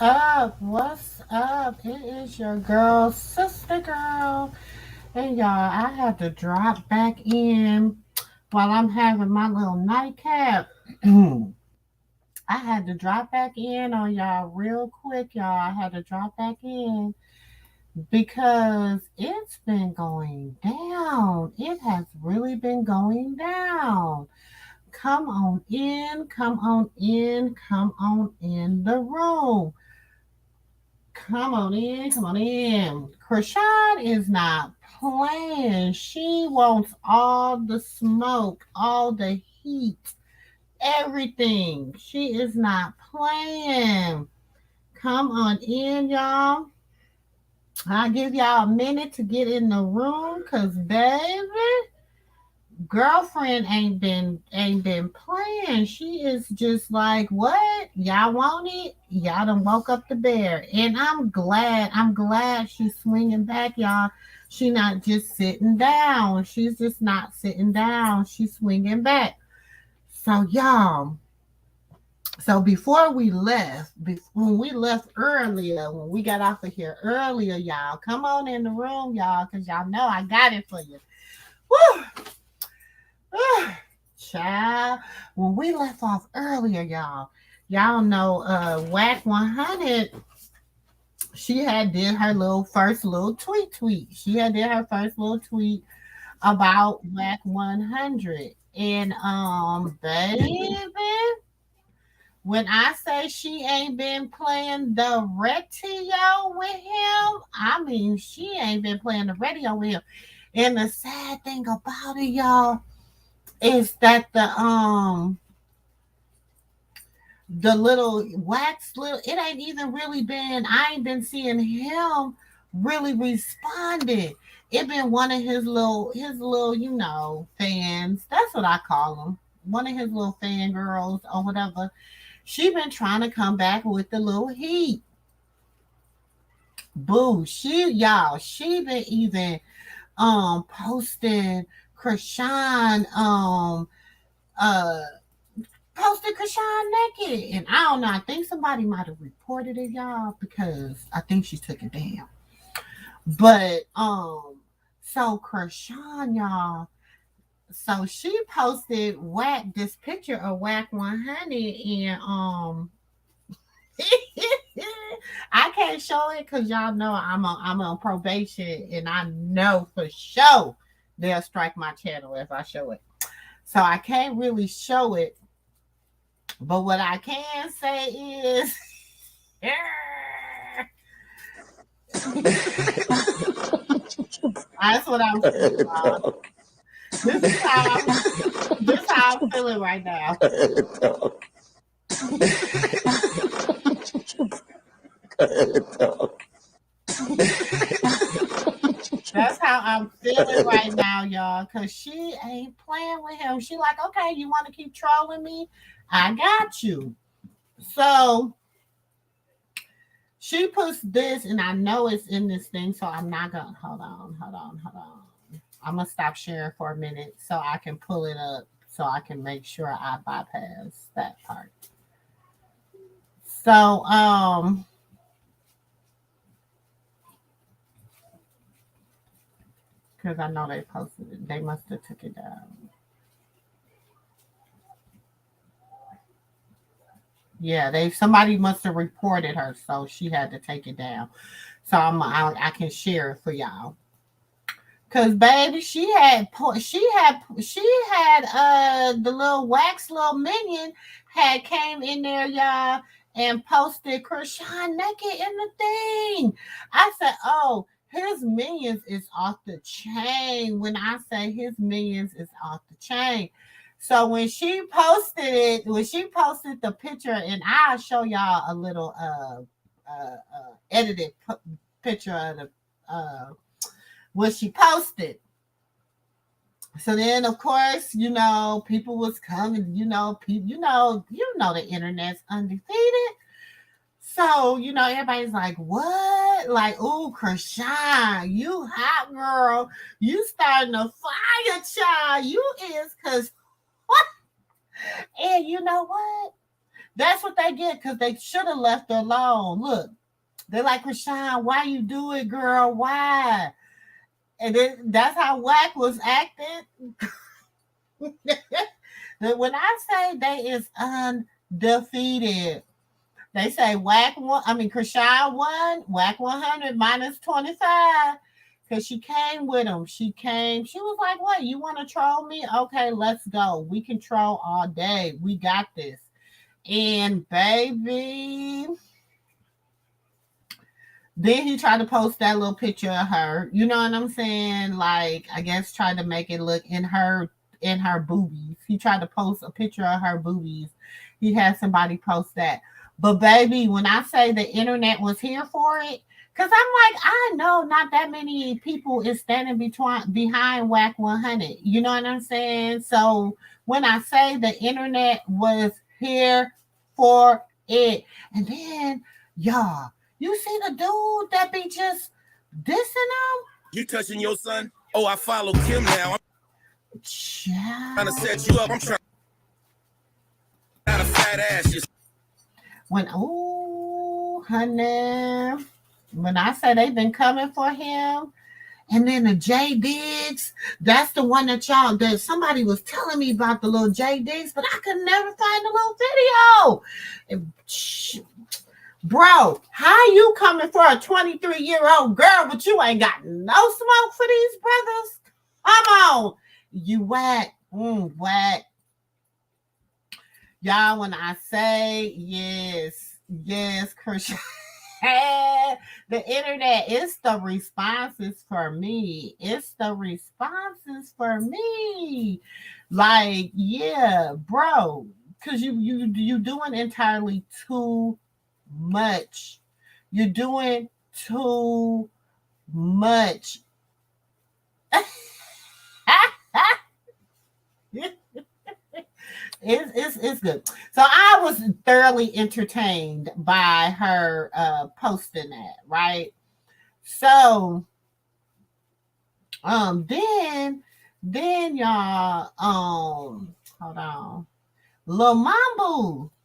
up? What's up? It is your girl, sister girl. And y'all, I had to drop back in while I'm having my little nightcap. I had to drop back in on y'all real quick, y'all. I had to drop back in because it's been going down. It has really been going down. Come on in, come on in, come on in the room. Come on in, come on in. Chrisean is not playing. She wants all the smoke, all the heat, everything. She is not playing. Come on in, y'all. I'll give y'all a minute to get in the room, cause baby, girlfriend ain't been playing. She is just like, what? Y'all want it? Y'all done woke up the bear, and I'm glad. I'm glad she's swinging back, y'all. She not just sitting down. She's just not sitting down. She's swinging back. So y'all. So before we left, when we left earlier, when we got off of here earlier, y'all, come on in the room, y'all, cause y'all know I got it for you. Woo! Child, when we left off earlier, y'all know Wack100, she had did her little first little tweet. She had did her first little tweet about Wack100. And baby, when I say she ain't been playing the radio with him, I mean she ain't been playing the radio with him. And the sad thing about it, y'all, is that the little wax little, it ain't even really been, I ain't been seeing him really responded. It been one of his little fans. That's what I call them. One of his little fangirls or whatever. She been trying to come back with the little heat. Boo. She been even posting Chrisean uh posted Chrisean naked. And I don't know, I think somebody might have reported it, y'all, because I think she took it down. But so Chrisean, y'all, so she posted Wack this picture of Wack100, and I can't show it because y'all know I'm on probation, and I know for sure they'll strike my channel if I show it. So I can't really show it. But what I can say is that's what I'm feeling. This is how I'm feeling right now. That's how I'm feeling right now, y'all. Cause she ain't playing with him. She like, okay, you want to keep trolling me? I got you. So she puts this, and I know it's in this thing, so I'm not gonna hold on. I'm gonna stop sharing for a minute so I can pull it up so I can make sure I bypass that part. So because I know they posted it. They must have took it down. Yeah, they somebody must have reported her, so she had to take it down. So I can share it for y'all. Cause baby, she had the little wax little minion had came in there, y'all, and posted Chrisean naked in the thing. I said, oh, his minions is off the chain. When I say his minions is off the chain. So when she posted the picture, and I'll show y'all a little edited picture of the what she posted. So then, of course, people was coming. You know, the internet's undefeated. So everybody's like, "What? Like, oh, Chrisean, you hot girl, you starting a fire, child. You is, cause what?" And you know what? That's what they get because they should have left her alone. Look, they're like, Rashawn, why you do it, girl? Why? And then that's how Wack was acting. When I say they is undefeated, they say Wack one. I mean, Chrisean won. Wack 100 minus 25 because she came with him. She came. She was like, "What? You want to troll me? Okay, let's go. We can troll all day. We got this." And baby, then he tried to post that little picture of her. You know what I'm saying? Like, I guess tried to make it look in her boobies. He tried to post a picture of her boobies. He had somebody post that. But baby, when I say the internet was here for it, because I'm like, I know not that many people is standing behind Wack 100. You know what I'm saying? So when I say the internet was here for it, and then y'all, you see the dude that be just dissing him? You touching your son? Oh, I follow Kim now. I'm trying to set you up. I'm trying to fat ass you. Honey, when I say they've been coming for him, and then the J Diggs, that's the one that somebody was telling me about, the little J Diggs, but I could never find the little video. Bro, how you coming for a 23-year-old girl, but you ain't got no smoke for these brothers? Come on. You Wack. Wack. Y'all, when I say yes, Chrisean, the internet, it's the responses for me. It's the responses for me. Like, yeah, bro, because you doing entirely too much. You're doing too much. It's good. So I was thoroughly entertained by her posting that, right? So then y'all hold on. Lil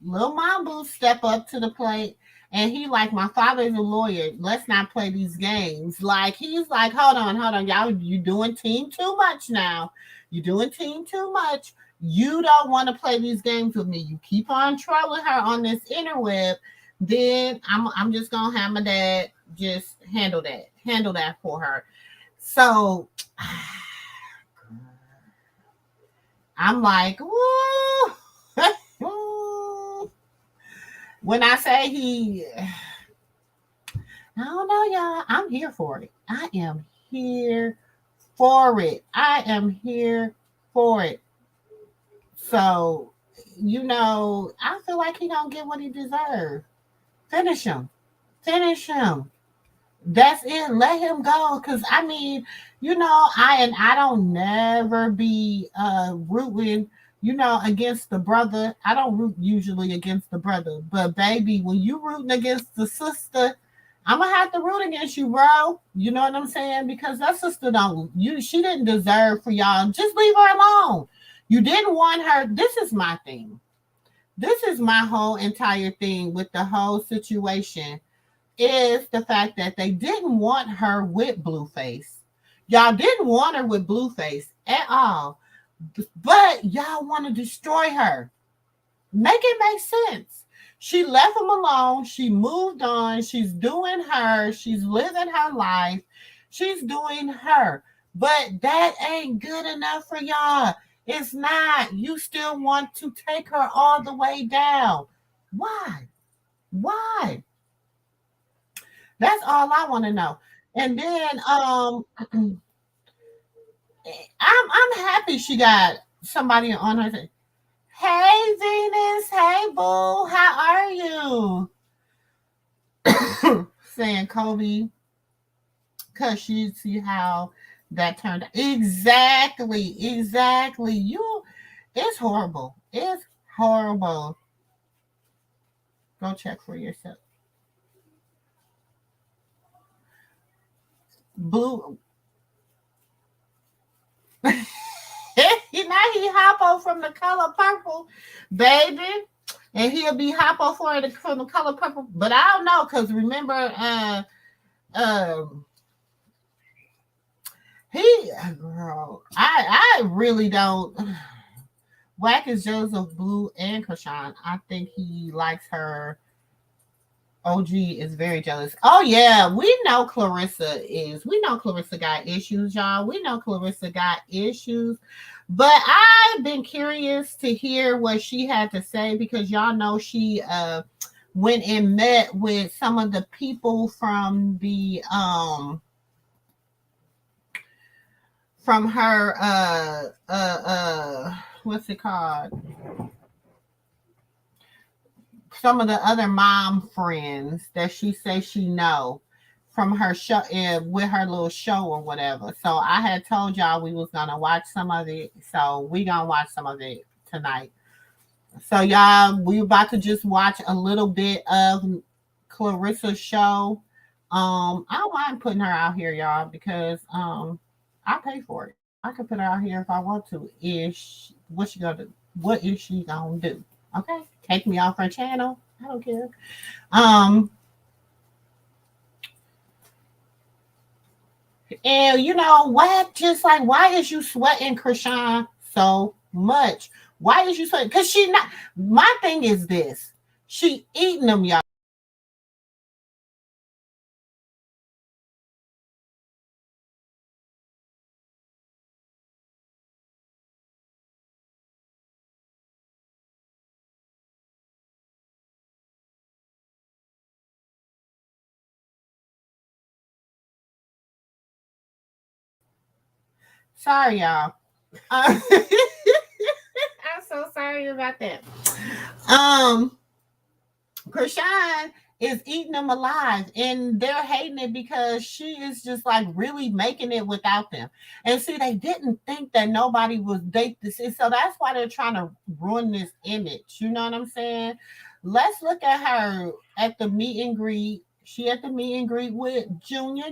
Mambu step up to the plate, and he like, my father's a lawyer. Let's not play these games. Like, he's like, hold on, y'all, you doing team too much now. You doing team too much. You don't want to play these games with me. You keep on trolling her on this interweb. Then I'm just gonna have my dad just handle that for her. So I'm like, woo. When I say I don't know, y'all. I'm here for it. I am here for it. I am here for it. So, I feel like he don't get what he deserves. Finish him. Finish him. That's it. Let him go. Cause I mean, I don't never be rooting, against the brother. I don't root usually against the brother. But baby, when you rooting against the sister, I'm gonna have to root against you, bro. You know what I'm saying? Because that sister she didn't deserve for y'all. Just leave her alone. You didn't want her. This is my thing. This is my whole entire thing with the whole situation, is the fact that they didn't want her with Blueface. Y'all didn't want her with Blueface at all. But y'all want to destroy her. Make it make sense. She left him alone. She moved on. She's doing her. She's living her life. She's doing her. But that ain't good enough for y'all. It's not. You still want to take her all the way down. Why? Why? That's all I want to know. And then I'm happy she got somebody on her. Hey Venus, hey boo, how are you? Saying Kobe, cause she see how that turned out. Exactly. It's horrible. It's horrible. Go check for yourself. Blue. Now he hoppo from the color purple, baby. and he'll be hypo for it from the color purple. But I don't know because remember, um, he girl, I really don't. Wack is Joseph Blue and Chrisean. I think he likes her. OG is very jealous. Oh yeah, we know Karlissa is. We know Karlissa got issues, y'all. We know Karlissa got issues. But I've been curious to hear what she had to say because y'all know she went and met with some of the people from her what's it called? Some of the other mom friends that she says she know from her show with her little show or whatever. So I had told y'all we was gonna watch some of it. So we gonna watch some of it tonight. So y'all, we about to just watch a little bit of Klarissa's show. I don't mind putting her out here, y'all, because I pay for it. I can put her out here if I want to. What she gonna do? What is she gonna do? Okay, take me off her channel. I don't care. Um, and you know what? Just like, why is you sweating Chrisean so much? Why is you sweating? Because she not. My thing is this: she eating them, y'all. Sorry, y'all. I'm so sorry about that. Um, Chrisean is eating them alive and they're hating it because she is just like really making it without them. And see, they didn't think that nobody was date this. So that's why they're trying to ruin this image. You know what I'm saying? Let's look at her at the meet and greet. She at the meet and greet with Junior.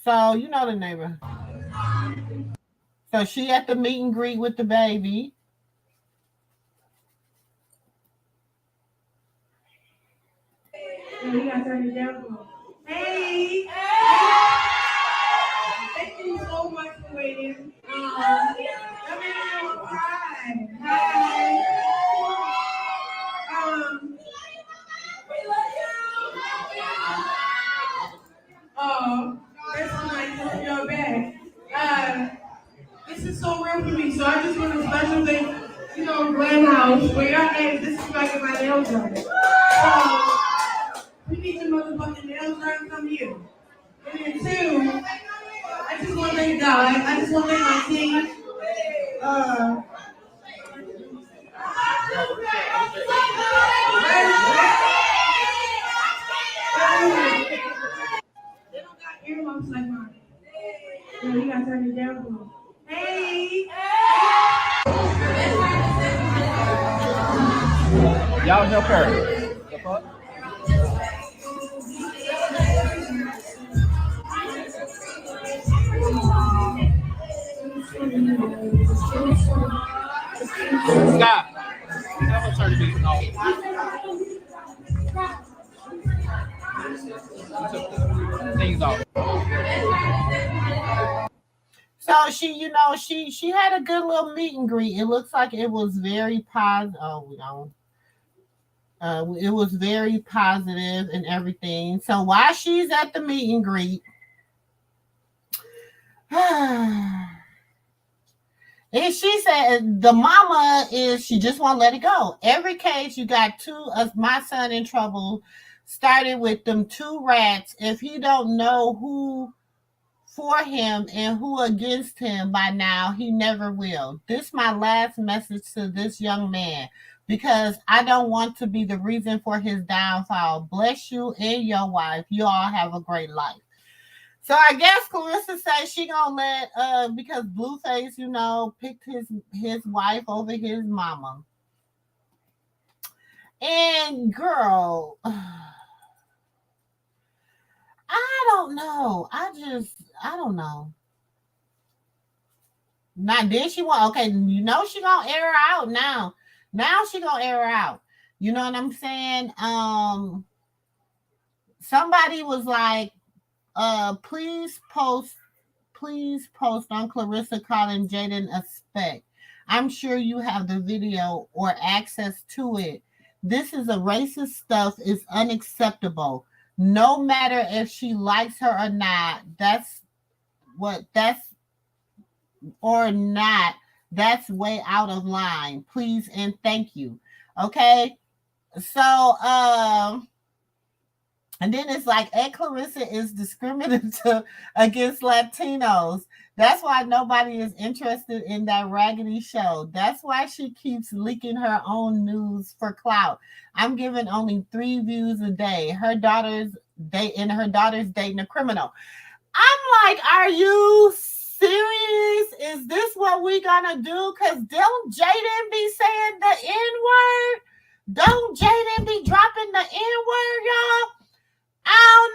So you know the neighbor. So she at the meet and greet with the baby. You gotta turn it down. Hey! Thank you so much for waiting. That made me want to cry. Hi. Oh, that's nice to have your back. This is so real for me, so I just want a special thing, Glen House, where y'all at, this is where I get my nails done. So, we need your motherfucking nails done, come here. And then two, I just want to thank God. I just want to thank my team. They don't got earmuffs like mine. Yeah, you gotta turn it down. Hey! Y'all help her. The fuck? Scott, tell us her to be things off. So she had a good little meet and greet. It looks like it was very positive. Oh, we don't. It was very positive and everything. So while she's at the meet and greet, and she said the mama is she just won't let it go. Every case you got two of my son in trouble started with them two rats. If he don't know who for him and who against him by now, he never will. This my last message to this young man because I don't want to be the reason for his downfall. Bless you and your wife. You all have a great life. So I guess Karlissa says she gonna let because Blueface, picked his wife over his mama. And girl, I don't know. I don't know. Not then she want okay, she gonna air her out now. Now she gonna air her out. You know what I'm saying? Somebody was like, please post on Karlissa calling Jaden a speck. I'm sure you have the video or access to it. This is a racist stuff is unacceptable. No matter if she likes her or not. That's or not. That's way out of line. Please and thank you. Okay. So and then it's like Ed Karlissa is discriminative against Latinos. That's why nobody is interested in that raggedy show. That's why she keeps leaking her own news for clout. I'm giving only 3 views a day. Her daughter's dating a criminal. I'm like, are you serious? Is this what we gonna do? Cause don't Jaden be saying the N-word? Don't Jaden be dropping the N-word, y'all? I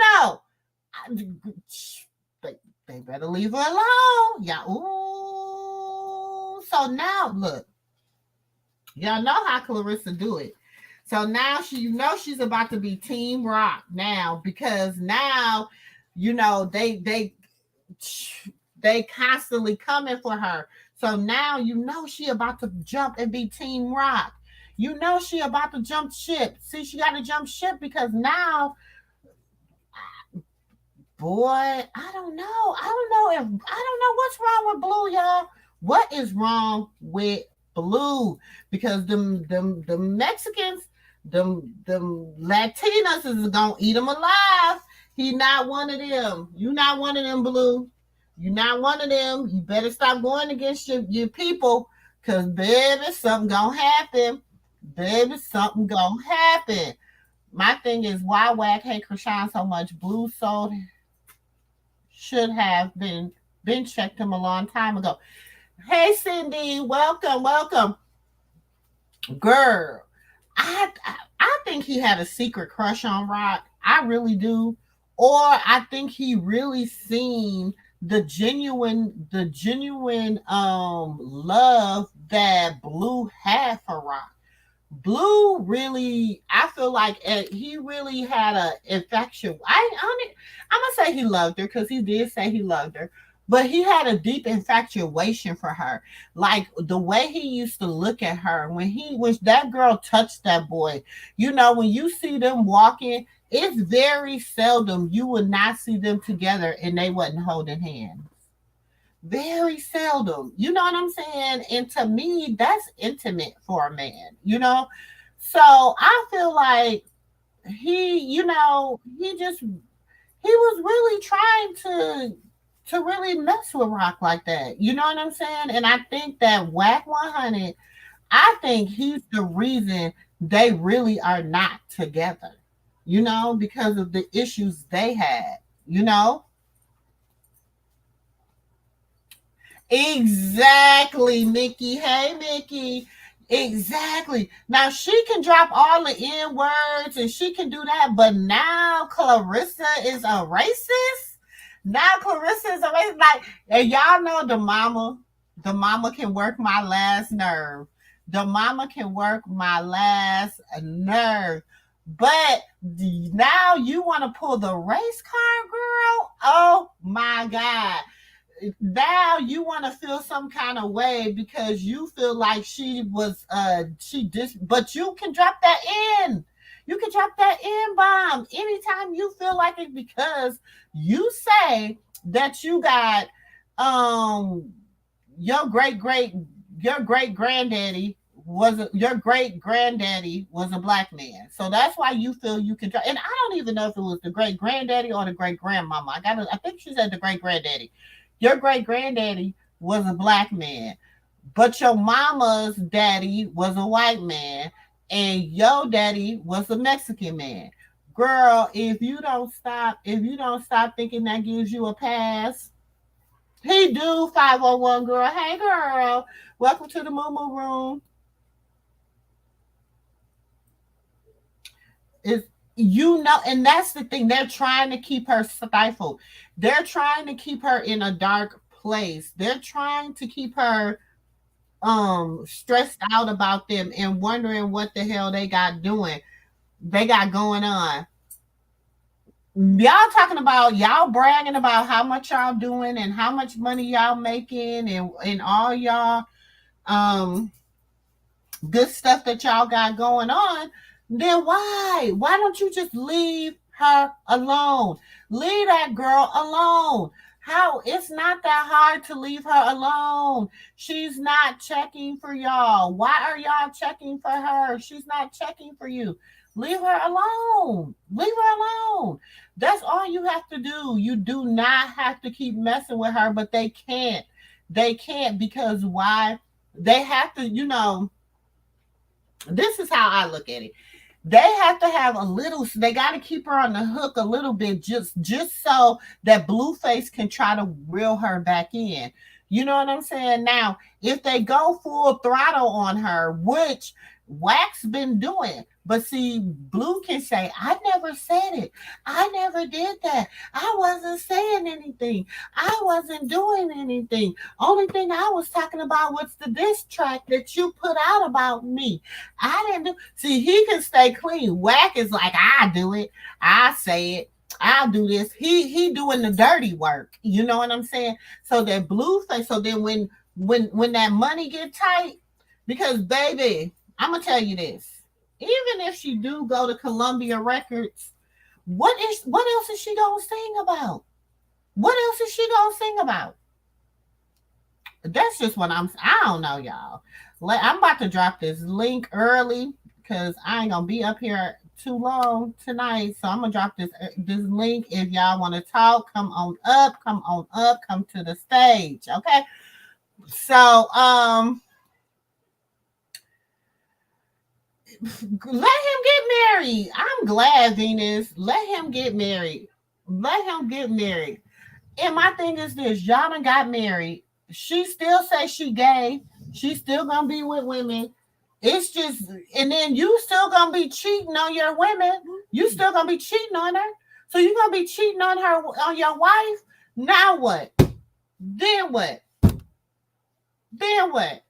don't know. They better leave her alone. Yeah. Ooh. So now look, y'all know how Karlissa do it. So now she's about to be Team Rock now because now they constantly coming for her. So now she about to jump and be Team Rock. She about to jump ship. See, she got to jump ship because now, boy, I don't know. I don't know what's wrong with Blue, y'all. What is wrong with Blue? Because the Mexicans, them Latinos is gonna eat him alive. He not one of them. You not one of them, Blue. You not one of them. You better stop going against your people. Cause baby, something gonna happen. Baby, something gonna happen. My thing is why Wack hate Chrisean so much. Blue sold should have been checked him a long time ago. Hey Cindy, welcome. Girl, I think he had a secret crush on Rock. I really do. Or I think he really seen the genuine love that Blue had for Rock. Blue really, I feel like he really had a infection. I'm gonna say he loved her because he did say he loved her, but he had a deep infatuation for her. Like the way he used to look at her when that girl touched that boy. When you see them walking, it's very seldom you would not see them together and they wasn't holding hands. Very seldom. You know what I'm saying? And to me, that's intimate for a man. So I feel like he was really trying to really mess with Rock like that. You know what I'm saying? And I think that Wack100, I think he's the reason they really are not together. Because of the issues they had. Exactly, Mickey. Hey, Mickey. Exactly. Now she can drop all the N words and she can do that, but now Karlissa is a racist. Now Karlissa is a racist. Like, and y'all know the mama can work my last nerve. The mama can work my last nerve. But now you want to pull the race card, girl? Oh my God. Now you want to feel some kind of way because you feel like but you can drop that in. You can drop that in bomb anytime you feel like it because you say that you got your great granddaddy was a black man. So that's why you feel you can drop. And I don't even know if it was the great granddaddy or the great grandmama. I think she said the great granddaddy. Your great granddaddy was a black man, but your mama's daddy was a white man, and your daddy was a Mexican man. Girl, if you don't stop thinking that gives you a pass, he do 501 girl. Hey girl, welcome to the Moo Room. Is and that's the thing. They're trying to keep her stifled. They're trying to keep her in a dark place. They're trying to keep her stressed out about them and wondering what the hell they got going on. Y'all talking about y'all bragging about how much y'all doing and how much money y'all making and all y'all um good stuff that y'all got going on, then why don't you just leave her alone? Leave that girl alone. How it's not that hard to leave her alone. She's not checking for y'all. Why are y'all checking for her? She's not checking for you. Leave her alone. Leave her alone. That's all you have to do. You do not have to keep messing with her, but they can't. They can't because why? They have to, this is how I look at it. They have to have a little, they got to keep her on the hook a little bit just so that Blueface can try to reel her back in. You know what I'm saying? Now, if they go full throttle on her, which Wack's been doing, but see, Blue can say, I never said it. I never did that. I wasn't saying anything. I wasn't doing anything. Only thing I was talking about was the diss track that you put out about me. I didn't do. See, he can stay clean. Wack is like, I do it. I say it. I'll do this. He doing the dirty work. You know what I'm saying? So that Blueface. So then when that money get tight, because baby, I'm gonna tell you this. Even if she do go to Columbia Records, what else is she gonna sing about? What else is she gonna sing about? That's just what I don't know, y'all. I'm about to drop this link early because I ain't gonna be up here too long tonight. So I'm gonna drop this link. If y'all want to talk, come on up, come to the stage. Okay. So let him get married. I'm glad, Venus. Let him get married. Let him get married. And my thing is this: y'all done got married. She still say she gay. She's still gonna be with women. It's just, and then you still gonna be cheating on your women. You still gonna be cheating on her. So you gonna be cheating on her, on your wife. Now what? Then what? Then what?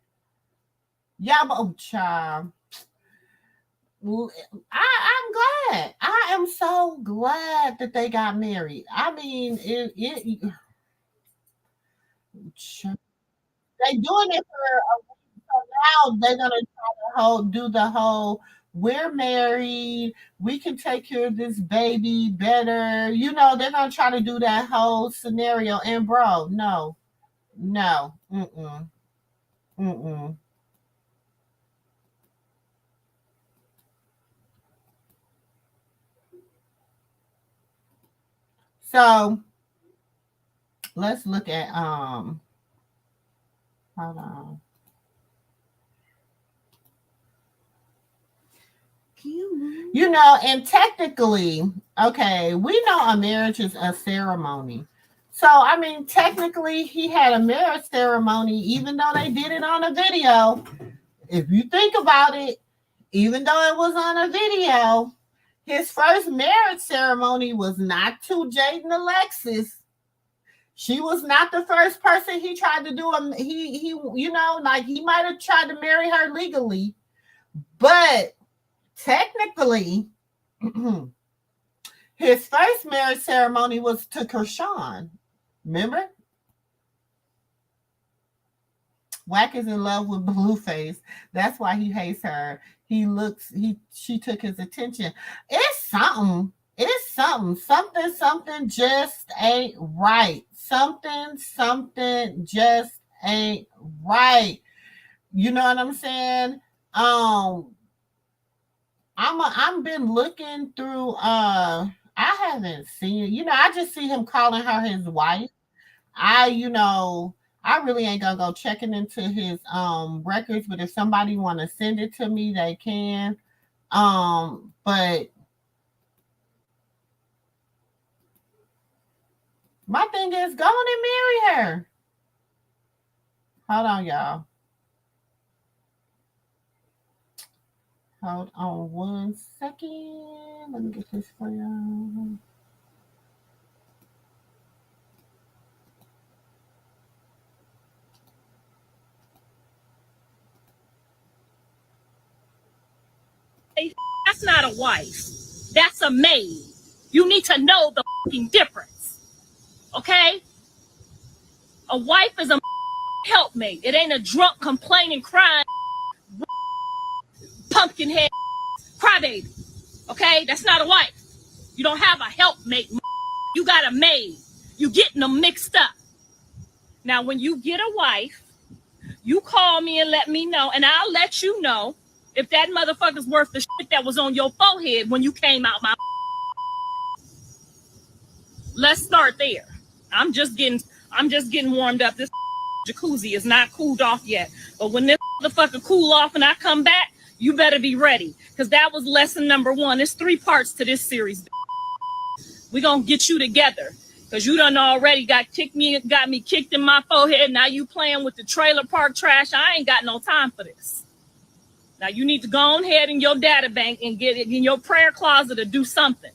Y'all, oh child. I'm glad. I am so glad that they got married. I mean, they doing it for so now they're gonna try to do the whole. We're married. We can take care of this baby better. They're gonna try to do that whole scenario. And bro, no, no, mm-mm, mm-mm. So let's look at hold on. And technically, okay, we know a marriage is a ceremony. So I mean, technically he had a marriage ceremony, even though they did it on a video. If you think about it, even though it was on a video, his first marriage ceremony was not to Jaden Alexis. She was not the first person he tried to do. He like he might have tried to marry her legally, but technically, his first marriage ceremony was to Chrisean. Remember? Wack is in love with Blueface. That's why he hates her. She took his attention. It's something. It's something. Something just ain't right. Something just ain't right. You know what I'm saying? I'm been looking through I haven't seen, I just see him calling her his wife. I really ain't gonna go checking into his records, but if somebody wanna send it to me, they can. But my thing is go on and marry her. Hold on, y'all. Hold on 1 second. Let me get this for y'all. That's not a wife. That's a maid. You need to know the fucking difference. Okay? A wife is a helpmate. It ain't a drunk, complaining, crying, pumpkin head crybaby. Okay? That's not a wife. You don't have a helpmate. You got a maid. You getting them mixed up. Now, when you get a wife, you call me and let me know, and I'll let you know if that motherfucker's worth the shit that was on your forehead when you came out my. Let's start there. I'm just getting warmed up. This jacuzzi is not cooled off yet. But when this motherfucker cool off and I come back, you better be ready. Because that was lesson number 1. There's 3 parts to this series. We're going to get you together. Because you done already got me kicked in my forehead. Now you playing with the trailer park trash. I ain't got no time for this. Now you need to go on ahead in your data bank and get it in your prayer closet to do something.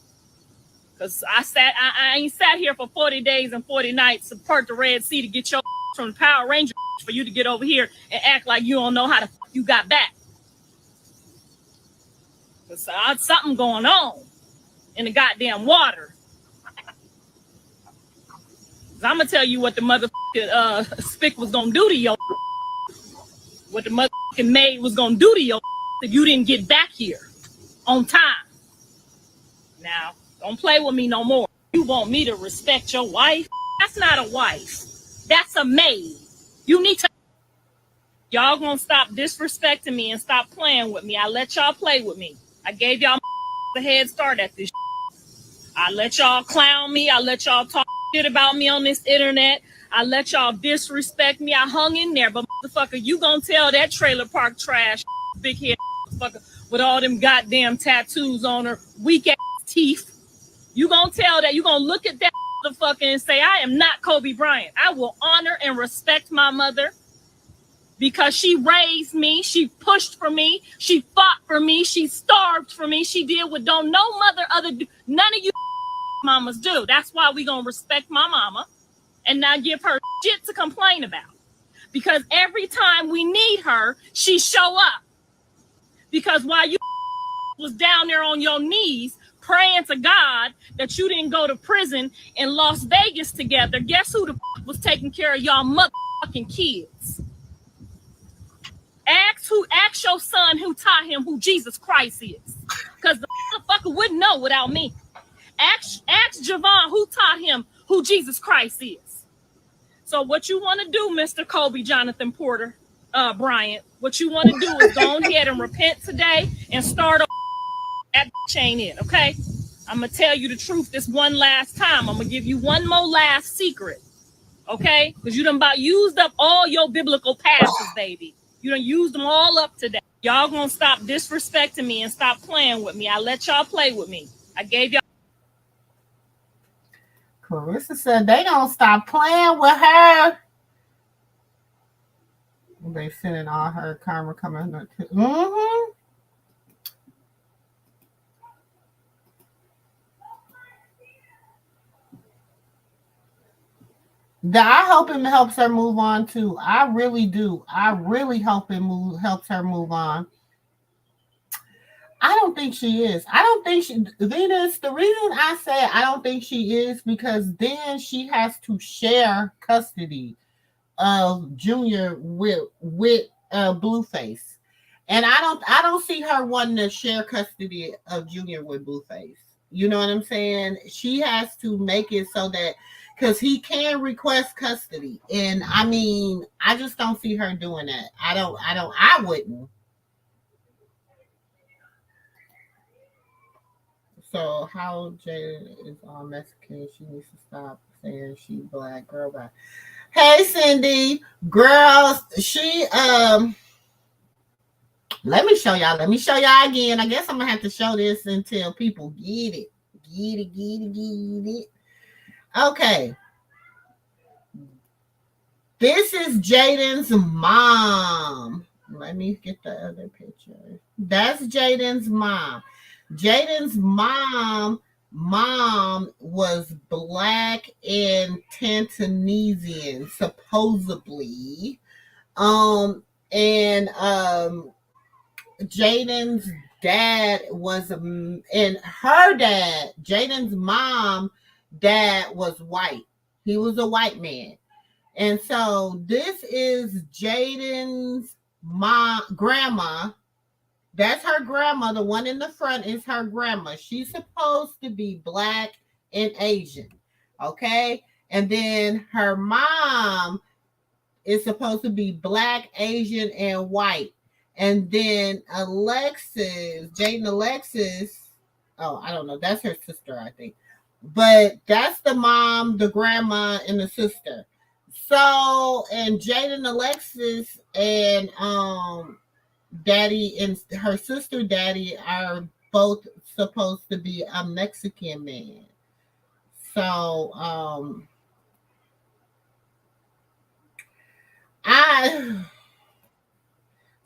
Because I ain't sat here for 40 days and 40 nights to part the Red Sea to get your from the Power Ranger for you to get over here and act like you don't know how the you got back. Because something going on in the goddamn water. I'm going to tell you what the motherfucking spick was going to do to your what the motherfucking maid was going to do to your if you didn't get back here on time. Now, don't play with me no more. You want me to respect your wife? That's not a wife. That's a maid. You need to. Y'all gonna stop disrespecting me and stop playing with me. I let y'all play with me. I gave y'all the head start at this. I let y'all clown me. I let y'all talk shit about me on this internet. I let y'all disrespect me. I hung in there. But motherfucker, you gonna tell that trailer park trash big head motherfucker with all them goddamn tattoos on her, weak ass teeth. You gonna tell that, you gonna look at that motherfucker and say, I am not Kobe Bryant. I will honor and respect my mother because she raised me, she pushed for me, she fought for me, she starved for me, she did what don't no mother none of you mamas do. That's why we gonna respect my mama and not give her shit to complain about. Because every time we need her, she show up. Because while you was down there on your knees praying to God that you didn't go to prison in Las Vegas together, guess who the was taking care of y'all motherfucking kids? Ask your son who taught him who Jesus Christ is. Because the motherfucker wouldn't know without me. Ask Javon who taught him who Jesus Christ is. So what you want to do, Mr. Kobe Jonathan Porter Bryant, what you want to do is go ahead and repent today and start at chain in, okay? I'm going to tell you the truth this one last time. I'm going to give you one more last secret, okay? Because you done about used up all your biblical passes, baby. You done used them all up today. Y'all going to stop disrespecting me and stop playing with me. I let y'all play with me. I gave y'all. Karlissa said they don't stop playing with her. They sending all her karma coming up to. Mm-hmm. I hope it helps her move on too. I really do. I really hope it helps her move on. I don't think she is. I don't think she, Venus, the reason I say I don't think she is because then she has to share custody of Junior with Blueface. And I don't see her wanting to share custody of Junior with Blueface. You know what I'm saying? She has to make it so that because he can request custody. And I mean, I just don't see her doing that. I wouldn't. So how Jada is all Mexican, she needs to stop saying she black, girl, bye. Hey Cindy, girls, she let me show y'all again. I guess I'm gonna have to show this until people get it. Get it. Okay. This is Jaden's mom. Let me get the other picture. That's Jaden's mom. Jaden's mom was black and Tanzanian, supposedly. Jaden's dad was, and her dad, Jaden's dad was white. He was a white man. And so this is Jaden's grandma. That's her grandma. The one in the front is her grandma. She's supposed to be black and Asian. Okay. And then her mom is supposed to be black, Asian, and white. And then Jaden Alexis, oh, I don't know. That's her sister, I think. But that's the mom, the grandma, and the sister. So, and Jaden Alexis and daddy and her sister daddy are both supposed to be a Mexican man. So,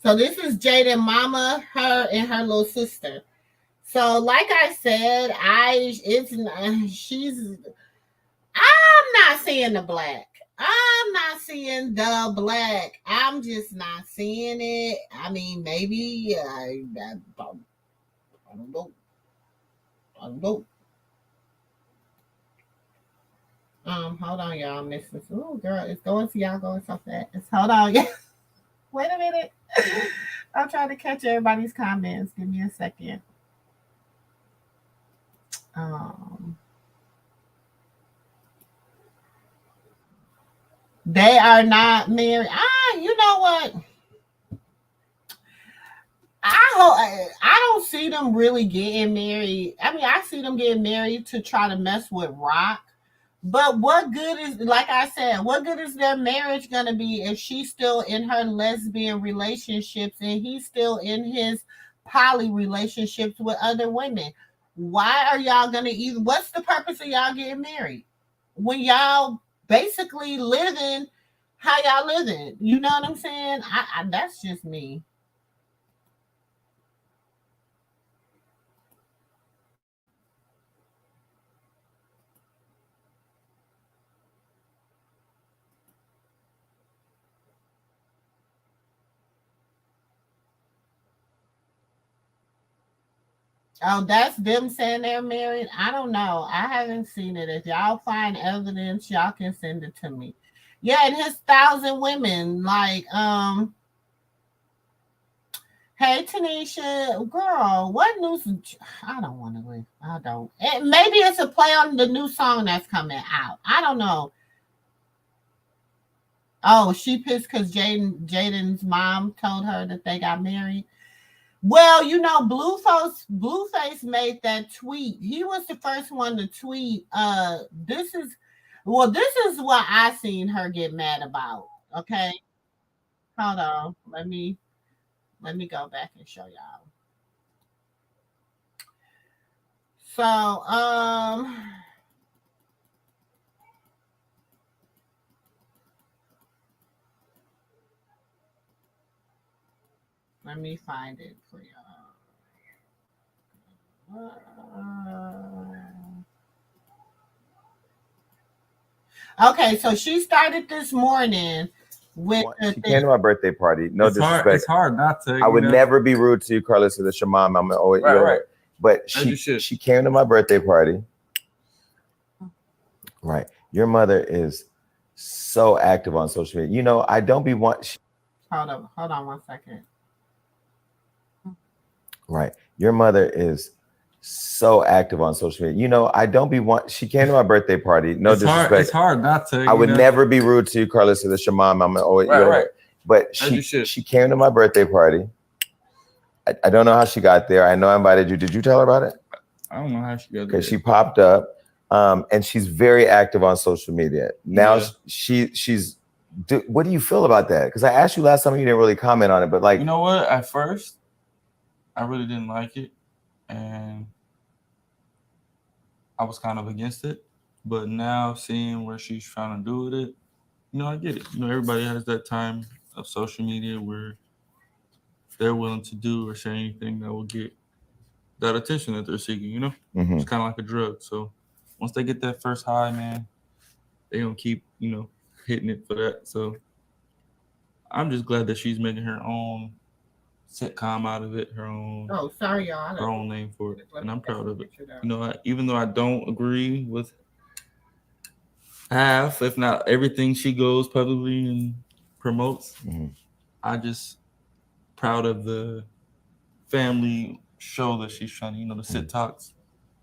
so this is Jaden mama, her and her little sister. So, like I said, I'm not seeing the black. I'm not seeing the black. I'm just not seeing it. I mean, maybe I don't know. I don't know. Hold on, y'all. I'm missing. Oh, girl, it's going to y'all going so fast. Hold on, yeah. Wait a minute. I'm trying to catch everybody's comments. Give me a second. They are not married. You know what? I don't see them really getting married. I mean, I see them getting married to try to mess with Rock. But what good is, like I said, what good is their marriage going to be if she's still in her lesbian relationships and he's still in his poly relationships with other women? Why are y'all going to what's the purpose of y'all getting married when y'all basically living how y'all living? You know what I'm saying? That's just me. Oh, that's them saying they're married. I don't know. I haven't seen it. If y'all find evidence, y'all can send it to me. Yeah, and his 1,000 women. Like, hey Tanisha, girl, what news? I don't want to live. I don't. Maybe it's a play on the new song that's coming out. I don't know. Oh, she pissed because Jaden's mom told her that they got married. Well, you know, Blueface made that tweet. He was the first one to tweet. This is what I seen her get mad about. Okay, hold on. Let me go back and show y'all. So, let me find it for y'all. Okay, so she started this morning with she came to my birthday party. No disrespect. It's hard not to. I would never be rude to you, Karlissa. That's your mom. I'm always right. But she came to my birthday party. Right. Your mother is so active on social media. You know, I don't be want. Hold on 1 second. Right. Your mother is so active on social media. You know, I don't be want. She came to my birthday party. No disrespect. It's hard not to. I would never be rude to you, Karlissa. That's your mom. I'm always right. But she came to my birthday party. I don't know how she got there. I know I invited you. Did you tell her about it? I don't know how she got there. Because she popped up, and she's very active on social media. Now she's. What do you feel about that? Because I asked you last time, you didn't really comment on it. But like, you know what? At first, I really didn't like it, and I was kind of against it. But now seeing where she's trying to do with it, you know, I get it. You know, everybody has that time of social media where they're willing to do or say anything that will get that attention that they're seeking, you know? It's kind of like a drug. So once they get that first high, man, they don't keep, you know, hitting it for that. So I'm just glad that she's making her own sitcom out of it, her own. Oh, sorry, y'all. Her own name for it, and I'm proud of it. You know, even though I don't agree with half, if not everything she goes publicly and promotes, I just proud of the family show that she's trying to, you know, the Sit Talks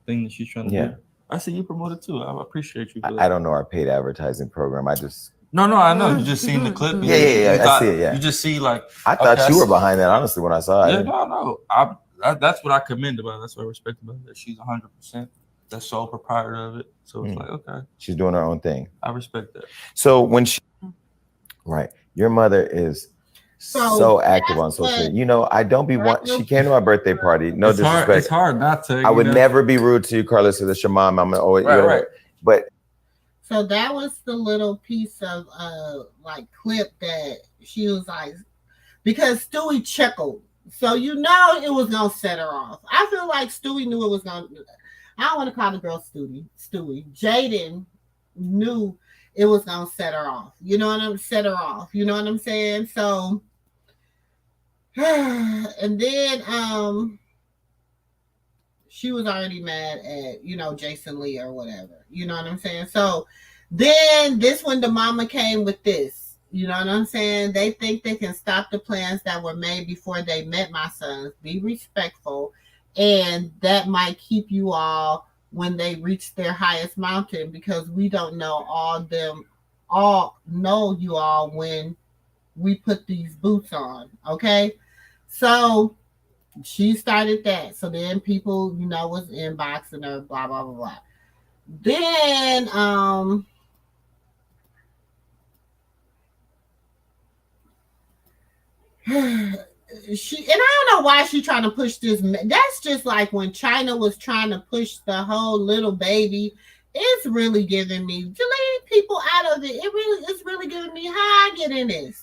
thing that she's trying to do. I see you promote it too. I appreciate you for that. I don't know our paid advertising program. I just No, I know. You just seen the clip. Yeah. I see it. Yeah. You just see like. I thought you were behind that. Honestly, when I saw it. Yeah, no. That's what I commend about it. That's what I respect about it. That she's 100% the sole proprietor of it. So it's like, okay, she's doing her own thing. I respect that. So when your mother is so active on social media. You know, I don't be she came to my birthday party. No disrespect. It's hard not to. I would never be rude to you, Karlissa. That's your mom. I'm always right. But so that was the little piece of like clip that she was like, because Stewie chuckled. So you know it was gonna set her off. I feel like Stewie knew it was gonna. I don't want to call the girl Stewie. Jaden knew it was gonna set her off. You know what I'm set her off. You know what I'm saying? So and then she was already mad at, you know, Jason Lee or whatever. You know what I'm saying? So then this when the mama came with this. You know what I'm saying? They think they can stop the plans that were made before they met my sons. Be respectful. And that might keep you all when they reach their highest mountain, because we don't know know you all when we put these boots on. Okay. So she started that. So then people, you know, was inboxing her, blah, blah, blah, blah. Then, she, and I don't know why she's trying to push this. That's just like when China was trying to push the whole little baby. It's really giving me, to leave people out of it. It's really giving me how I get in this.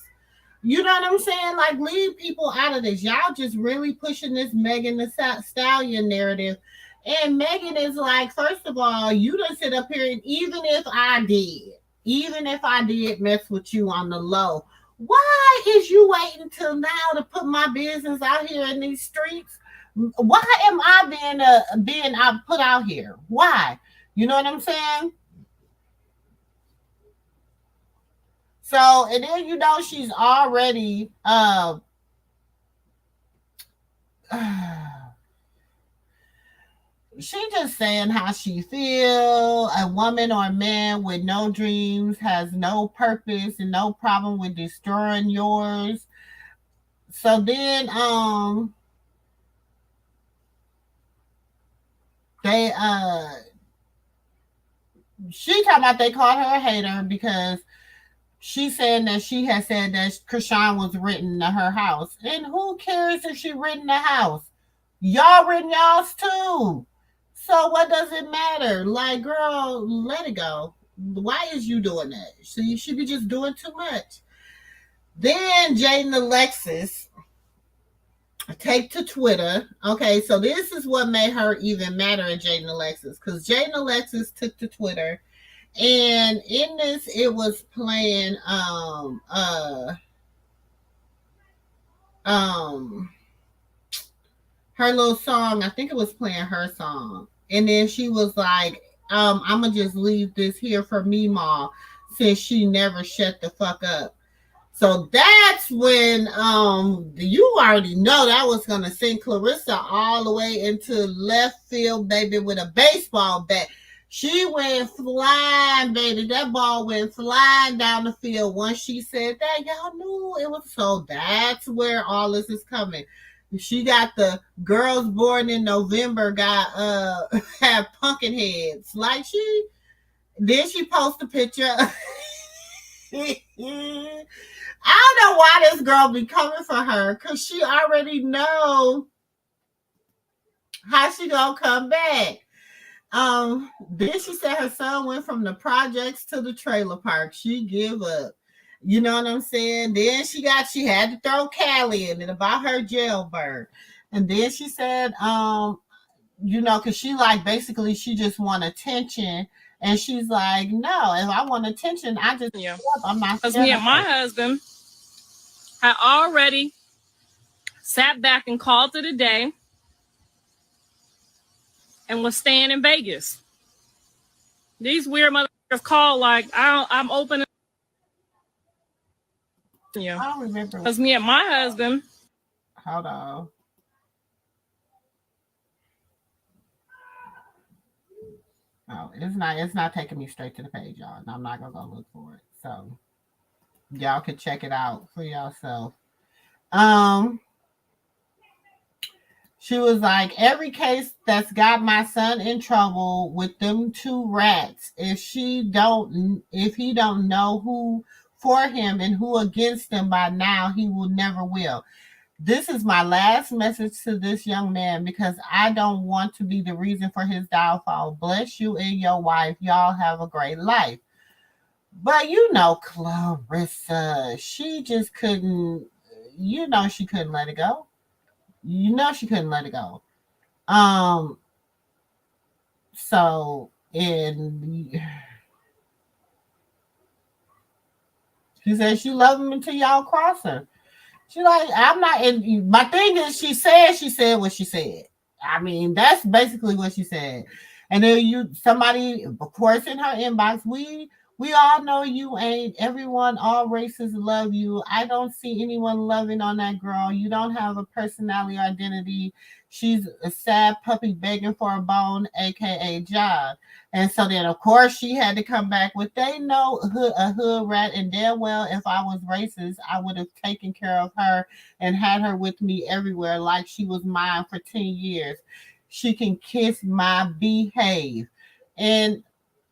You know what I'm saying? Like, leave people out of this. Y'all just really pushing this Megan Thee Stallion narrative. And Megan is like, first of all, you done sit up here, and even if I did mess with you on the low, why is you waiting till now to put my business out here in these streets? Why am I being put out here? Why? You know what I'm saying? So, and then, you know, she's already she just saying how she feel. A woman or a man with no dreams has no purpose and no problem with destroying yours. So then they she talking about they called her a hater because she's saying that she has said that Chrisean was written to her house. And who cares if she written the house? Y'all written y'all's too. So what does it matter? Like, girl, let it go. Why is you doing that? So you should be just doing too much. Then Jaden Alexis take to Twitter. Okay, so this is what made her even madder at Jaden Alexis. Because Jaden Alexis took to Twitter. And in this, it was playing her little song. I think it was playing her song. And then she was like, I'm gonna just leave this here for Meemaw, since she never shut the fuck up. So that's when you already know that was gonna send Karlissa all the way into left field, baby, with a baseball bat. She went flying, baby. That ball went flying down the field. Once she said that, y'all knew it was. So that's where all this is coming. She got the girls born in November have pumpkin heads. Like then she post a picture. I don't know why this girl be coming for her, because she already know how she gonna come back. Then she said her son went from the projects to the trailer park. She give up. You know what I'm saying? Then she had to throw Callie in it about her jailbird. And then she said, you know, because she like basically she just want attention. And she's like, no, if I want attention, I just I'm not. Because me and my husband had already sat back and called it a day and was staying in Vegas. These weird motherfuckers call like, I'm open. Yeah. I don't remember. Because me and my husband. Hold on. Oh, it's not taking me straight to the page, y'all. And I'm not gonna go look for it. So y'all can check it out for yourself. She was like, every case that's got my son in trouble with them two rats, if he don't know who for him and who against him by now, he will never will. This is my last message to this young man because I don't want to be the reason for his downfall. Bless you and your wife. Y'all have a great life. But you know, Karlissa, she just couldn't, she couldn't let it go. She couldn't let it go. So, and she said she loved him until y'all cross her. She like, I'm not, and my thing is, she said what she said. I mean, that's basically what she said. And then somebody, of course, in her inbox, we all know you ain't. Everyone, all races love you. I don't see anyone loving on that girl. You don't have a personality or identity. She's a sad puppy begging for a bone, aka job. And so then, of course, she had to come back with, they know a hood rat, and damn well, if I was racist, I would have taken care of her and had her with me everywhere like she was mine for 10 years. She can kiss my behave. And,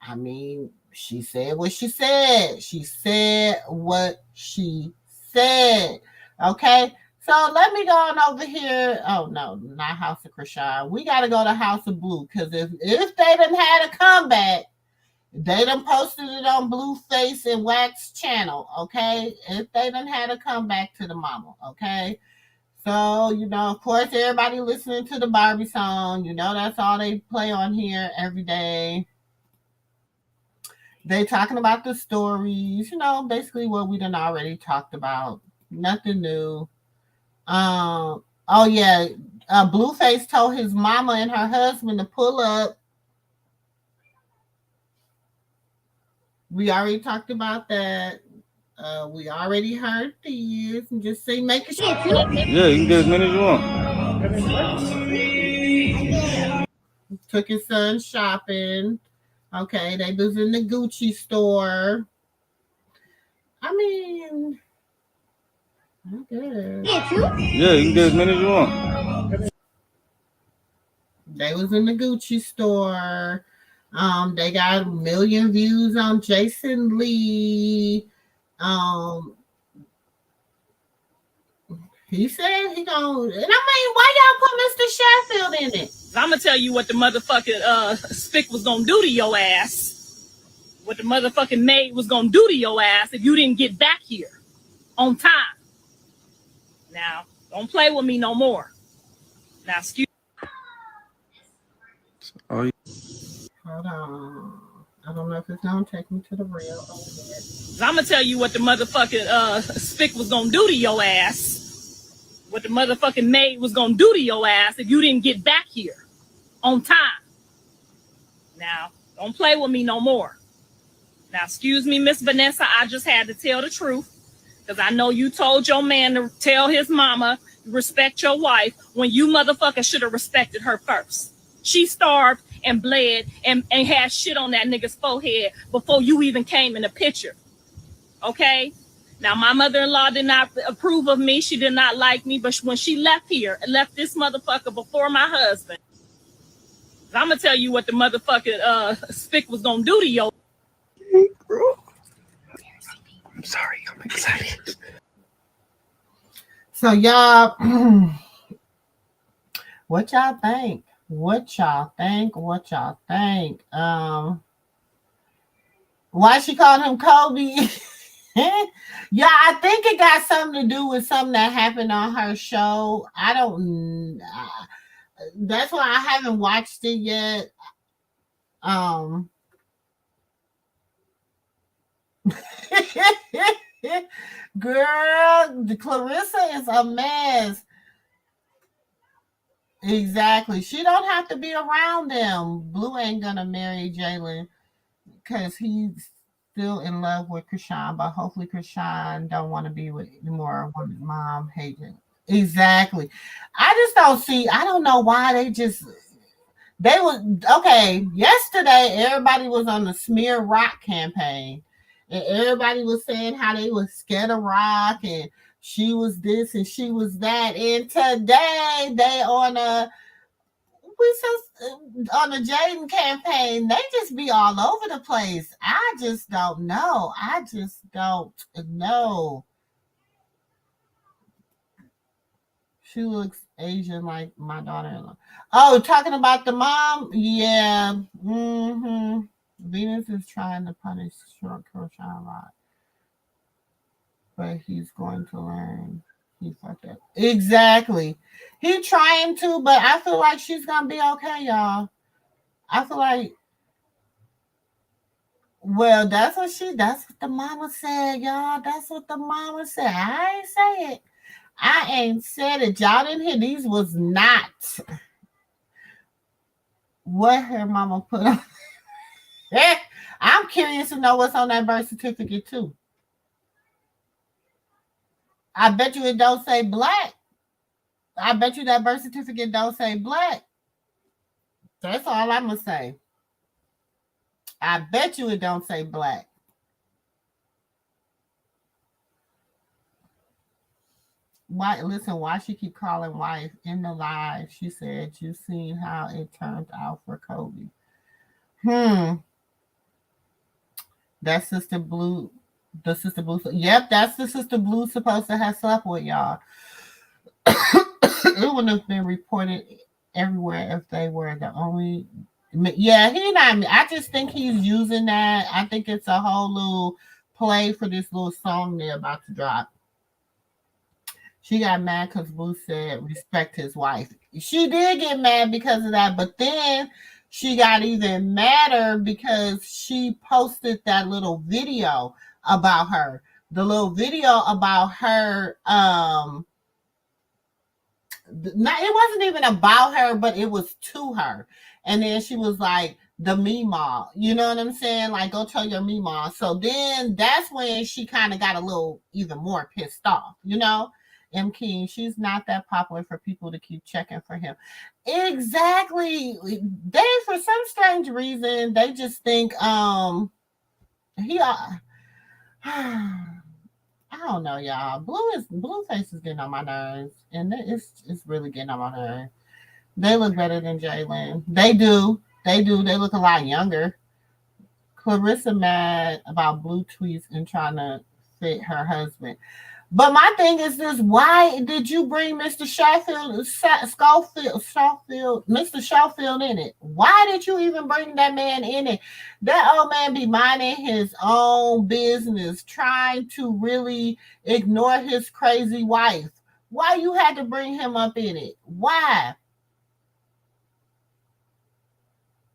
I mean, she said what she said. She said what she said. Okay? So let me go on over here. Oh, no, not House of Chrisean. We got to go to House of Blue because if they done had a comeback, they done posted it on Blueface and Wack's channel, okay? If they done had a comeback to the mama, okay? So, of course, everybody listening to the Barbie song, that's all they play on here every day. They talking about the stories, basically what we done already talked about. Nothing new. Blueface told his mama and her husband to pull up. We already talked about that. We already heard this. And just say, make it. Yeah, you can get as many as you want. Took his son shopping. Okay, they was in the Gucci store. I mean, I guess. Yeah, you can get as many as you want. They was in the Gucci store. They got 1 million views on Jason Lee. He said he gonna, and I mean, why y'all put Mr. Sheffield in it? I'm gonna tell you what the motherfucking spick was gonna do to your ass. What the motherfucking maid was gonna do to your ass if you didn't get back here on time. Now, don't play with me no more. Now, excuse me. Hold on. I don't know if it's gonna take me to the real. I'm gonna tell you what the motherfucking spick was gonna do to your ass. What the motherfucking maid was gonna do to your ass if you didn't get back here on time. Now, don't play with me no more. Now, excuse me, Miss Vanessa, I just had to tell the truth because I know you told your man to tell his mama respect your wife when you motherfucker should have respected her first. She starved and bled and had shit on that nigga's forehead before you even came in the picture. Okay? Now, my mother-in-law did not approve of me. She did not like me. But when she left here, left this motherfucker before my husband, I'm going to tell you what the motherfucking spick was going to do to your... I'm sorry. I'm excited. So, y'all, what y'all think? What y'all think? Why she called him Kobe? Yeah, I think it got something to do with something that happened on her show. I don't. That's why I haven't watched it yet. Girl, the Karlissa is a mess. Exactly. She don't have to be around them. Blue ain't gonna marry Jalen because he's still in love with Chrisean, but hopefully Chrisean don't want to be with anymore when mom hates him. Exactly. I just don't see. I don't know why they was okay. Yesterday, everybody was on the smear Rock campaign, and everybody was saying how they was scared of Rock, and she was this and she was that. And today, they on the Jaden campaign. They just be all over the place. I just don't know. I just don't know. She looks Asian like my daughter-in-law. Oh, talking about the mom? Yeah. Mm-hmm. Venus is trying to punish Chrisean Rock, but he's going to learn. He fucked up. Exactly. He trying to, but I feel like she's gonna be okay, y'all. I feel like, well, that's what the mama said, y'all. That's what the mama said. I ain't say it. I ain't said it. Y'all didn't hear. These was not what her mama put on. I'm curious to know what's on that birth certificate too. I bet you it don't say black. I bet you that birth certificate don't say black. That's all I'm gonna say. I bet you it don't say black. Why she keep calling wife in the live? She said you seen how it turned out for Kobe. That Sister Blue, the Sister Blue. Yep, that's the Sister Blue supposed to have slept with, y'all. It wouldn't have been reported everywhere if they were the only. Yeah, he not. I just think he's using that. I think it's a whole little play for this little song they're about to drop. She got mad because Blue said respect his wife. She did get mad because of that, but then she got even madder because she posted that little video about her. The little video about her, it wasn't even about her, but it was to her. And then she was like, the Meemaw, you know what I'm saying? Like, go tell your Meemaw. So then that's when she kind of got a little even more pissed off, you know? M. King, she's not that popular for people to keep checking for him. Exactly. They, for some strange reason, they just think he I don't know, y'all. Blueface is getting on my nerves, and it's really getting on my nerves. They look better than Jalen. They do. They look a lot younger. Karlissa mad about Blue tweets and trying to fit her husband. But my thing is this: why did you bring Mr. Mr. Schofield in it? Why did you even bring that man in it? That old man be minding his own business, trying to really ignore his crazy wife. Why you had to bring him up in it? Why?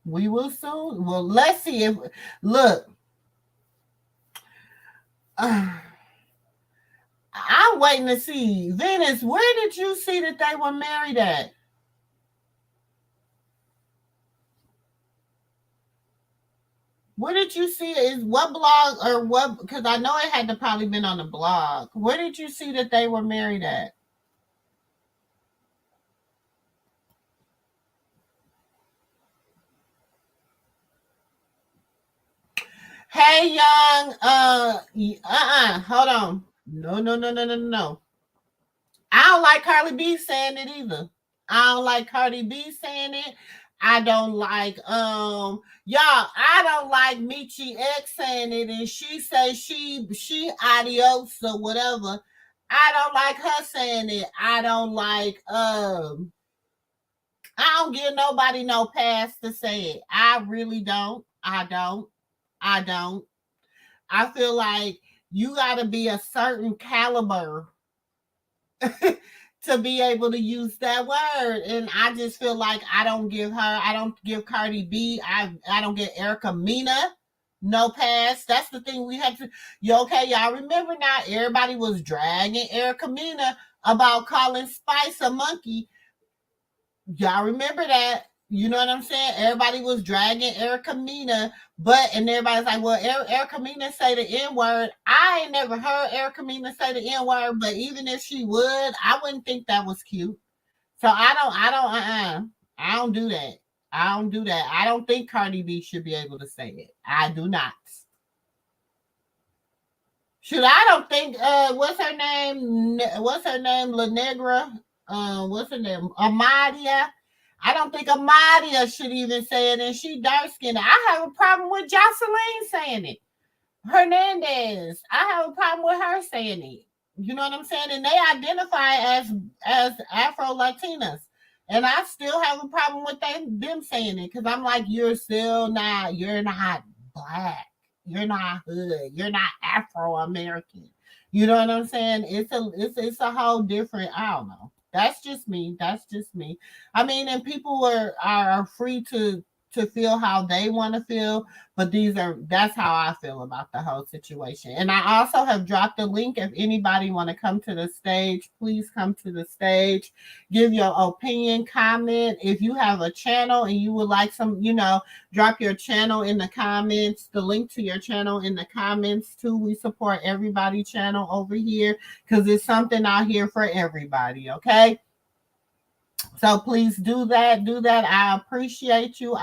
We will soon. Well, let's see if look. I'm waiting to see. Venus, where did you see that they were married at? Where did you see it? Is what blog or what? Because I know it had to probably been on the blog. Where did you see that they were married at? Hey, young. Hold on. No. I don't like Cardi B saying it either. I don't like Cardi B saying it. I don't like y'all. I don't like Michi X saying it, and she say she adios or whatever. I don't like her saying it. I don't like I don't give nobody no pass to say it. I really don't. I don't. I feel like you got to be a certain caliber to be able to use that word. And I just feel like I don't give Cardi B, I don't give Erica Mena no pass. That's the thing we have to. Okay, y'all remember now, everybody was dragging Erica Mena about calling Spice a monkey. Y'all remember that? You know what I'm saying? Everybody was dragging Erica Mena, and everybody's like, well, Erica Mena say the N-word. I ain't never heard Erica Mena say the N-word, but even if she would, I wouldn't think that was cute. So I don't do that. I don't do that. I don't think Cardi B should be able to say it. I do not. I don't think what's her name? La Negra. What's her name? Amadia. I don't think Amadia should even say it, and she dark skinned. I have a problem with Jocelyn saying it. Hernandez. I have a problem with her saying it. You know what I'm saying? And they identify as Afro Latinas. And I still have a problem with them saying it, because I'm like, you're not black. You're not hood. You're not Afro American. You know what I'm saying? It's a whole different, I don't know. That's just me. I mean, and people are free to feel how they want to feel, but that's how I feel about the whole situation. And I also have dropped a link. If anybody want to come to the stage, please come to the stage, give your opinion, comment. If you have a channel and you would like some, drop your channel in the comments, the link to your channel in the comments too. We support everybody channel over here, because it's something out here for everybody. Okay. So please do that. I appreciate you.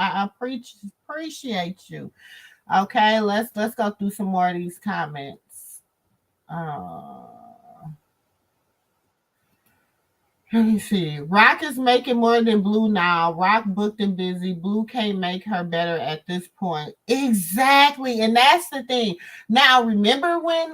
Appreciate you. Okay, let's go through some more of these comments. Let me see. Rock is making more than Blue now. Rock booked and busy. Blue can't make her better at this point. Exactly. And that's the thing. Now, remember when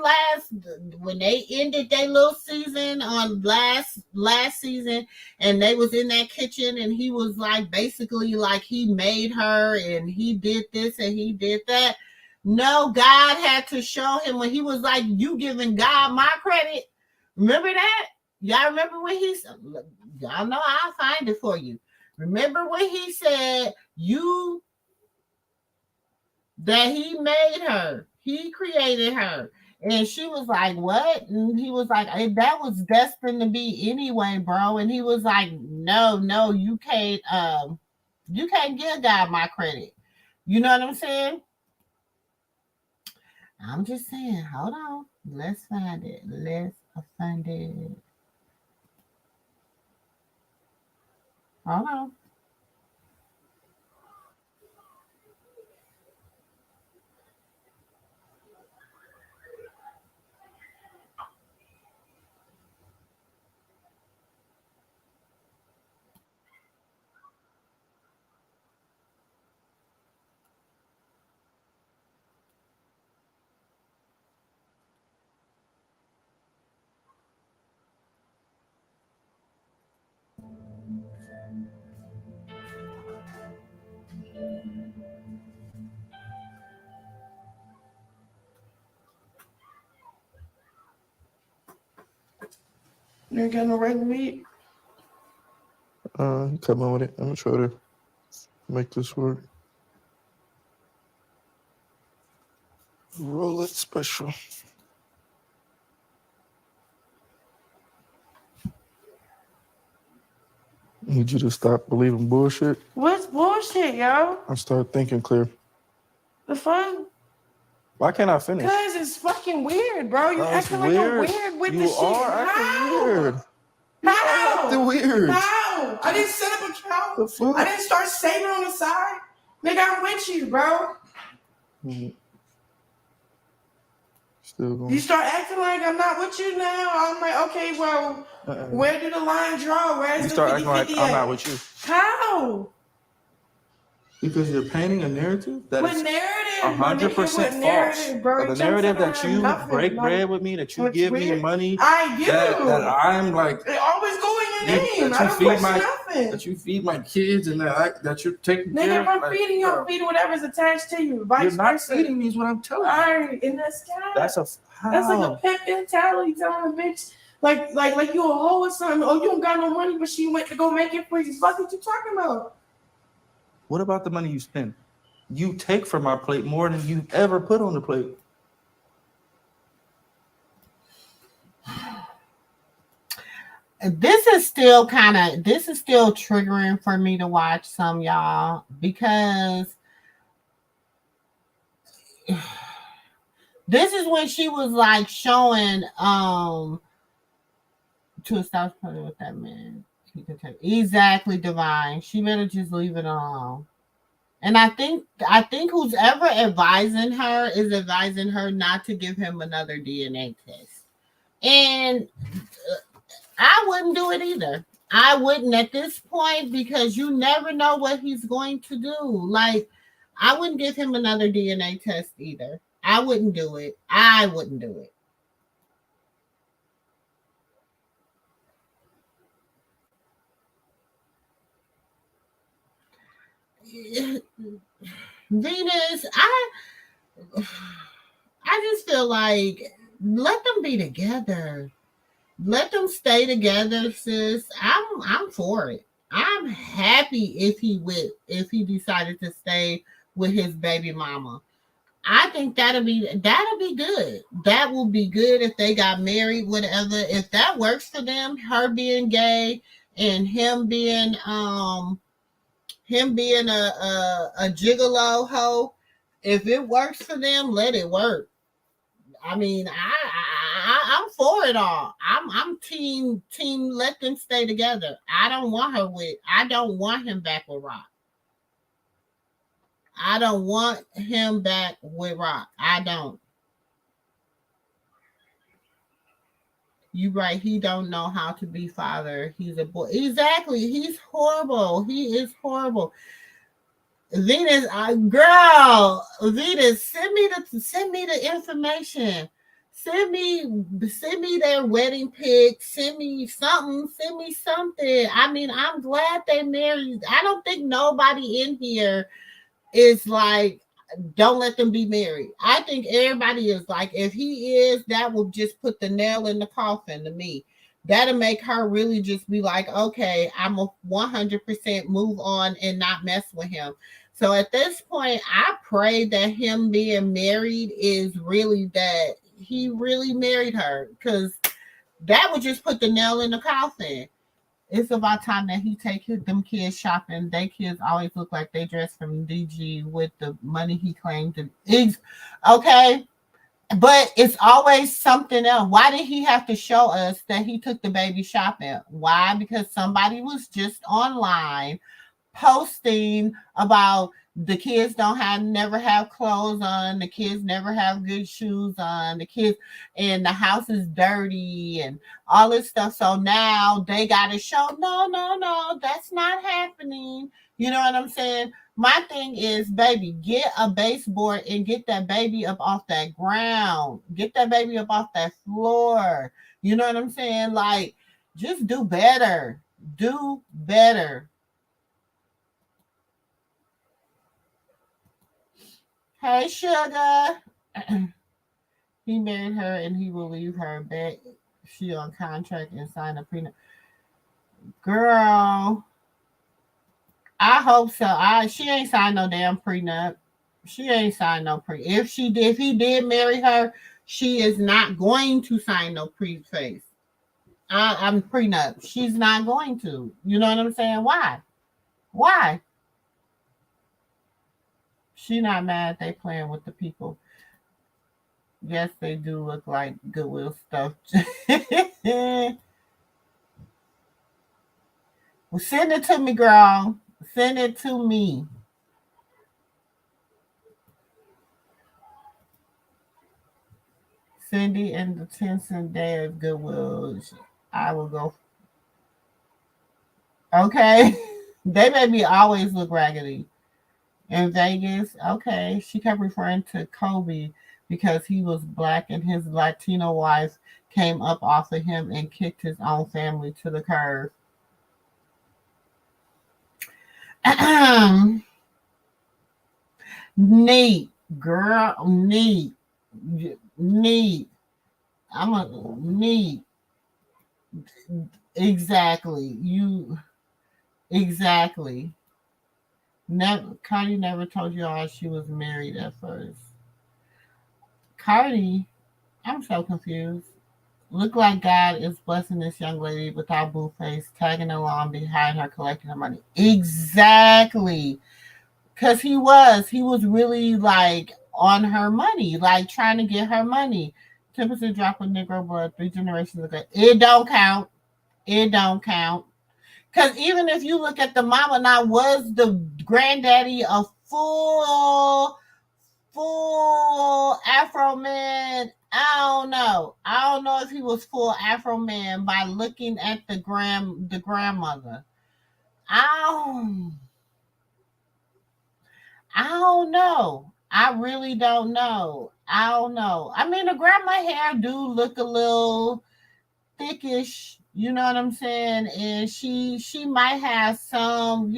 they ended their little season on last season, and they was in that kitchen, and he was like, basically like he made her, and he did this and he did that. No, God had to show him when he was like, you giving God my credit. Remember that? Y'all remember when y'all know I'll find it for you. Remember when he said that he made her, he created her. And she was like, what? And he was like, hey, that was destined to be anyway, bro. And he was like, no, you can't give God my credit. You know what I'm saying? I'm just saying, hold on. Let's find it. Hold on. You ain't got no right meat? Come on with it. I'm gonna try to make this work. Roll it special. Need you to stop believing bullshit. What's bullshit, yo? I start thinking clear. The fuck? Why can't I finish? Because it's fucking weird, bro. You acting like a weird with this shit. You are acting weird. How? Acting weird. How? I didn't set up a account. The fuck? I didn't start saving on the side. Nigga, I'm with you, bro. Still going. You start acting like I'm not with you now. I'm like, okay, well, where did the line draw? Where's you the start 50-50 acting like I'm not with you. How? Because you're painting a narrative that what is narrative? 100% narrative, bro? false. The narrative that you break bread with me, that you give me money. I do. That I'm like. They always go in your name. I don't question nothing. That you feed my kids and that you're taking care of. Nigga, if I'm feeding you, I'm feeding whatever's attached to you. Vice you're not versa. feeding me is what I'm telling you. All right, and that's That's like a pimp mentality telling a bitch like you a hoe or something. Oh, you don't got no money, but she went to go make it for you. Fuck what you talking about? What about the money you spend? You take from my plate more than you ever put on the plate. This is still triggering for me to watch some, y'all, because this is when she was like showing to stop playing with that man. He can take exactly divine. She better just leave it alone. And I think who's ever advising her is advising her not to give him another DNA test. And I wouldn't do it either. I wouldn't at this point because you never know what he's going to do. Like, I wouldn't give him another DNA test either. I wouldn't do it. I wouldn't do it. Venus, I just feel like let them be together. Let them stay together, sis. I'm for it. I'm happy if he decided to stay with his baby mama. I think that'll be good. That will be good if they got married, whatever. If that works for them, her being gay and him being a gigolo hoe, if it works for them, let it work. I mean, I'm for it all. I'm team. Let them stay together. I don't want him back with Rock. I don't want him back with Rock. I don't. You right. He don't know how to be father. He's a boy. Exactly. He's horrible. He is horrible. Venus, girl, Venus, send me the information. Send me their wedding pics. Send me something. I mean, I'm glad they married. I don't think nobody in here is like, don't let them be married. I think everybody is like, if he is, that will just put the nail in the coffin to me. That'll make her really just be like, okay, I'm a 100% move on and not mess with him. So at this point, I pray that him being married is really that he really married her, because that would just put the nail in the coffin. It's about time that he take them kids shopping. They kids always look like they dress from DG with the money he claimed to. Okay, but it's always something else. Why did he have to show us that he took the baby shopping? Why? Because somebody was just online posting about the kids never have clothes on, the kids never have good shoes on, the kids, and the house is dirty and all this stuff. So now they gotta show no, that's not happening. You know what I'm saying? My thing is, baby, get a baseboard and get that baby up off that ground. Get that baby up off that floor. You know what I'm saying? Like, just do better. Do better. Hey, sugar. He married her and he will leave her back. She on contract and sign a prenup. Girl, I hope so. She ain't signed no damn prenup. She ain't signed no pre. If he did marry her, she is not going to sign no preface. I'm prenup. She's not going to. You know what I'm saying? Why? Why? She not mad they playing with the people. Yes, they do look like Goodwill stuff. Well, send it to me, girl. Send it to me. Cindy and the 10-cent day of Goodwill. I will go. Okay. They made me always look raggedy. In Vegas, okay. She kept referring to Kobe because he was black and his Latino wife came up off of him and kicked his own family to the curb. Neat, girl, neat. I'm a neat. Exactly. Exactly. Cardi never told you all she was married at first. Cardi, I'm so confused. Look like God is blessing this young lady without Blueface tagging along behind her, collecting her money. Exactly. Because he was really like on her money, like trying to get her money. 10% drop of Negro blood 3 generations ago. It don't count. It don't count. Because even if you look at the mama, now was the granddaddy a full Afro man? I don't know. I don't know if he was full Afro man by looking at the grandmother. I don't know. I really don't know. I don't know. I mean, the grandma hair do look a little thickish, you know what I'm saying? And she might have some,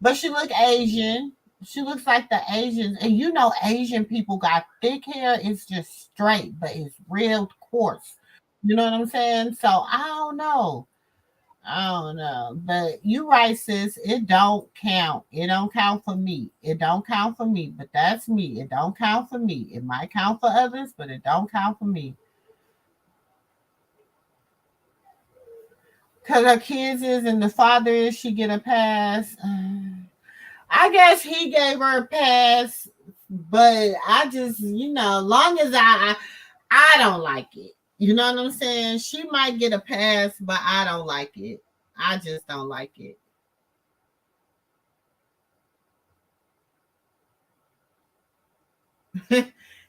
but she look Asian. She looks like the Asians. And Asian people got thick hair. It's just straight, but it's real coarse. You know what I'm saying? So I don't know. But you right, sis. It don't count. It don't count for me. It don't count for me. But that's me. It don't count for me. It might count for others, but it don't count for me. Because her kids is and the father is, she get a pass. I guess he gave her a pass, but I just, long as I don't like it. You know what I'm saying? She might get a pass, but I don't like it. I just don't like it.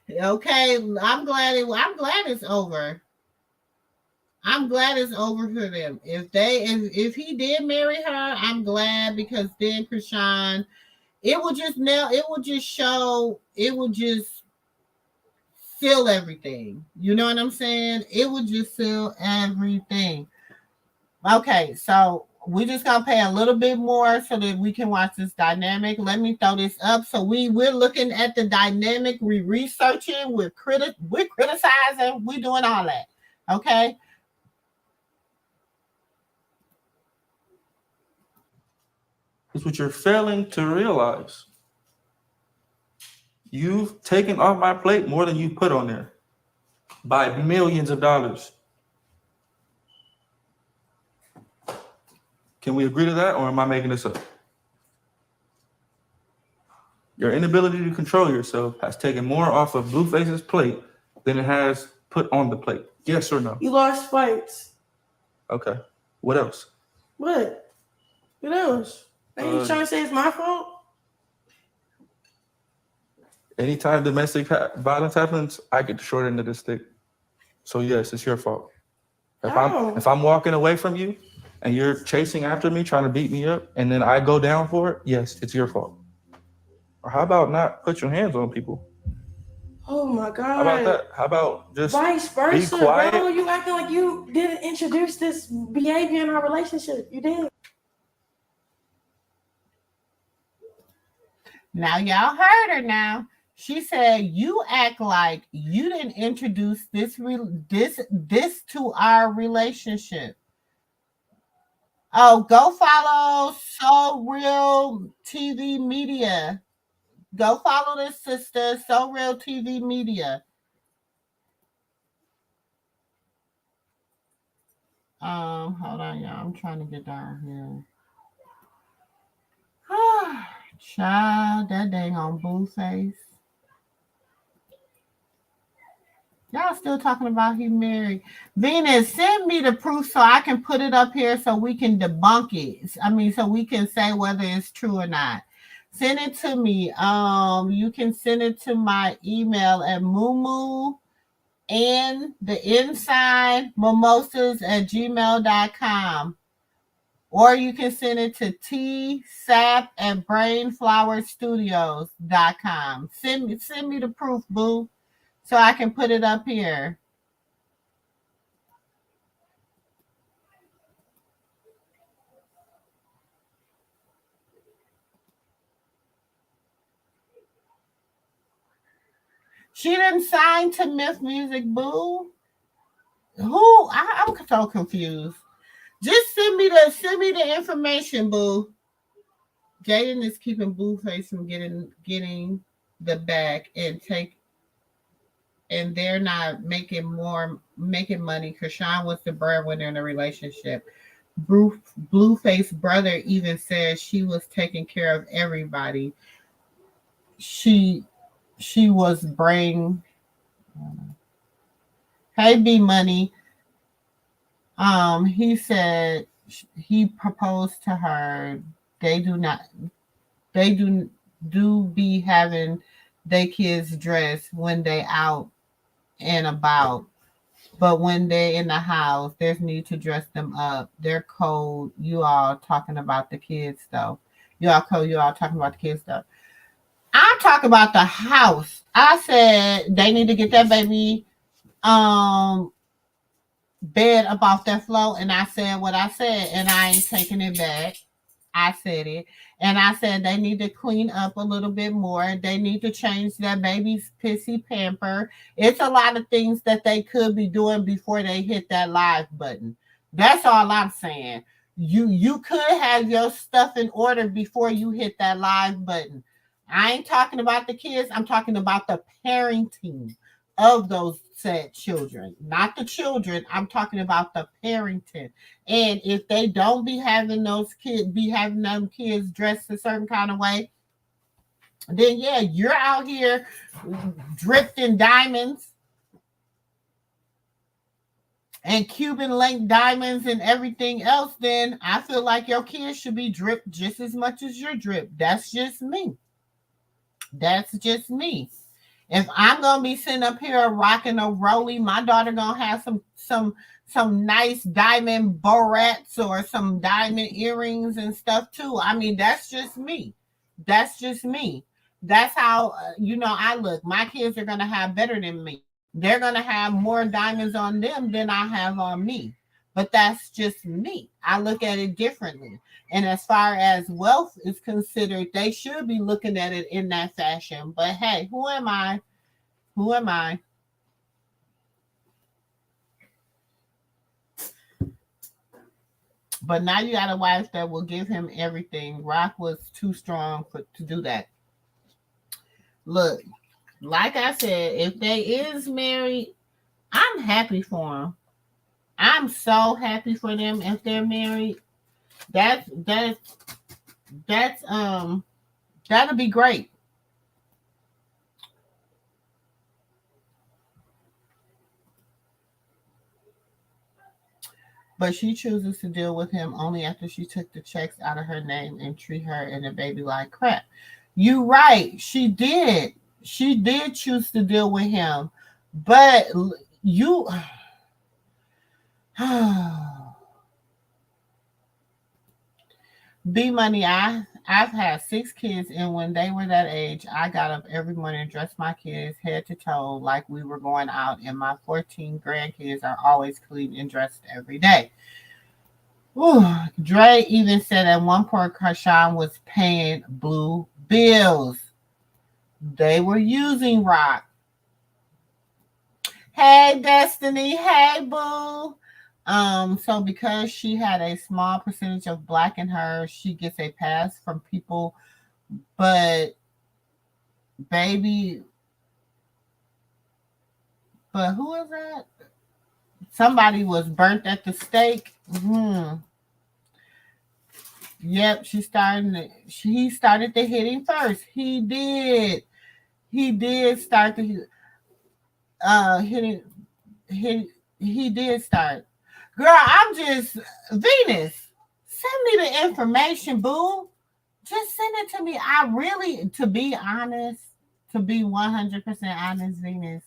Okay, I'm glad it's over. I'm glad it's over for them. If he did marry her, I'm glad, because then Chrisean, it will just seal everything. You know what I'm saying? It would just seal everything. Okay, so we're just gonna pay a little bit more so that we can watch this dynamic. Let me throw this up. So we're looking at the dynamic, we're researching, we're criticizing, we're doing all that. Okay. It's what you're failing to realize. You've taken off my plate more than you put on there by millions of dollars. Can we agree to that, or am I making this up? Your inability to control yourself has taken more off of Blueface's plate than it has put on the plate. Yes or no? You lost fights. Okay. What else? What else? Are you trying to say it's my fault? Anytime domestic violence happens, I get the short end of the stick. So yes, it's your fault. If I'm walking away from you and you're chasing after me, trying to beat me up, and then I go down for it, yes, it's your fault. Or how about not put your hands on people? Oh my God. How about that? How about just vice versa, be quiet? bro? You acting like you didn't introduce this behavior in our relationship. You did. Now y'all heard her now. She said you act like you didn't introduce this to our relationship. Oh, go follow So Real TV Media. Go follow this sister, So Real TV Media. Hold on, y'all. I'm trying to get down here. Child, that dang on Blueface. Y'all still talking about he married. Venus, send me the proof so I can put it up here so we can debunk it. I mean, so we can say whether it's true or not. Send it to me. You can send it to my email at mumu and the inside mimosas@gmail.com. Or you can send it to tsap@brainflowerstudios.com. Send me the proof, boo, so I can put it up here. She didn't sign to Myth Music, boo. Who? I'm so confused. Just send me the information, boo. Jaden is keeping Blueface from getting the bag and take. and they're not making money. Chrisean was the breadwinner in the relationship. Blueface brother even said she was taking care of everybody. She was bring. Hey, B Money. He said he proposed to her. They do not. They do be having their kids dressed when they out and about. But when they're in the house, there's need to dress them up. They're cold. You all talking about the kids though. You all cold. You all talking about the kids though. I'm talking about the house. I said they need to get that baby bed up off that floor, and I said what I said, and I ain't taking it back. I said it. And I said they need to clean up a little bit more. They need to change that baby's pissy pamper. It's a lot of things that they could be doing before they hit that live button. That's all I'm saying. You could have your stuff in order before you hit that live button. I ain't talking about the kids. I'm talking about the parenting of those said children, not the children. I'm talking about the parenting. And if they don't be having them kids dressed a certain kind of way, then yeah, you're out here dripped in diamonds and Cuban link diamonds and everything else, then I feel like your kids should be dripped just as much as you're dripped. That's just me. That's just me. If I'm gonna be sitting up here rocking a rollie, my daughter gonna have some nice diamond barrettes or some diamond earrings and stuff too. I mean, that's just me. That's just me. That's how I look. My kids are gonna have better than me. They're gonna have more diamonds on them than I have on me. But that's just me. I look at it differently. And as far as wealth is considered, they should be looking at it in that fashion. But hey, who am I? Who am I? But now you got a wife that will give him everything. Rock was too strong to do that. Look, like I said, if they is married, I'm happy for them. I'm so happy for them if they're married. That'll be great. But she chooses to deal with him only after she took the checks out of her name and treat her and the baby like crap. You right. She did. She did choose to deal with him. But you B Money, I've had 6 kids, and when they were that age, I got up every morning and dressed my kids head to toe like we were going out, and my 14 grandkids are always clean and dressed every day. Ooh, Dre even said at one point Chrisean was paying blue bills. They were using Rock. Hey, Destiny. Hey, boo. So because she had a small percentage of black in her, she gets a pass from people. But who is that? Somebody was burnt at the stake. Yep, he started the hitting first. He did start the hitting. He did start. Girl, I'm just Venus. Send me the information, boo. Just send it to me. I really, to be honest, to be 100% honest, Venus.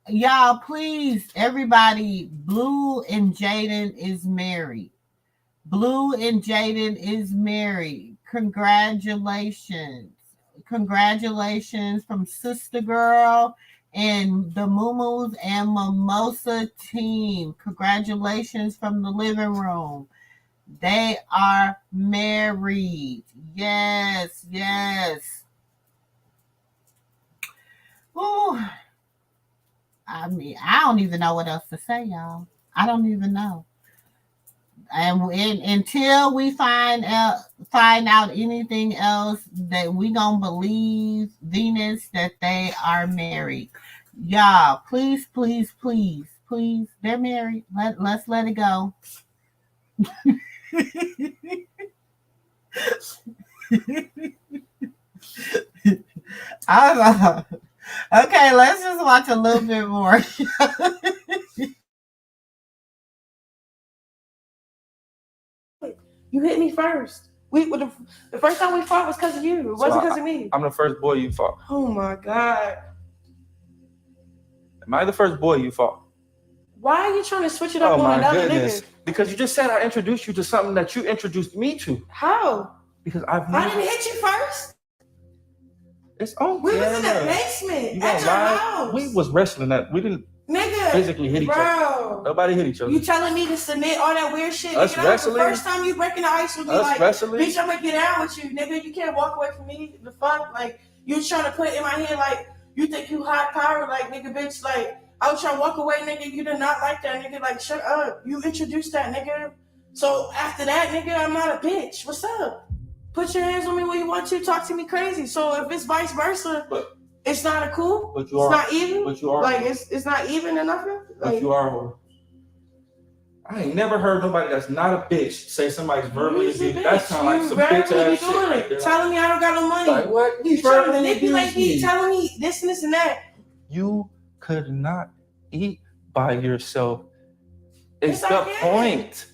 Y'all, please, everybody, Blue and Jaden is married. Blue and Jaden is married. Congratulations. Congratulations from Sister Girl and the Mumus and Mimosa team. Congratulations from the living room. They are married. Yes, yes. Ooh. I mean, I don't even know what else to say, y'all. I don't even know. And until we find out anything else, that we gonna believe Venus that they are married. Y'all, please, please, please, please. They're married. Let's let it go. I don't know. Okay, let's just watch a little bit more. You hit me first. The first time we fought was because of you. It wasn't because of me. I'm the first boy you fought. Oh my God. Am I the first boy you fought? Why are you trying to switch it up on another nigga? Because you just said I introduced you to something that you introduced me to. How? Because I didn't hit you first. It's on. We was in the basement at your house. We was wrestling that. We didn't physically hit each other. Nobody hit each other. You telling me to submit all that weird shit? Us nigga, wrestling? The first time you breaking the ice with me, like, wrestling? Bitch, I'm gonna get out with you, nigga. You can't walk away from me. The fuck, like, you trying to put in my head, like, you think you high power, like, nigga, bitch, like, I was trying to walk away, nigga. You did not like that, nigga. Like, shut up. You introduced that, nigga. So after that, nigga, I'm not a bitch. What's up? Put your hands on me when you want to. Talk to me crazy. So if it's vice versa, it's not a cool. But you are. It's not even. But you are. Like it's not even or nothing. But like, you are. I ain't never heard nobody that's not a bitch say somebody's verbally abused. That sounds like some bitch ass shit. Right there. Telling me I don't got no money. Like what? You trying to manipulate me? Telling me this and this and that. You could not eat by yourself. It's the point.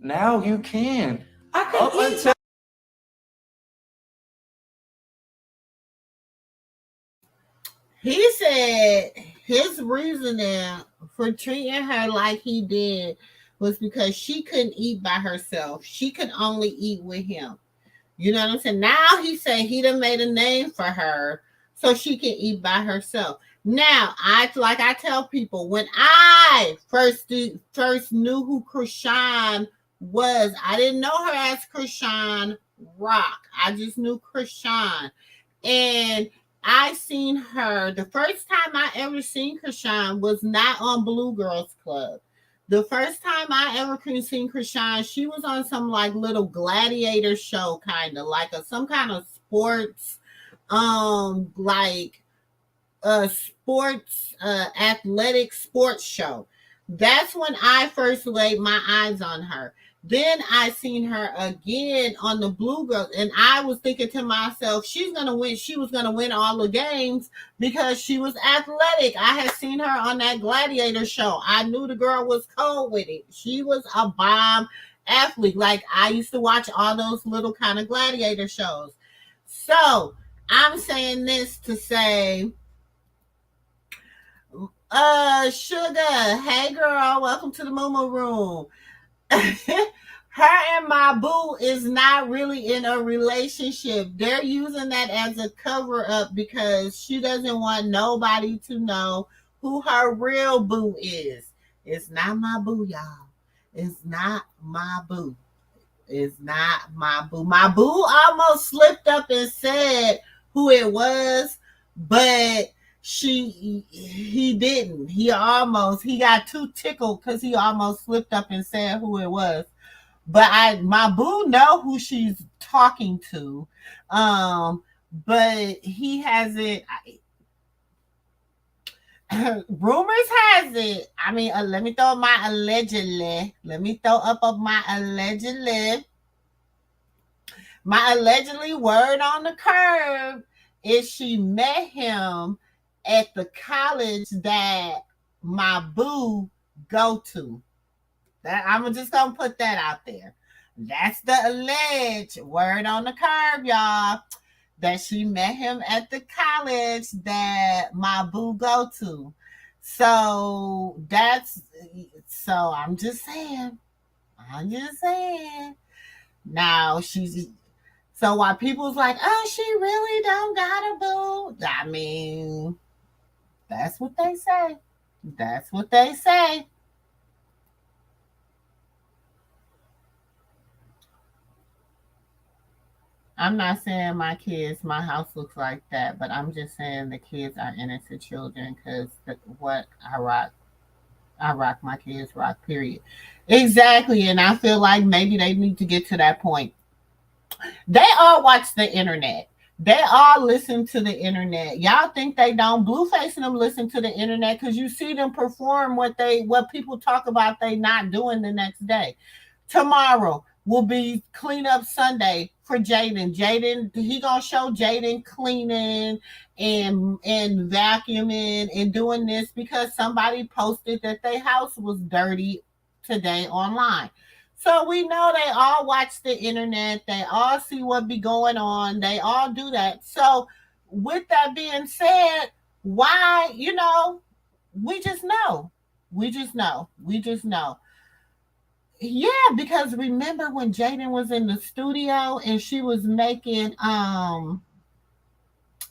Now you can. I can eat. He said his reasoning for treating her like he did was because she couldn't eat by herself. She could only eat with him. You know what I'm saying? Now he said he done made a name for her so she can eat by herself. Now, I tell people, when I first knew who Chrisean was, I didn't know her as Chrisean Rock. I just knew Chrisean. And I seen her, the first time I ever seen Chrisean was not on Blue Girls Club. The first time I ever seen Chrisean, she was on some like little gladiator show, kind of like some kind of sports, athletic sports show. That's when I first laid my eyes on her. Then I seen her again on the Blue Girls, and I was thinking to myself, she's gonna win. She was gonna win all the games because she was athletic. I had seen her on that gladiator show. I knew the girl was cold with it. She was a bomb athlete. Like, I used to watch all those little kind of gladiator shows. So I'm saying this to say, Sugar, hey girl, welcome to the Moo Room. Her and my boo is not really in a relationship. They're using that as a cover up because she doesn't want nobody to know who her real boo is. It's not my boo, y'all. It's not my boo. It's not my boo. My boo almost slipped up and said who it was, but he didn't. He got too tickled because he almost slipped up and said who it was. But my boo know who she's talking to. But he hasn't. Rumors has it. I mean, let me throw up my allegedly. My allegedly word on the curb is she met him at the college that my boo go to. I'm just gonna put that out there. That's the alleged word on the curb, y'all. That she met him at the college that my boo go to. So I'm just saying. Now so while people's like, oh, she really don't got a boo. I mean, that's what they say. I'm not saying my house looks like that, but I'm just saying the kids are innocent children because what I rock my kids rock, period. Exactly. And I feel like maybe they need to get to that point. They all watch the internet. They all listen to the internet. Y'all think they don't? Blueface and them listen to the internet because you see them perform what people talk about they not doing the next day. Tomorrow will be cleanup Sunday for Jaden. Jaden, he gonna show Jaden cleaning and vacuuming and doing this because somebody posted that their house was dirty today online. So we know they all watch the internet. They all see what be going on. They all do that. So with that being said, why, we just know. We just know. We just know. Yeah, because remember when Jaden was in the studio and she was making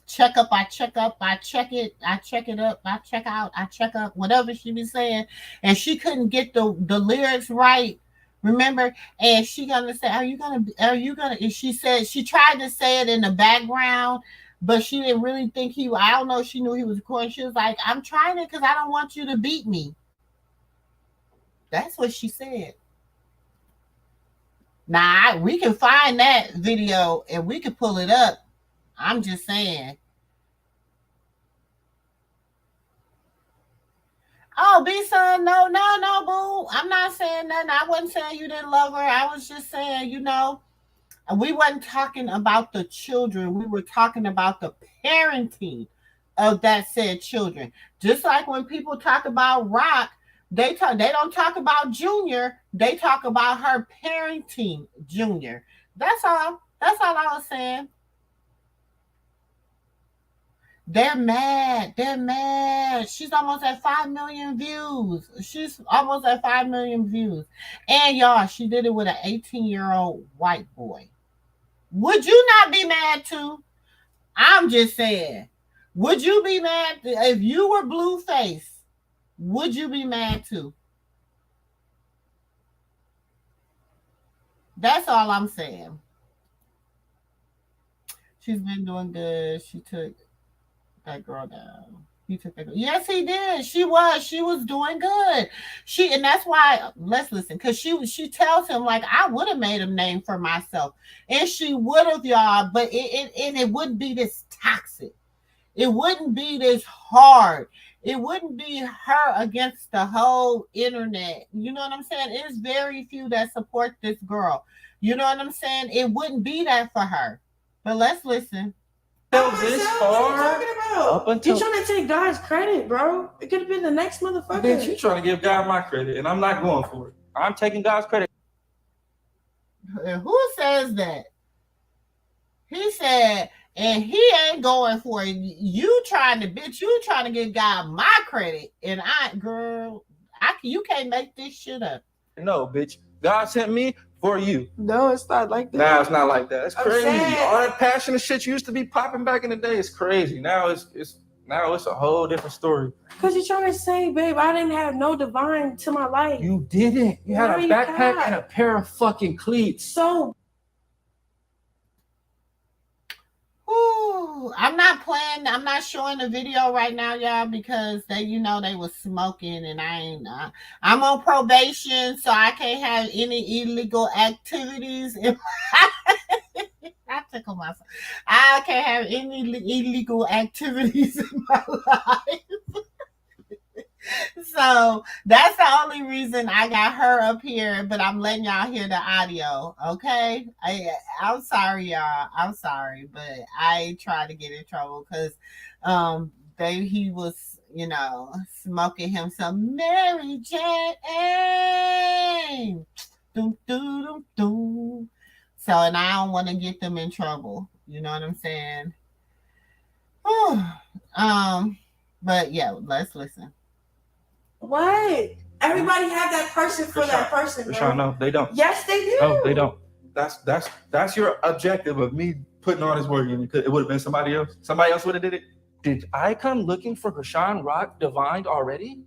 check up, I check up, I check it up, I check out, I check up, whatever she was saying, and she couldn't get the lyrics right. Remember, and she gonna say, are you gonna? And she said she tried to say it in the background, but she didn't really think he. I don't know. She knew he was recording. She was like, I'm trying it because I don't want you to beat me. That's what she said. Now we can find that video and we can pull it up. I'm just saying. Oh, B-son, no, boo. I'm not saying nothing. I wasn't saying you didn't love her. I was just saying, we wasn't talking about the children. We were talking about the parenting of that said children. Just like when people talk about Rock, they don't talk about Junior. They talk about her parenting Junior. That's all. That's all I was saying. They're mad. They're mad. She's almost at 5 million views. She's almost at 5 million views. And y'all, she did it with an 18-year-old white boy. Would you not be mad too? I'm just saying. Would you be mad if you were Blueface? Would you be mad too? That's all I'm saying. She's been doing good. She took that girl down. He took that girl. Yes, he did. She was doing good. And that's why, let's listen, because she tells him, like, I would have made a name for myself. And she would have, y'all, but it wouldn't be this toxic. It wouldn't be this hard. It wouldn't be her against the whole internet. You know what I'm saying? It's very few that support this girl. You know what I'm saying? It wouldn't be that for her. But let's listen. This far up until you trying to take God's credit, bro. It could have been the next motherfucker. Bitch, you trying to give God my credit, and I'm not going for it. I'm taking God's credit. Who says that? He said, and he ain't going for it. You trying to give God my credit, and you can't make this shit up. No, bitch. God sent me for you. No, it's not like that. Nah, it's not like that. It's crazy. All that passionate shit you used to be popping back in the day is crazy. Now it's a whole different story. Cause you're trying to say, babe, I didn't have no divine to my life. You didn't. You had a backpack and a pair of fucking cleats. So I'm not playing. I'm not showing the video right now, y'all, because they was smoking, and I'm on probation, so I can't have any illegal activities. I tickle myself. I can't have any illegal activities in my life. So that's the only reason I got her up here, but I'm letting y'all hear the audio, okay? I'm sorry, y'all. I'm sorry, but I tried to get in trouble because he was, smoking him some Mary Jane. Doom, doom, doom, doom. So, and I don't want to get them in trouble. You know what I'm saying? But yeah, let's listen. What? Everybody had that person for that person. No, they don't. Yes, they do. No, they don't. That's your objective of me putting all this work in. It would have been somebody else. Somebody else would have did it. Did I come looking for Chrisean Rock divined already?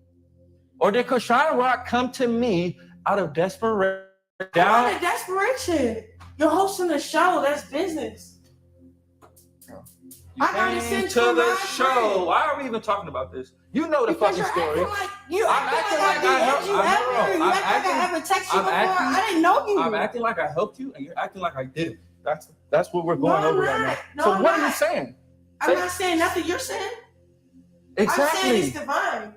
Or did Chrisean Rock come to me out of desperation? Out of desperation. You're hosting a show. That's business. I gotta send to the show. Why are we even talking about this? You know the fucking story. I'm acting like I helped you. I ever text you before. I didn't know you. I'm acting like I helped you, and you're acting like I didn't. That's what we're going over right now. No, so I'm what not. are you saying? I'm not saying nothing you're saying. Exactly. I'm saying it's divine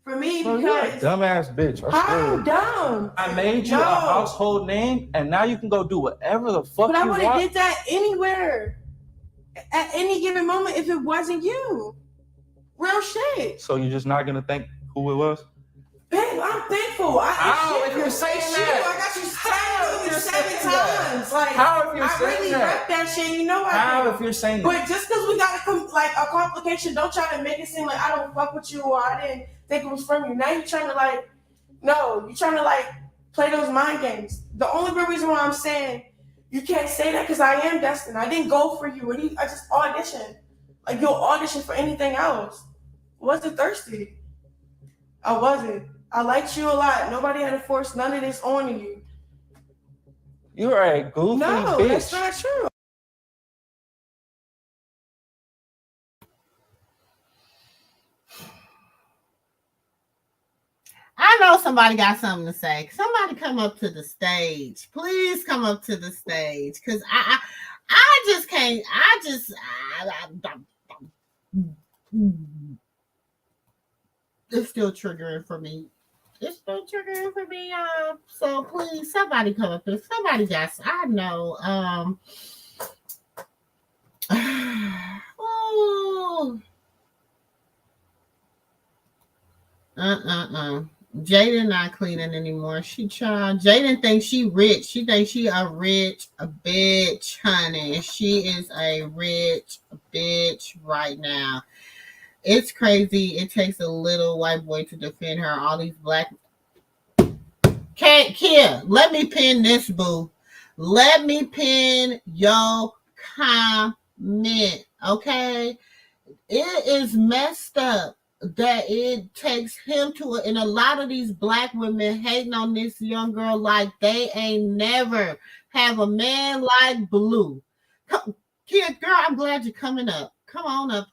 for me Bro, because you're a dumbass bitch. how dumb? I made you a household name, and now you can go do whatever the fuck but you I want. would have did that anywhere, at any given moment, if it wasn't you. Real shit. So you're just not gonna think who it was? Babe, I'm thankful. How if you're saying that? I got you tagged 7 times. Like, how if you're I saying really that? rep that shit. You know I How do. if you're saying that? But just because we got a complication, don't try to make it seem like I don't fuck with you or I didn't think it was from you. Now you're trying to you're trying to play those mind games. The only real reason why I'm saying you can't say that because I am destined. I didn't go for you. I just auditioned. Like you'll audition for anything else. Wasn't thirsty. I wasn't. I liked you a lot. Nobody had to force none of this on you. You're a goofy bitch. No, that's not true. I know somebody got something to say. Somebody come up to the stage. Please come up to the stage. Because I just can't. It's still triggering for me. It's still triggering for me, y'all. So please, somebody come up there. Somebody got. I know. Oh. Jaden not cleaning anymore. She tried. Jaden thinks she rich. She thinks she a bitch, honey. She is a rich bitch right now. It's crazy. It takes a little white boy to defend her. All these black. Can't kill. Let me pin this, boo. Let me pin your comment. Okay. It is messed up that it takes him to and a lot of these black women hating on this young girl like they ain't never have a man like Blue. Kid, girl, I'm glad you're coming up. Come on up.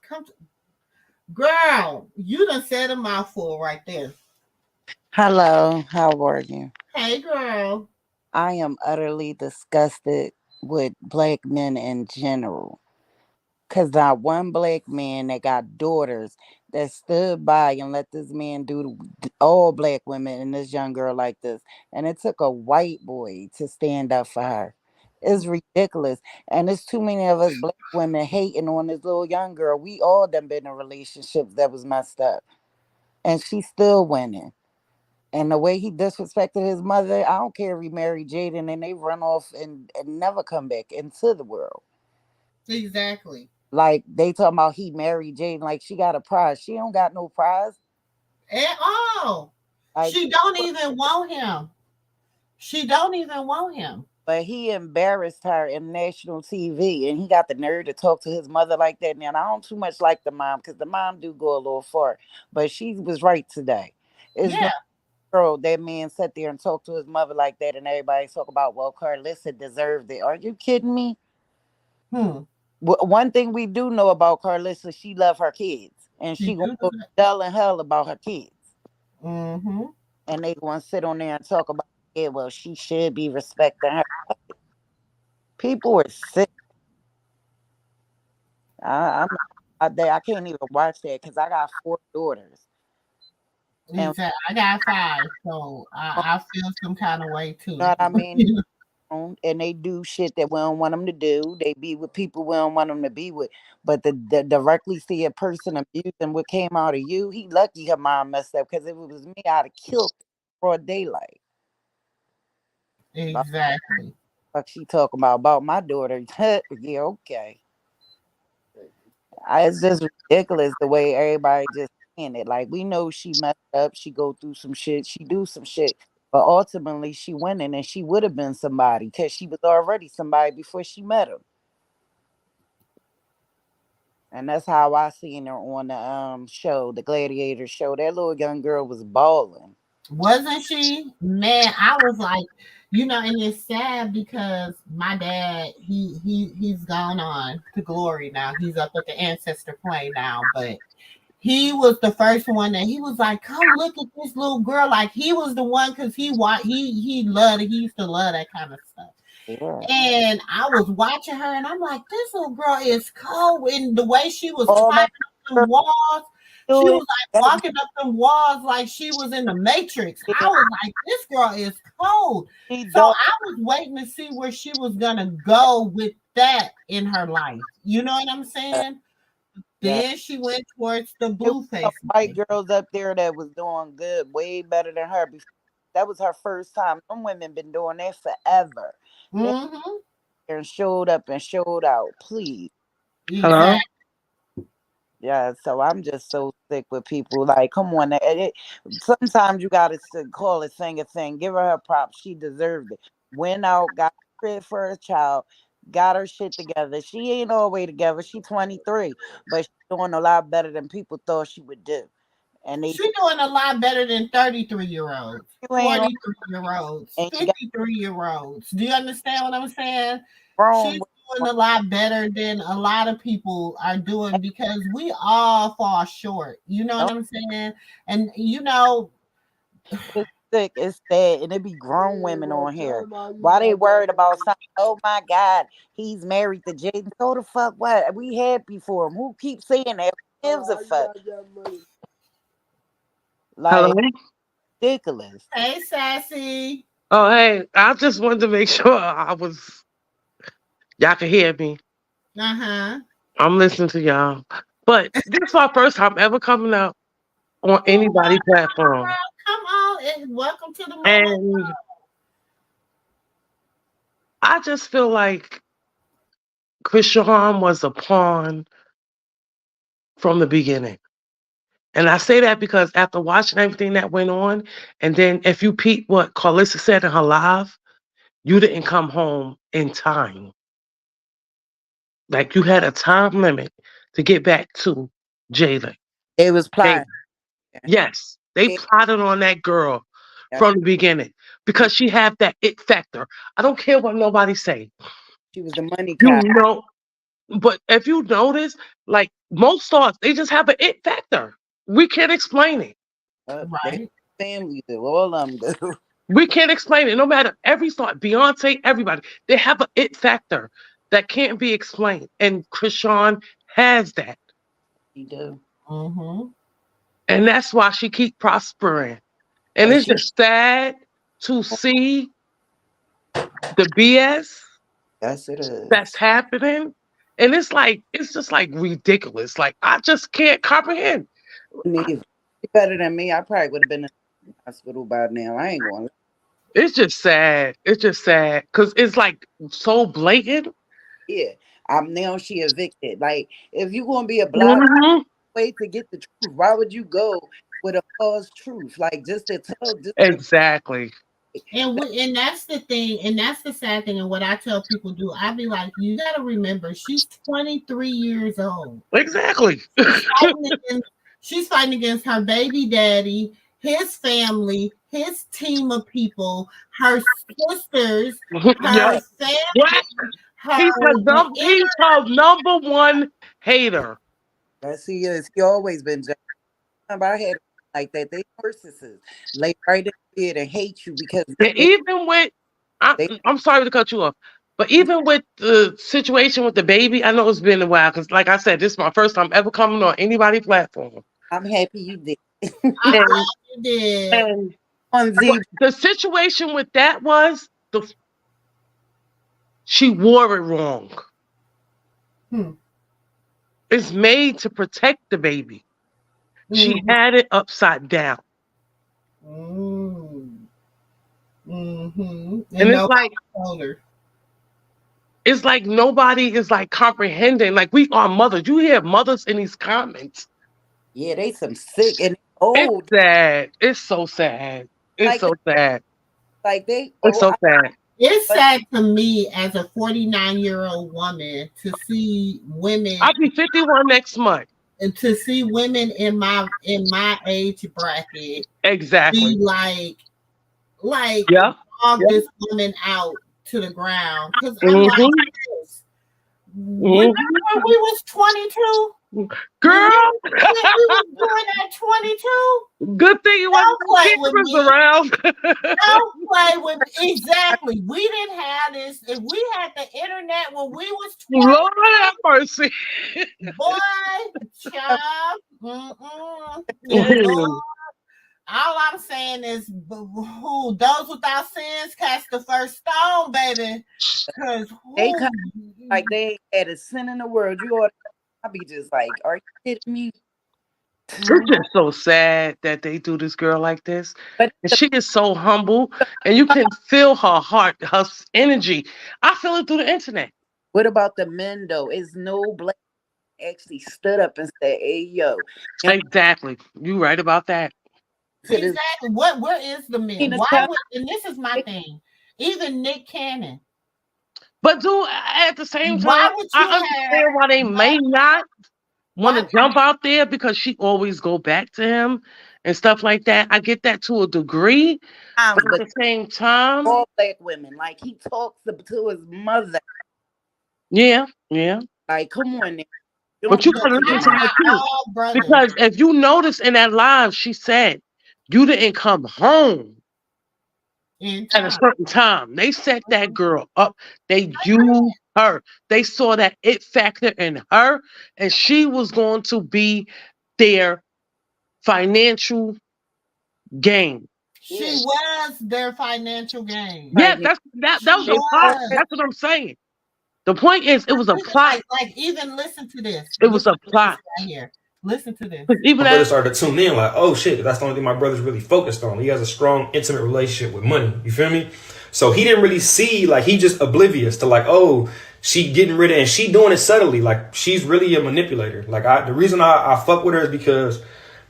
Girl, you done said a mouthful right there. Hello, how are you? Hey, girl. I am utterly disgusted with black men in general. Because not one black man that got daughters that stood by and let this man do all black women and this young girl like this. And it took a white boy to stand up for her. It's ridiculous. And there's too many of us black women hating on this little young girl. We all done been in relationships that was messed up. And she's still winning. And the way he disrespected his mother, I don't care if he married Jaden and they run off and never come back into the world. Exactly. Like they talking about he married Jaden like she got a prize. She don't got no prize. At all. Like, she don't even want him. She don't even want him. But he embarrassed her in national TV and he got the nerve to talk to his mother like that. Now, I don't too much like the mom because the mom do go a little far. But she was right today. It's not girl, that man sat there and talked to his mother like that, and everybody talk about, well, Karlissa deserved it. Are you kidding me? One thing we do know about Karlissa, she love her kids, and she gonna go hell and hell about her kids. Mm-hmm. And they gonna sit on there and talk about, yeah, well, she should be respecting her. People are sick. I can't even watch that because I got 4 daughters. Exactly. I got 5, so I feel some kind of way too. You know what I mean? And they do shit that we don't want them to do. They be with people we don't want them to be with. But the directly see a person abusing what came out of you, he lucky her mom messed up because if it was me, I'd have killed broad daylight. Exactly. Fuck she talking about my daughter. Yeah, okay. It's just ridiculous the way everybody just saying it. Like we know she messed up, she go through some shit, she do some shit. But ultimately she winning and she would have been somebody because she was already somebody before she met him. And that's how I seen her on the show, the Gladiator show. That little young girl was balling. Wasn't she? Man, I was like, and it's sad because my dad, he's gone on to glory now. He's up at the ancestor plane now, but he was the first one that he was like, come look at this little girl. Like he was the one because he used to love that kind of stuff. Yeah. And I was watching her, and I'm like, this little girl is cold. And the way she was All my climbing up them walls, she do was like walking up them walls like she was in the Matrix. I was like, this girl is cold. So don't. I was waiting to see where she was gonna go with that in her life. You know what I'm saying? Yeah. Then she went towards the It was blue some face. white girls up there that was doing good, way better than her. That was her first time. Some women been doing that forever. They Mm-hmm. and showed up and showed out. Please. Hello? Exactly. Yeah, so I'm just so sick with people. Like, come on. Sometimes you gotta call a thing a thing. Give her props. She deserved it. Went out, got a crib for her child, got her shit together. She ain't all the way together. She 23, but she's doing a lot better than people thought she would do. And they She's doing a lot better than 33-year-olds, you ain't 43-year-olds, and you got 53-year-olds. Do you understand what I'm saying? grown. She's doing a lot better than a lot of people are doing because we all fall short. You know what I'm saying? And It's sick, it's sad, and it be grown women on here. Why they worried about something? Oh my God, he's married to Jaden. So the fuck what? We happy for him. Who keeps saying that? Who gives a fuck? Hello? Like ridiculous. hey, Sassy. Oh, hey, I just wanted to make sure y'all can hear me. Uh-huh. I'm listening to y'all. But this is my first time ever coming out on Well, anybody's platform. come on, and welcome to the mama. And I just feel like Chrisean was a pawn from the beginning. And I say that because after watching everything that went on, and then if you peep what Karlissa said in her live, you didn't come home in time. Like you had a time limit to get back to Jalen. It was They, plotting. yes, they It- plotted on that girl yeah, from the beginning because she had that it factor. I don't care what nobody say. she was the money You cop. know, but if you notice, like most stars, they just have an it factor. We can't explain it. They Right. family do. All of them do. We can't explain it. No matter every star, Beyonce, everybody, they have an it factor that can't be explained. And Chrisean has that. She do. Mm-hmm. And that's why she keep prospering. And And it's she just sad to see the BS yes it that's is. happening. And it's just like ridiculous. Like I just can't comprehend. Neither. She better than me. I probably would have been in the hospital by now. I ain't going. It's just sad. It's just sad. Cause it's like so blatant. Yeah. I'm now she evicted. Like if you gonna be a block Mhm. way to get the truth, why would you go with a false truth? Like just to tell just to Exactly. And that's the thing, and that's the sad thing. And what I tell people do, I be like, you gotta remember, she's 23 years old. Exactly. She's fighting against, she's fighting against her baby daddy, his family, his team of people, her sisters, Yeah. her What? family, her He's her number one hater. yes he is. He always been just I had like that. They narcissists lay right in bed and hate you because And even with, they I'm sorry to cut you off, but even with the situation with the baby, I know it's been a while because, like I said, this is my first time ever coming on anybody's platform. I'm happy you did. I'm And, glad you did. and On Z the situation with that was she wore it wrong. Hmm. It's made to protect the baby. She Mm-hmm. had it upside down. Mm-hmm. And And it's nobody like, told her. it's like nobody is like comprehending. Like we are mothers. You hear mothers in these comments. yeah, they some sick and It's old. sad. It's so sad. It's Like so sad. they It's old. so sad. It's But sad to me as a 49-year-old woman to see women I'll be 51 next month. and to see women in my age bracket be Exactly. like Yeah. dog Yeah. this woman out to the ground. Because I'm like Mm-hmm. this. Remember Mm-hmm. when we was 22? Girl. When we was doing that 22, Good thing you wasn't don't play with cameras me. around. Don't play with me. Exactly. We didn't have this. If we had the internet when we was 20, Lord have mercy. boy, child. Lord. All I'm saying is, who those without sins cast the first stone, baby. Because they come like they had a sin in the world. You ought to be just like, are you kidding me? It's just so sad that they do this girl like this. But And she is so humble, and you can feel her heart, her energy. I feel it through the internet. what about the men though? Is no black actually stood up and said, "Hey, yo." Exactly. You right about that. Exactly. Where is the men? Why would, and this is my thing. Even Nick Cannon. But at the same time, why would you I understand why they may not want to jump out there because she always go back to him and stuff like that. I get that to a degree, but at the same time, all black women, like he talks to his mother. Yeah. Like, come on, now. But you gotta listen to her too, because if you notice in that live, she said you didn't come home at a certain time. They set that girl up. They used her. They saw that it factor in her, and she was going to be their financial gain. She was their financial gain. Yeah, that was a plot. That's what I'm saying. The point is, it was a plot. Like even listen to this. It was a plot. Right here. Listen to this. Even my brother started to tune in like, oh shit, that's the only thing my brother's really focused on. He has a strong, intimate relationship with money. You feel me? So he didn't really see, like, he just oblivious to like, oh, she getting rid of, and she doing it subtly. Like, she's really a manipulator. Like, the reason I fuck with her is because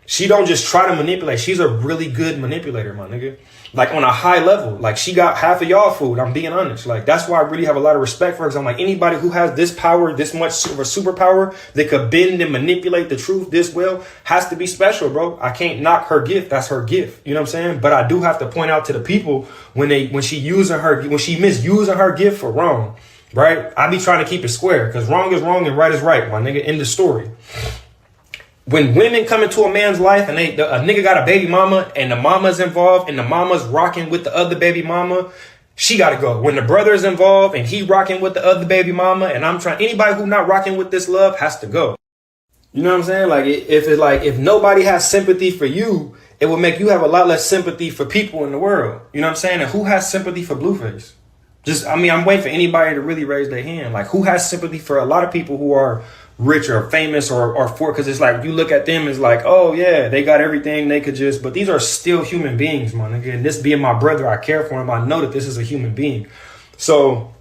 she don't just try to manipulate. She's a really good manipulator, my nigga. Like, on a high level. Like, she got half of y'all food. I'm being honest. Like, that's why I really have a lot of respect for her. Because I'm like, anybody who has this power, this much of a superpower, that could bend and manipulate the truth this well, has to be special, bro. I can't knock her gift. That's her gift. You know what I'm saying? But I do have to point out to the people when she misusing her gift for wrong, right? I be trying to keep it square. Because wrong is wrong and right is right, my nigga. End the story. When women come into a man's life and a nigga got a baby mama and the mama's involved and the mama's rocking with the other baby mama, she gotta go. When the brother's involved and he rocking with the other baby mama and anybody who not rocking with this love has to go. You know what I'm saying? Like, if nobody has sympathy for you, it will make you have a lot less sympathy for people in the world. You know what I'm saying? And who has sympathy for Blueface? I'm waiting for anybody to really raise their hand. Like, who has sympathy for a lot of people who are rich or famous or for, because it's like you look at them as like, oh yeah, they got everything they could just, but these are still human beings, my nigga. And this being my brother, I care for him. I know that this is a human being. So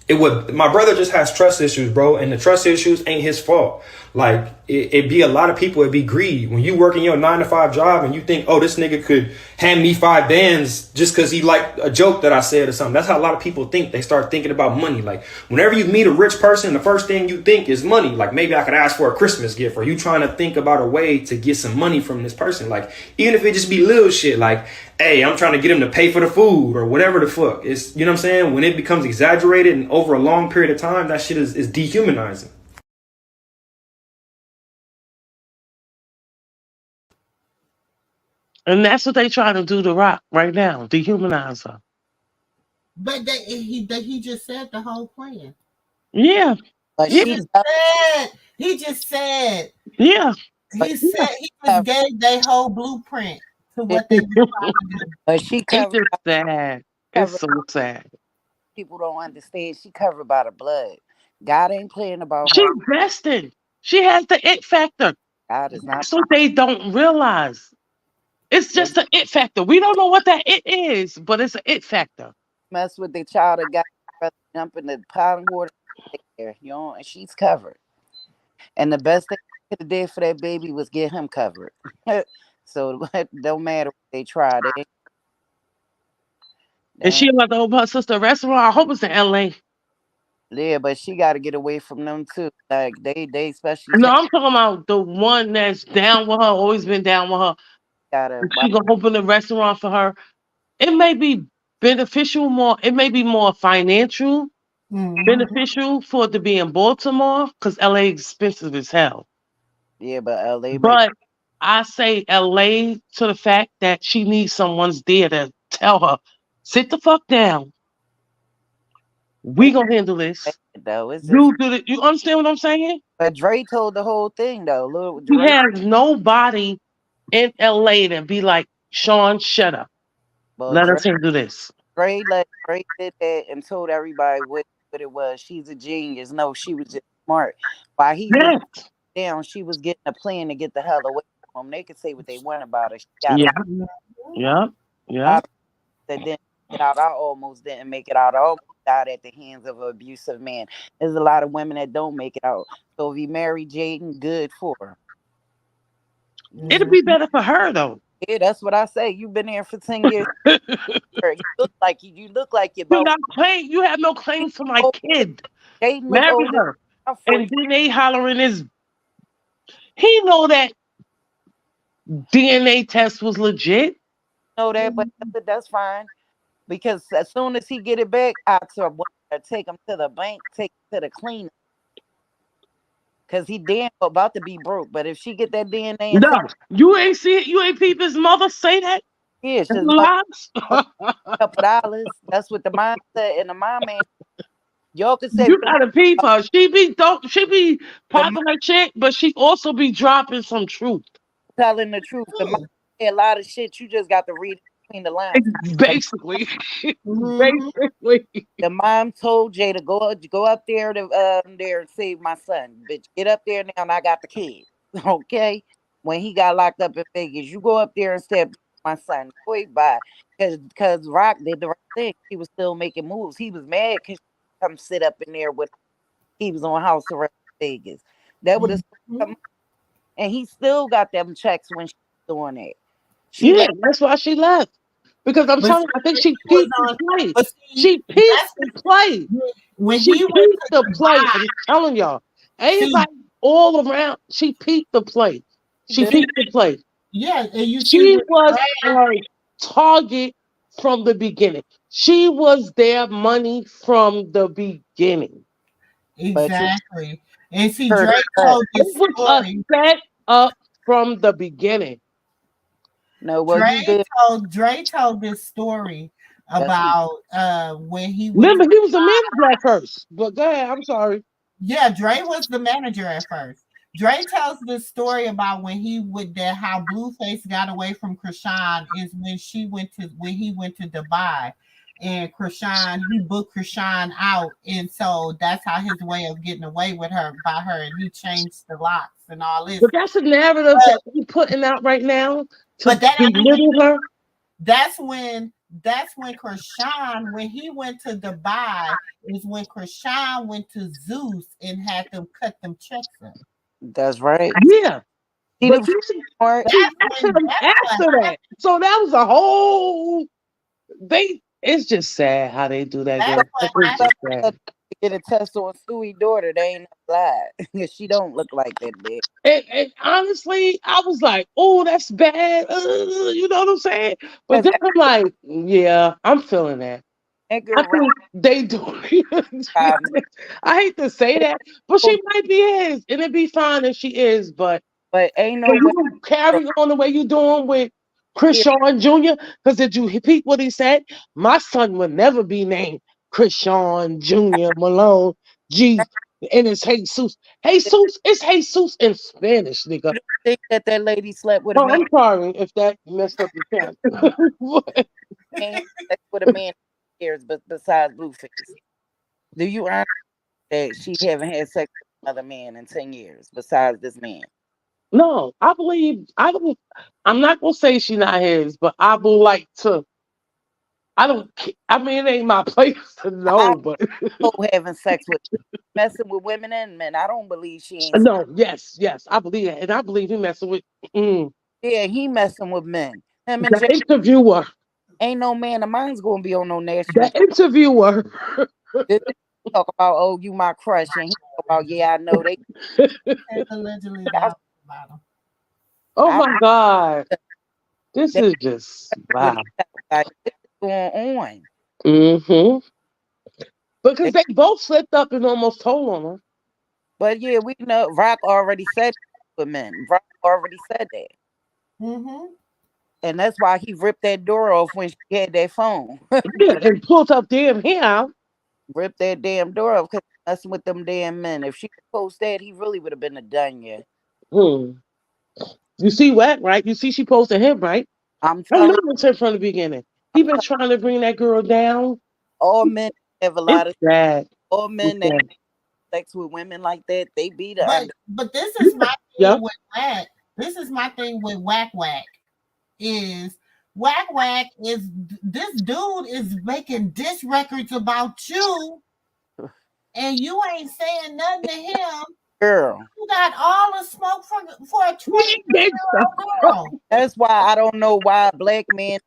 my brother just has trust issues, bro, and the trust issues ain't his fault. Like, it'd be a lot of people, it'd be greed. When you work in your 9-to-5 job and you think, oh, this nigga could hand me 5 bands just because he liked a joke that I said or something. That's how a lot of people think. They start thinking about money. Like, whenever you meet a rich person, the first thing you think is money. Like, maybe I could ask for a Christmas gift, or you trying to think about a way to get some money from this person. Like, even if it just be little shit, like, hey, I'm trying to get him to pay for the food or whatever the fuck. It's, you know what I'm saying? When it becomes exaggerated and over a long period of time, that shit is dehumanizing. And that's what they try to do to Rock right now, dehumanize her. But he just said the whole plan. Yeah. But he just said. Yeah. He said he just gave their whole blueprint to what they were trying to do. But she covered. It's sad. It's so sad. People don't understand. She covered by the blood. God ain't playing about her. She's destined. She has the it factor. God is not. That's what they don't realize. It's just an it factor. We don't know what that it is, but it's an it factor. Mess with the child that got jump in the pot of water there, you know, and she's covered. And the best thing they could have did for that baby was get him covered. So it don't matter what they try. And she about to open her sister a restaurant. I hope it's in LA. Yeah, but she got to get away from them too. Like they especially. No, I'm talking about the one that's down with her, always been down with her. She gonna open a restaurant for her. It may be beneficial more. It may be more financial beneficial for it to be in Baltimore because LA expensive as hell. Yeah, but LA make But I say LA to the fact that she needs someone's there to tell her, sit the fuck down. We it's gonna handle this. though. It's just You do it. You understand what I'm saying? but Dre told the whole thing though. Little He Dre, has nobody in LA to be like, Sean, shut up. well, Let us handle this. Dre did that and told everybody what it was. She's a genius. No, she was just smart. While he was Yes. down, she was getting a plan to get the hell away from him. They could say what they want about her. She got Yeah. a Yeah. Yeah. lot that didn't get out. I almost didn't make it out. I almost died at the hands of an abusive man. There's a lot of women that don't make it out. So if you marry Jaden, good for her. It'll be better for her though. Yeah, that's what I say. You've been there for 10 years. You look like you're You about got claim. You have no claim to my kid. Jaden was Marry older her. than And then they hollering his. He know that DNA test was legit. know that, but that's fine. Because as soon as he get it back, I take him to the bank, take him to the cleaner. Cause he damn about to be broke. But if she get that DNA and No, you ain't see it. You ain't peep his mother say that. yeah, she's Lies. $2. That's what the mindset and the mom man. Y'all could say You gotta peep her. She be the popping her shit, but she also be dropping some truth. telling the truth. The mom say a lot of shit. You just got to read between the lines. Basically, basically. The mom told Jay to go up there to there and save my son. Bitch, get up there now, and I got the kid. Okay, when he got locked up in Vegas, you go up there and save my son. Boy, bye. Because Rock did the right thing. He was still making moves. He was mad because come sit up in there with. He was on house arrest in Vegas. That would have, and he still got them checks when she was doing it. Yeah, that's why she left. Because I'm telling you, I think she peeped the play. She peeped the play. When She he went peeped to the play. I'm telling y'all. Everybody all around, she peeped the play. She peeped the play. Yeah, and you see She was a target from the beginning. She was their money from the beginning. exactly. And see, Drake told It this was story. a set up from the beginning. No, well, you did. Dre told this story about when he went. Remember, he was a manager at first. But go ahead, I'm sorry. Yeah, Dre was the manager at first. Dre tells this story about when he would that how Blueface got away from Chrisean is when he went to Dubai, and Chrisean he booked Chrisean out, and so that's how his way of getting away with her by her, and he changed the locks and all this. But that's a narrative that we're putting out right now to belittle her. That's when Chrisean, when he went to Dubai, is when Chrisean went to Zeus and had them cut them checks up. That's right. Yeah. But after that. So that was a whole it's just sad how they do that girl. Get a test on Suey's daughter, they ain't lie. She don't look like that bitch. And honestly, I was like, oh, that's bad. You know what I'm saying? But then I'm like, yeah, I'm feeling that. I think they do. I hate to say that, but she might be his, and it'd be fine if she is. But ain't no you gonna carry on the way you doing with Chrisean Jr. Because did you repeat what he said? My son would never be named Chrisean Jr. Malone. G, and it's Jesus. Jesus, it's Jesus in Spanish, nigga. You think that lady slept with a man? I'm sorry if that messed up your chance. With a man years, but besides Blueface, do you honor that she haven't had sex with another man in 10 years besides this man? No, I believe I'm not gonna say she's not his, but I would like to. I mean, it ain't my place to know, but having sex with, messing with women and men. I don't believe she ain't. No, yes, I believe that, and I believe he messing with. Yeah, he messing with men. Him and the interviewer. Ain't no man of mine's gonna be on no national. The interviewer. Talk about, oh, you my crush, and he talk about, yeah, I know they. Allegedly about him. Oh my God, this is just wow. What's going on? Because they both slipped up and almost told on her. But yeah, we know Rock already said with men. Rock already said that. Mm-hmm. And that's why he ripped that door off when she had that phone. Yeah, and pulled up damn hair. Ripped that damn door off because messing with them damn men. If she post that, he really would have been a done yet. Hmm. You see what, right? You see she posted him, right? I'm I know telling it's him from the beginning. He been trying to bring that girl down. all men have a lot It's of sad. all It's men that sad. have sex with women like that, they be the under. But this is my Yep. thing with Wack. This is my thing with Wack is Wack is this dude is making diss records about you and you ain't saying nothing to him. Girl. You got all the smoke for a 23-year-old girl. That's why I don't know why black men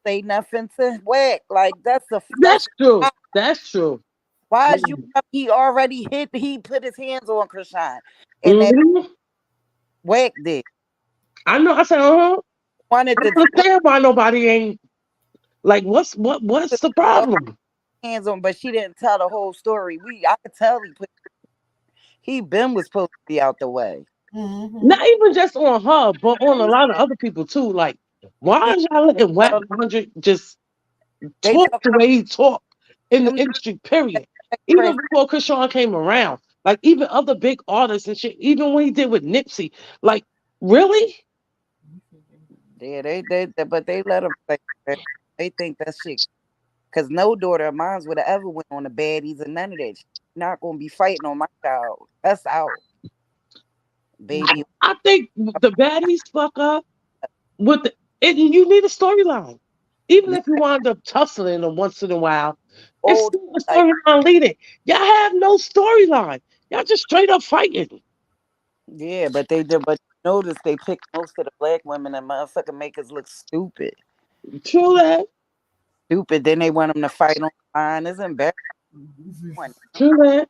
say nothing to Wack. Like that's That's true. That's true. Why is you? He already hit. He put his hands on Chrisean, and that Mm-hmm. Wack did. I know. I said, Wanted I to don't understand why nobody ain't like. What's the problem? hands on, but she didn't tell the whole story. I could tell he been was supposed to be out the way. Mm-hmm. Not even just on her, but on a lot of other people too. Like, why is y'all letting Wack100 just talk the way he talk in the industry? Period. Even before Chrisean came around, like even other big artists and shit. Even when he did with Nipsey, like really. Yeah, but they let him say that. They think that shit. Cause no daughter of mine would have ever went on the baddies and none of that. She's not gonna be fighting on my child. That's out, baby. I think the baddies fuck up with and you need a storyline. Even if you wind up tussling them once in a while, it's still a storyline leading. Y'all have no storyline. Y'all just straight up fighting. Yeah, but they did. But notice they picked most of the black women and motherfucker make us look stupid. True that. Stupid. Then they want them to fight online. It's embarrassing. True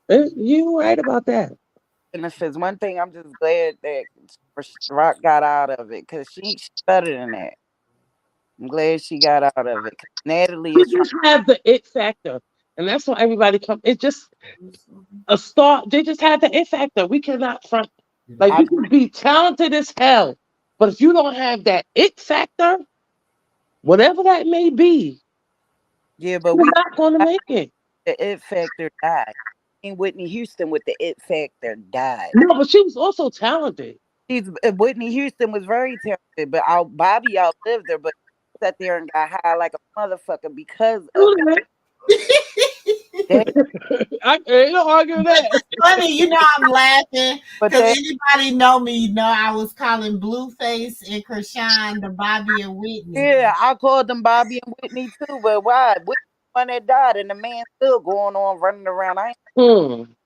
that. You right about that. And if it's one thing, I'm just glad that Rock got out of it because she's better than that. I'm glad she got out of it. Natalie You is just have the it factor, and that's why everybody come. It's just a start. They just have the it factor. We cannot front. Like you can be talented as hell, but if you don't have that it factor, whatever that may be, but you're not going to make it. The it factor died. And Whitney Houston with the it factor died. No, but she was also talented. Whitney Houston was very talented, but Bobby outlived her, but sat there and got high like a motherfucker because of that. I ain't no arguing that. It's funny, I'm laughing because anybody know me, I was calling Blueface and Chrisean the Bobby and Whitney. Yeah, I called them Bobby and Whitney too, but why? Whitney one that died, and the man still going on running around. Got him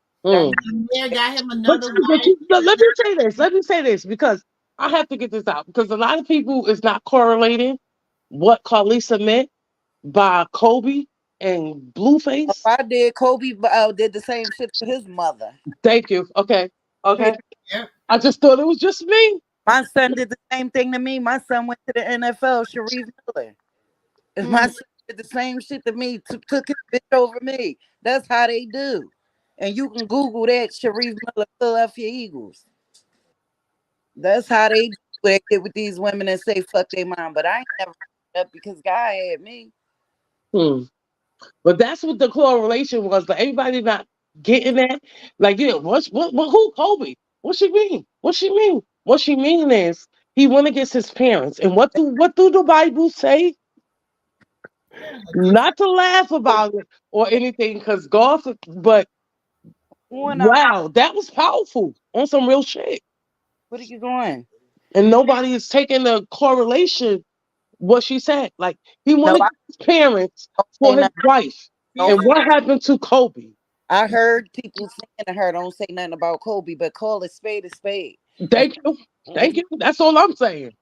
another wife. Let me say this because I have to get this out because a lot of people is not correlating what Karlissa meant by Kobe and Blueface. I did. Kobe did the same shit to his mother. Thank you. Okay. Yeah. I just thought it was just me. My son did the same thing to me. My son went to the NFL, Sharif Miller. My son did the same shit to me, took his bitch over me. That's how they do. And you can Google that, Sharif Miller, Philadelphia Eagles. That's how they do. They get with these women and say fuck their mom. But I ain't never up because God had me. But that's what the correlation was. But everybody not getting that. Like, yeah, who Kobe? What she mean? What she mean? What she mean is he went against his parents. And what do the Bible say? Not to laugh about it or anything, because God, but wow, that was powerful on some real shit. What are you doing? And nobody is taking the correlation. What she said, like he wanted his parents for his wife. And what happened to Kobe? I heard people saying to her, "Don't say nothing about Kobe, but call it spade a spade." Thank you. That's all I'm saying.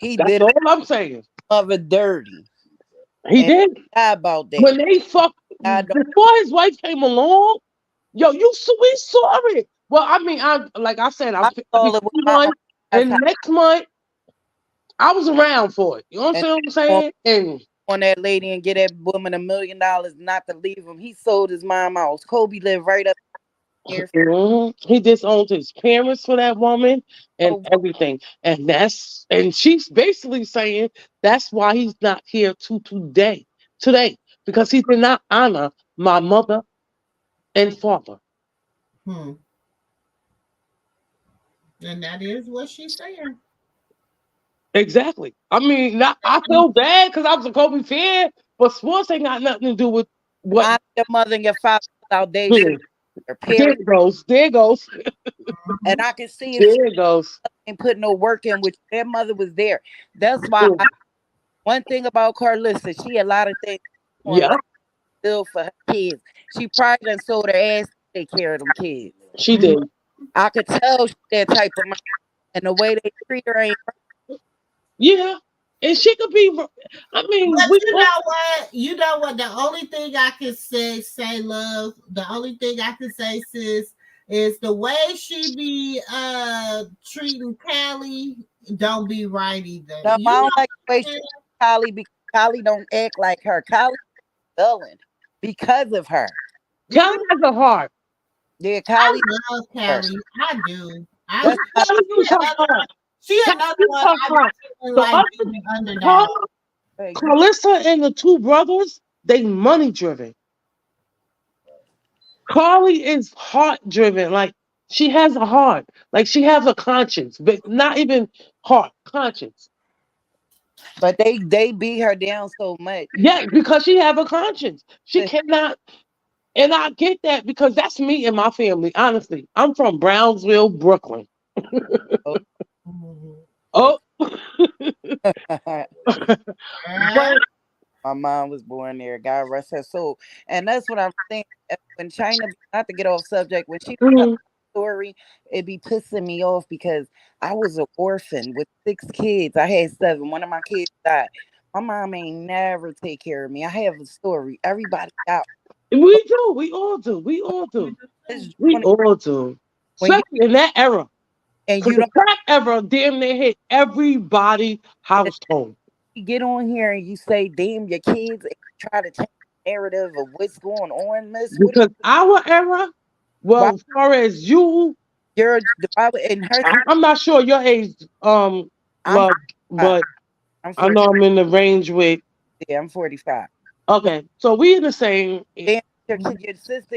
That's all I'm saying. Of a dirty. He did. About that. When they fucked before his wife came along, yo, we saw it. Well, I mean, like I said, I'm and next month I was around for it. You know what I'm saying? And on that lady and get that woman $1 million not to leave him. He sold his mom out. Kobe lived right up. Here. He disowned his parents for that woman and Oh, everything. And she's basically saying that's why he's not here today, because he did not honor my mother and father. Hmm. And that is what she's saying. Exactly. I mean, I feel bad because I was a Kobe fan, but sports ain't got nothing to do with what. Honor your mother and your father without they There, should their there parents. it goes. There it goes. And I can see if she There it goes. ain't put no work in, which their mother was there. That's why one thing about Karlissa, she a lot of things on Yeah, life still for her kids. She probably done sold her ass to take care of them kids. she Mhm. did. I could tell she that type of mom, and the way they treat her ain't Yeah, and she could be. I mean, But we. you know what? You know what? The only thing I can say, love. The only thing I can say, sis, is the way she be treating Callie don't be right either. no, You I know don't like the what way I'm she saying? Kylie because Kylie don't act like her. Kylie villain because of her. Kelly has a heart. Yeah, I Kylie love her. Callie. I do. I That's why Kelly she is her another heart. she Kelly another is one her I heart. be feeling The like other being underdog. Carl, you Carlissa and the two brothers, they money driven. Carly is heart driven. Like she has a heart. Like she has a conscience, but not even heart, conscience. but they beat her down so much. Yeah, because she have a conscience. She The- cannot, and I get that because that's me and my family. Honestly, I'm from Brownsville, Brooklyn. oh, Mhm. Oh, Yeah. but my mom was born there. God rest her soul. And that's what I'm saying. When China, not to get off subject, when she tell mhm, the story, it be pissing me off because I was an orphan with 6 kids. I had 7. One of my kids died. My mom ain't never take care of me. I have a story. Everybody got we do. We all do. We all do. this We all do. when you Especially in that era. and Because you the don't crack era damn near hit everybody household. get on here and you say, damn, your kids and you try to change the narrative of what's going on, miss. What Because our era, why well, as far as you, you're why in her I'm not sure your age, I'm love, 45. but I'm I 40. know I'm in the range with. Yeah, I'm 45. Okay, so we in the same. Damn,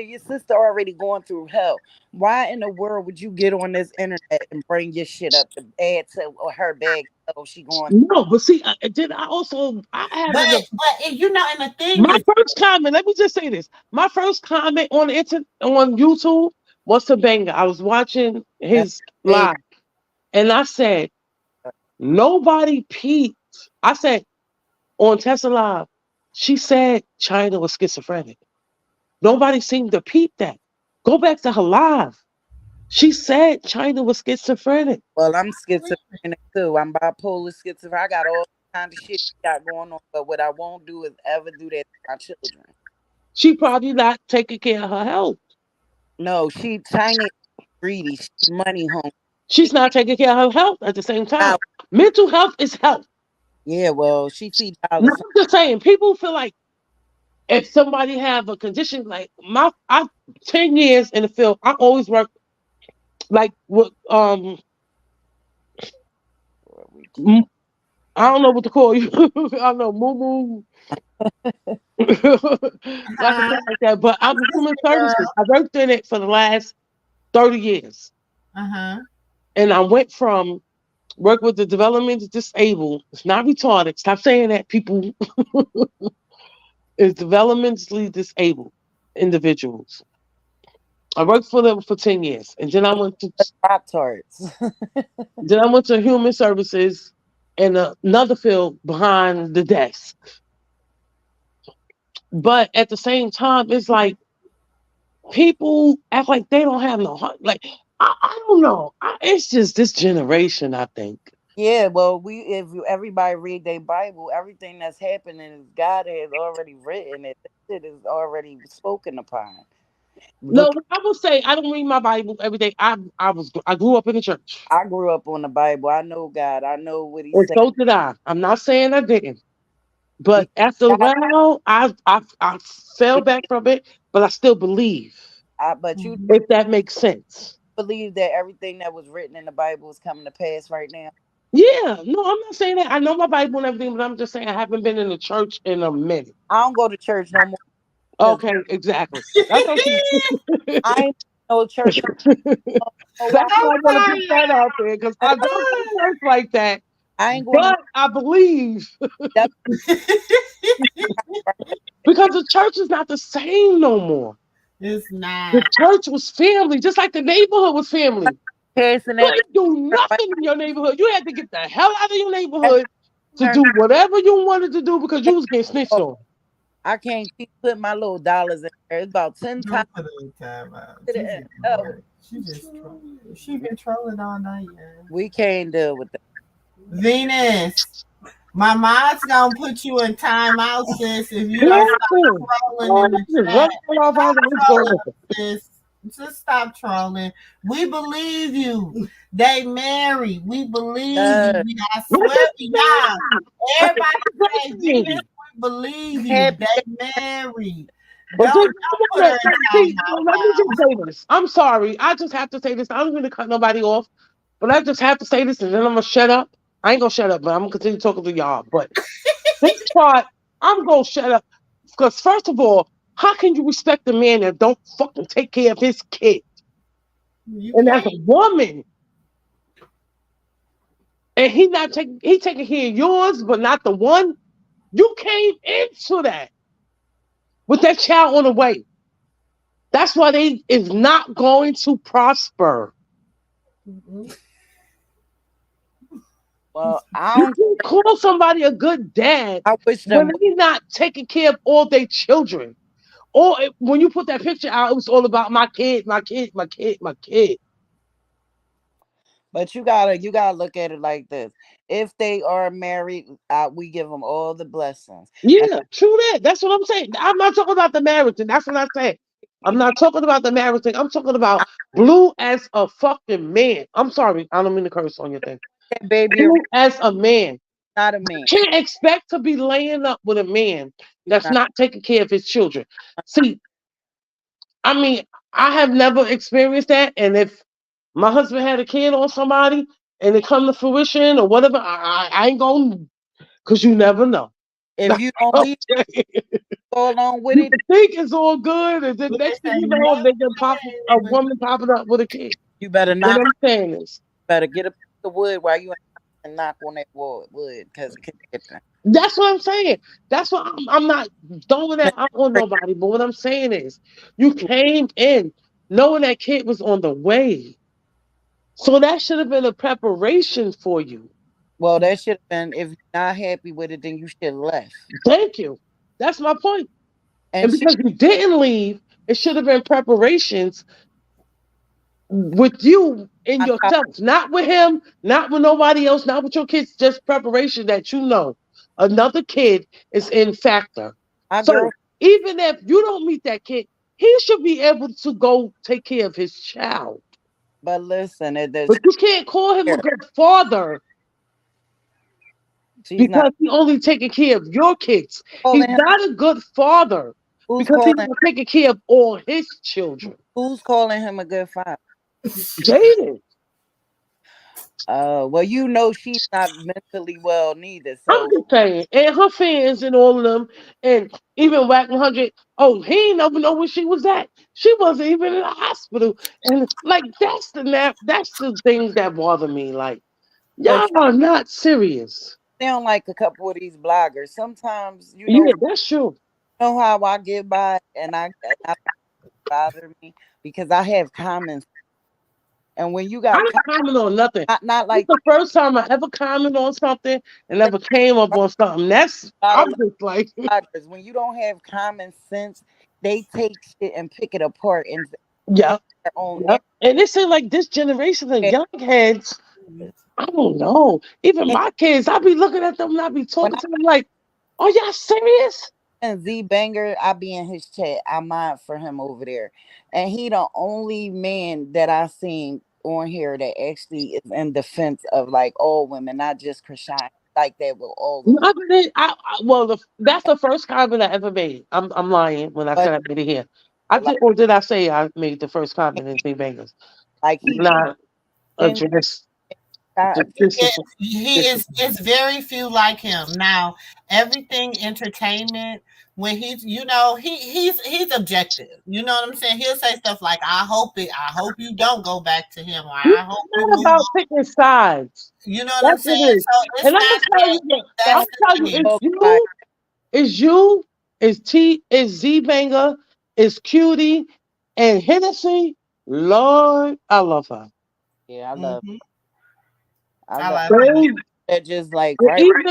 your sister already going through hell. Why in the world would you get on this internet and bring your shit up to add to her bag? Oh, she going. No, but see, did I also I But have you know, and the thing my is, first comment. Let me just say this: my first comment on the internet on YouTube was to Banger. I was watching That's his big. live, and I said nobody peeped. I said on Tesla Live, she said China was schizophrenic. Nobody seemed to peep that. Go back to her live. She said China was schizophrenic. Well, I'm schizophrenic too. I'm bipolar schizophrenic. I got all kind of shit got going on. But what I won't do is ever do that to my children. She probably not taking care of her health. No, she China is greedy. She's money hungry. She's not taking care of her health at the same time. Dollar- Mental health is health. Yeah, well, she see Now, dollars. I'm just saying, people feel like if somebody have a condition like I 10 years in the field, I always work like with m- I don't know what to call you. I don't know, moo moo. Like a thing like that. But I'm human services. girl. I worked in it for the last 30 years. Uh-huh. And I went from work with the developmentally disabled. It's not retarded. Stop saying that, people. It's developmentally disabled individuals. I worked for them for 10 years. And Rock tarts. then I went to human services in another field behind the desk. But at the same time, it's like people act like they don't have no heart. Like I don't know. It's just this generation, I think. Yeah, well, everybody read their Bible, everything that's happening is God has already written it. That shit is already spoken upon. No, Look, I will say I don't read my Bible every day. I grew up in the church, I grew up on the Bible. I know God. I know what He and said. so did I. I'm not saying I didn't, but Because after a God, while, I fell back from it. But I still believe. But you if that makes sense. believe that everything that was written in the Bible is coming to pass right now? Yeah, no, I'm not saying that. I know my Bible and everything, but I'm just saying I haven't been in the church in a minute. I don't go to church no more. Okay, exactly. That's okay. I ain't no church. That's why I want to put that out there because I don't go to church like that. I ain't going. But I believe because the church is not the same no more. It's not. The church was family, just like the neighborhood was family. Passing You that. ain't do nothing in your neighborhood. You had to get the hell out of your neighborhood to do whatever you wanted to do because you was getting snitched on. I can't keep putting my little dollars in there. It's about 10 times. She just she been trolling all night. Yeah. We can't deal with that. Venus, my mom's gonna put you in timeout, sis. If you don't stop trolling in the chat. Stop trolling, sis. Just stop trolling. We believe you. They married. We believe you. I swear to God. Everybody say Venus, we believe you. They married. But let me just say this. I'm sorry. I just have to say this. I'm going to cut nobody off, but I just have to say this, and then I'm gonna shut up. I ain't gonna shut up, but I'm gonna continue talking to y'all. But this part, I'm gonna shut up because first of all, how can you respect a man that don't fucking take care of his kid? And as a woman, and he taking care of yours, but not the one. You came into that with that child on the way. That's why they is not going to prosper. Well, you can call somebody a good dad when he's not taking care of all their children. Or when you put that picture out, it was all about my kid, my kid, my kid, my kid. But you gotta look at it like this. If they are married, we give them all the blessings. Yeah, true that. That's what I'm saying. I'm not talking about the marriage thing. That's what I said. I'm not talking about the marriage thing. I'm talking about Blue as a fucking man. I'm sorry. I don't mean to curse on your thing. Baby, Blue as a man. Not a man. Can't expect to be laying up with a man that's not taking care of his children. See, I mean, I have never experienced that. And if my husband had a kid on somebody and it come to fruition or whatever, I ain't going to, because you never know. If you don't leave, go along with it. You think it's all good, and then next thing you know, they can pop a woman popping up with a kid. You better not. What I'm saying is, better get a piece of wood while you and knock on that wood because it can get there. That's what I'm saying. That's what I'm not throwing that out on nobody. But what I'm saying is, you came in knowing that kid was on the way, so that should have been a preparation for you. Well, that should have been. If you're not happy with it, then you should have left. Thank you. That's my point. And because you didn't leave, it should have been preparations with you and yourself, not with him, not with nobody else, not with your kids, just preparation that you know another kid is in factor. So even if you don't meet that kid, he should be able to go take care of his child. But listen, but you can't call him a good father because he's only taking care of your kids. He's not a good father because he's not taking care of all his children. Who's calling him a good father? Jaden. Well, you know she's not mentally well neither. So I'm just saying, and her fans and all of them, and even Wack100. Oh, he ain't never know where she was at. She wasn't even in the hospital, and like that's the things that bother me. Like y'all are not serious. Sound like a couple of these bloggers. Sometimes you know. Yeah, that's true. You know how I get by, and I bother me because I have comments. And when you got I don't comment on nothing. Not like the first time I ever commented on something and never came up on something. That's I'm just like when you don't have common sense, they take shit and pick it apart and their own. And it seems like this generation of young heads, I don't know. Even my kids, I be looking at them and I be talking to them like, are y'all serious? And Z Banger, I be in his chat. I mind for him over there. And he the only man that I seen on here that actually is in defense of like all women, not just Chrisean, like that with all women. Well, that's the first comment I ever made. I'm lying when I said I made it here. I did, or did I say I made the first comment in Z Bangers? Like he Not and address. He is. It's very few like him now. Everything entertainment. When he's, he's objective. You know what I'm saying? He'll say stuff like, "I hope you don't go back to him," or It's "I hope you not move about on." picking sides. You know what I'm That's saying? what it is. So it's And I'm not gonna tell that. you that. That's I'll tell the you, thing. it's you, it's T, it's Z Banger, it's Cutie, and Hennessy. Lord, I love her. yeah, Mm-hmm. I I love like him. They, that just like but right even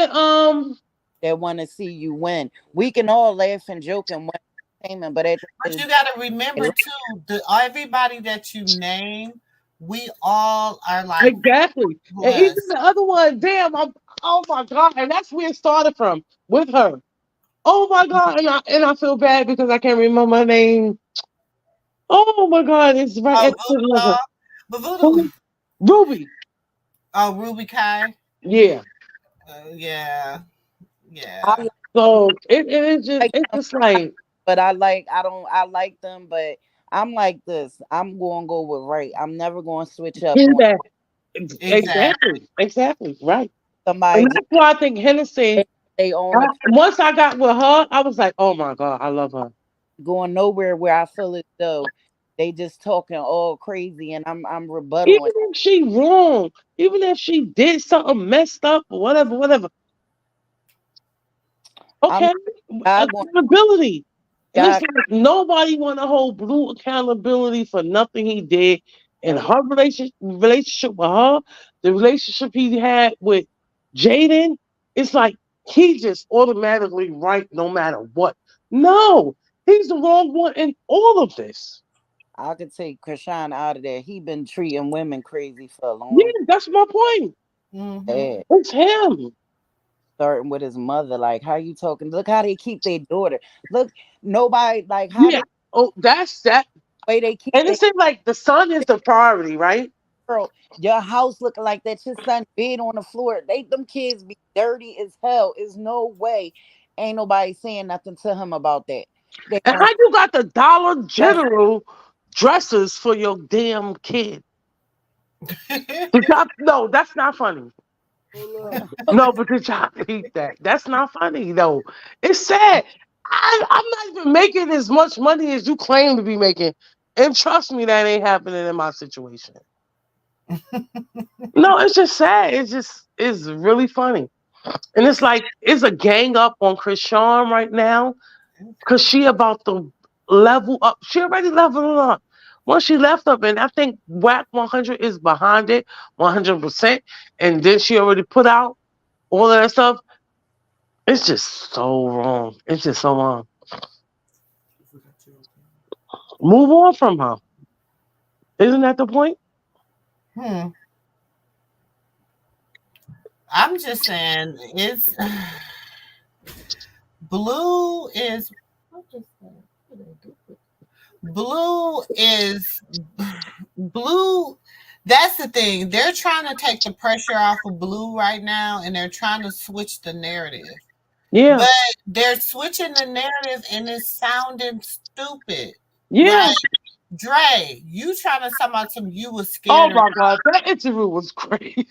that want to see you win. We can all laugh and joke and win entertainment, but at the But end you of got to the remember day, too, everybody that you name, we all are like exactly, and even blessed. the other one, damn, oh my god, and that's where it started from with her. Oh my god, and I feel bad because I can't remember her name. Oh my god, it's right Oh, at the Voodoo tip of doll, her. but Voodoo. Who? Ruby. Oh, Ruby Kai. Yeah. Yeah, I yeah. So it's just like it's them, just like but I like them, but I'm like this. I'm going to go with right. I'm never going to switch up hear on that. Exactly. Exactly, right. And somebody just that's why I think Hennessy. they own the Once I got with her, I was like, oh my god, I love her. going nowhere where I feel as though they just talking all crazy and I'm Even rebuttaling. if she wrong, even if she did something messed up or whatever. I'm Okay, God going accountability. And it's God like nobody want to hold Blue accountability for nothing he did in hello. her relationship with her, the relationship he had with Jaden. It's like he just automatically right no matter what. No, he's the wrong one in all of this. I could take Krishan out of there. He been treating women crazy for a long Yeah, that's my point. Mm-hmm. time. It's him. Starting with his mother, like how you talking? Look how they keep their daughter. Look, nobody like how Yeah. they Oh, that's that. way they keep And it their seems like the son is the priority, right? girl. Your house looking like that. Your son bed on the floor. They them kids be dirty as hell. Is no way. Ain't nobody saying nothing to him about that. They And how gonna you got the Dollar that's General dresses for your damn kid? No, that's not funny. No, but did y'all peep that? That's not funny though. It's sad. I'm not even making as much money as you claim to be making. And trust me, that ain't happening in my situation. No, it's just sad. It's really funny. And it's like it's a gang up on Chrisean right now because she about to level up. She already leveled up. Once she left up, and I think Wack 100 is behind it 100%. And then she already put out all of that stuff. It's just so wrong. It's just so wrong. Move on from her. Isn't that the point? Hmm. I'm just saying, it's Blue is Blue is Blue. That's the thing. They're trying to take the pressure off of Blue right now, and they're trying to switch the narrative. Yeah. But they're switching the narrative, and it's sounding stupid. Yeah. Like Dre, you trying to talk about some? You was Oh scared of my God. That interview was crazy.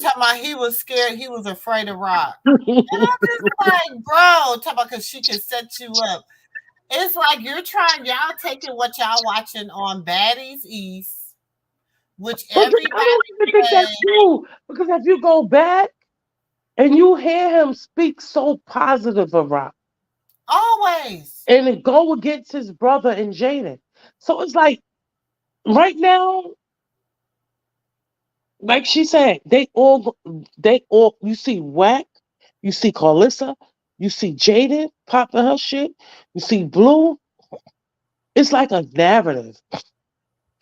talking about he was scared. He was afraid of Rock. I'm just like, bro, talk about because she can set you up. It's like y'all taking what y'all watching on Baddies East, which But I don't even think that's say true. Because if you go back and you hear him speak so positive of Rock always. and then go against his brother and Jaden. So it's like right now, like she said, they all you see Wack, you see Karlissa, you see Jaden popping her shit, you see Blue. It's like a narrative.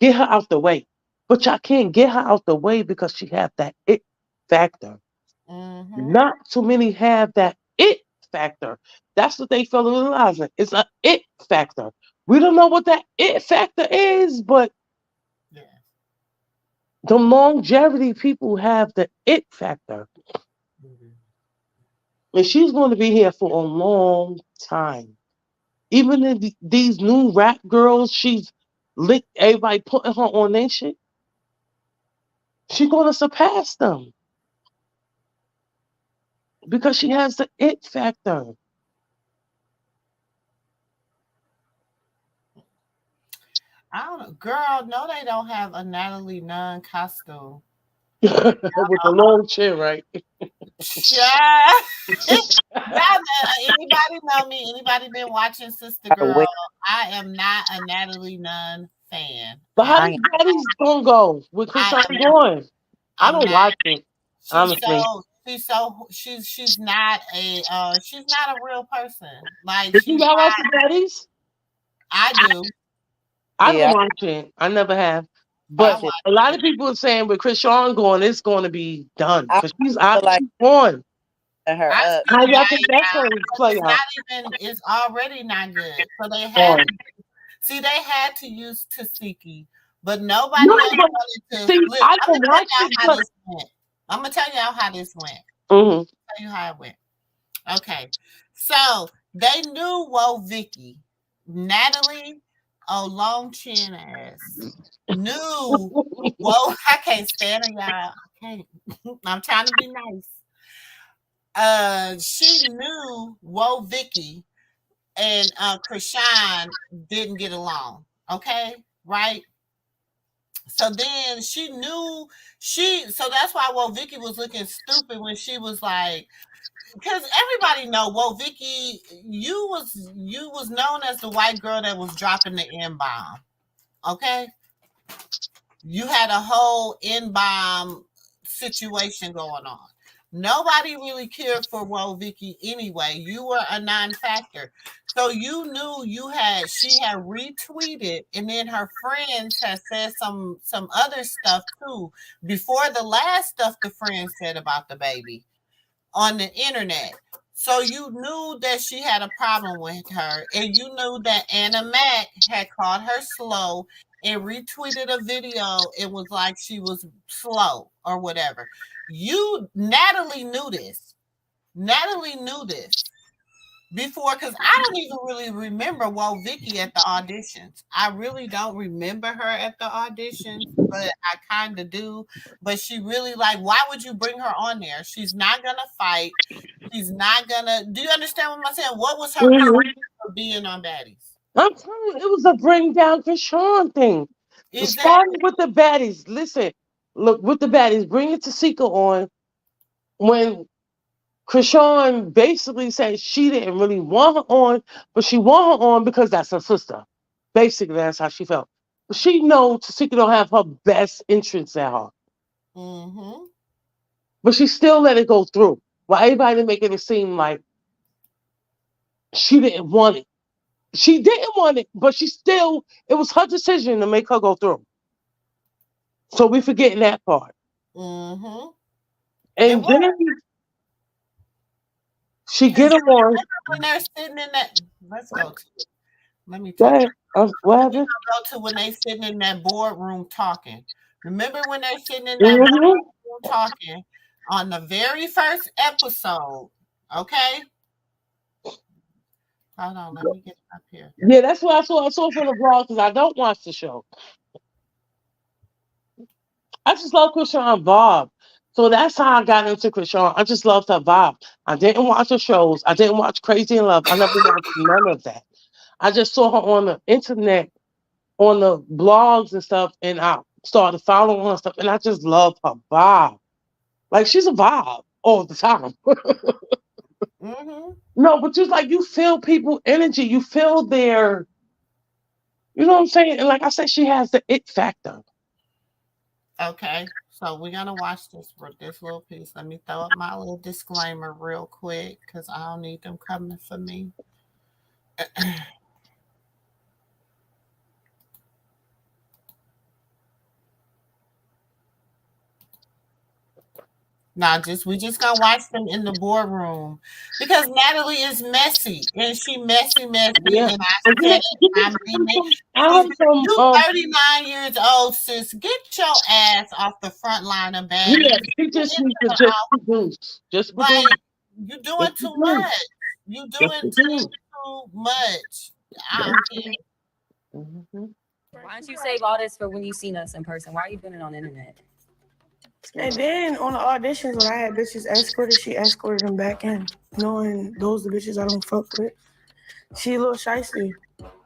Get her out the way. But y'all can't get her out the way because she have that it factor. Mm-hmm. Not too many have that it factor. That's what they feel realizing. It's a it factor. We don't know what that it factor is, but Yeah. the longevity people have the it factor. And she's going to be here for a long time. even in these new rap girls, she's licked everybody putting her on their shit. She's gonna surpass them because she has the it factor. I don't know. Girl, no, they don't have a Natalie Nunn costume. With the long chin, right? Yeah. Anybody know me? Anybody been watching Sister Girl? I am not a Natalie Nunn fan. But how these baddies gonna go with Chrisean going? I don't watch it. Honestly, She's not a real person. Like did you not watch the baddies? I do. I don't watch it. I never have. But a lot of people are saying with Chrisean going, it's going to be done because she's on. Her How y'all think that's going to play out? It's already not good. So they had they had to use Tasiki, but nobody else wanted to. See, I can watch it. I'm gonna tell y'all how this went. Mm-hmm. Tell you how it went. Okay, so they knew Vicky, Natalie, long chin ass knew. I can't stand her, y'all. I can't. I'm trying to be nice. She knew Vicky and Chrisean didn't get along. Okay, right? So then she knew so that's why Vicky was looking stupid when she was like, because everybody know Vicky, you was known as the white girl that was dropping the N-bomb. Okay, you had a whole N-bomb situation going on. Nobody really cared for Vicky anyway. You were a non-factor. So you knew she had retweeted, and then her friends had said some other stuff too before the last stuff the friends said about the baby on the internet. So you knew that she had a problem with her, and you knew that Anna Mac had called her slow and retweeted a video. It was like she was slow or whatever. Natalie knew this. Natalie knew this before, because I don't even really remember Vicky at the auditions. I really don't remember her at the auditions, but I kind of do. But she really, why would you bring her on there? She's not going to fight. She's not going to. Do you understand what I'm saying? What was her purpose for being on Baddies? I'm telling you, it was a bring down Chrisean thing. Starting with the baddies. Listen, look, with the baddies, bring it to Sika on when Chrisean basically said she didn't really want her on, but she want her on because that's her sister. Basically, that's how she felt. But she knows Tasika don't have her best interests at heart. Mm-hmm. But she still let it go through. While everybody making it seem like she didn't want it. She didn't want it, but it was her decision to make her go through. So we forgetting that part. Mm-hmm. And then she get them on. When they're sitting in that, let's go to it. Let me go ahead. What happened? Go to when they sitting in that boardroom talking. Remember when they're sitting in that boardroom talking on the very first episode? Okay. Hold on, let me get up here. Yeah, that's what I saw from the blog because I don't watch the show. I just love Chrisean vibe. So that's how I got into Chrisean. I just loved her vibe. I didn't watch her shows. I didn't watch Crazy in Love. I never watched none of that. I just saw her on the internet, on the blogs and stuff, and I started following her stuff, and I just love her vibe. Like, she's a vibe all the time. Mm-hmm. No, but just like you feel people energy, you feel their, you know what I'm saying? And like I said, she has the it factor. Okay, so we're gonna watch this little piece. Let me throw up my little disclaimer real quick because I don't need them coming for me. We just gonna watch them in the boardroom because Natalie is messy and she messy. Yeah. And I said you 39 years old, sis. Get your ass off the front line of Baddies. Yeah, she just needs to produce. You doing too much. You doing too much. I don't care. Mm-hmm. Why don't you save all this for when you seen us in person? Why are you doing it on the internet? And then on the auditions, when I had bitches escorted, she escorted them back in, knowing those the bitches I don't fuck with. She a little shicey.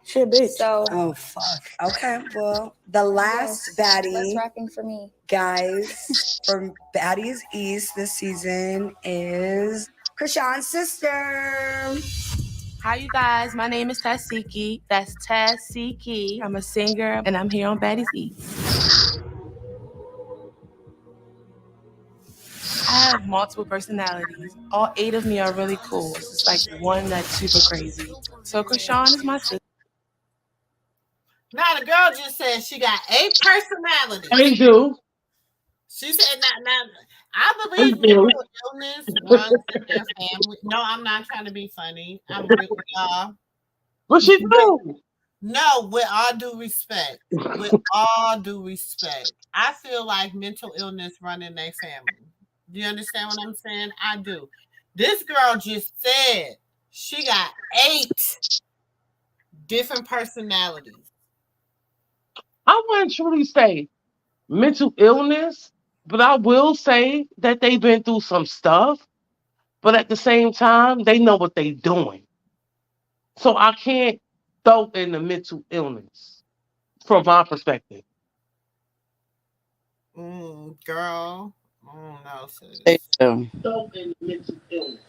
She a bitch. So, oh fuck. Okay, well, the last baddie. What's rapping for me? Guys, from Baddies East this season is Chrisean's sister. Hi, you guys. My name is Tasiki. That's Tasiki. I'm a singer, and I'm here on Baddies East. I have multiple personalities. All 8 of me are really cool. It's just like one that's super crazy. So Chrisean is my sister. Now the girl just said she got 8 personalities. They do. She said, "Not." I believe mental illness runs in their family. No, I'm not trying to be funny. I'm with y'all. What she do? No, with all due respect. With all due respect, I feel like mental illness run in their family. Do you understand what I'm saying? I do. This girl just said she got 8 different personalities. I wouldn't truly say mental illness, but I will say that they've been through some stuff. But at the same time, they know what they're doing. So I can't throw in the mental illness from my perspective. Girl. Oh no, sis. They do. Throw in the mental illness.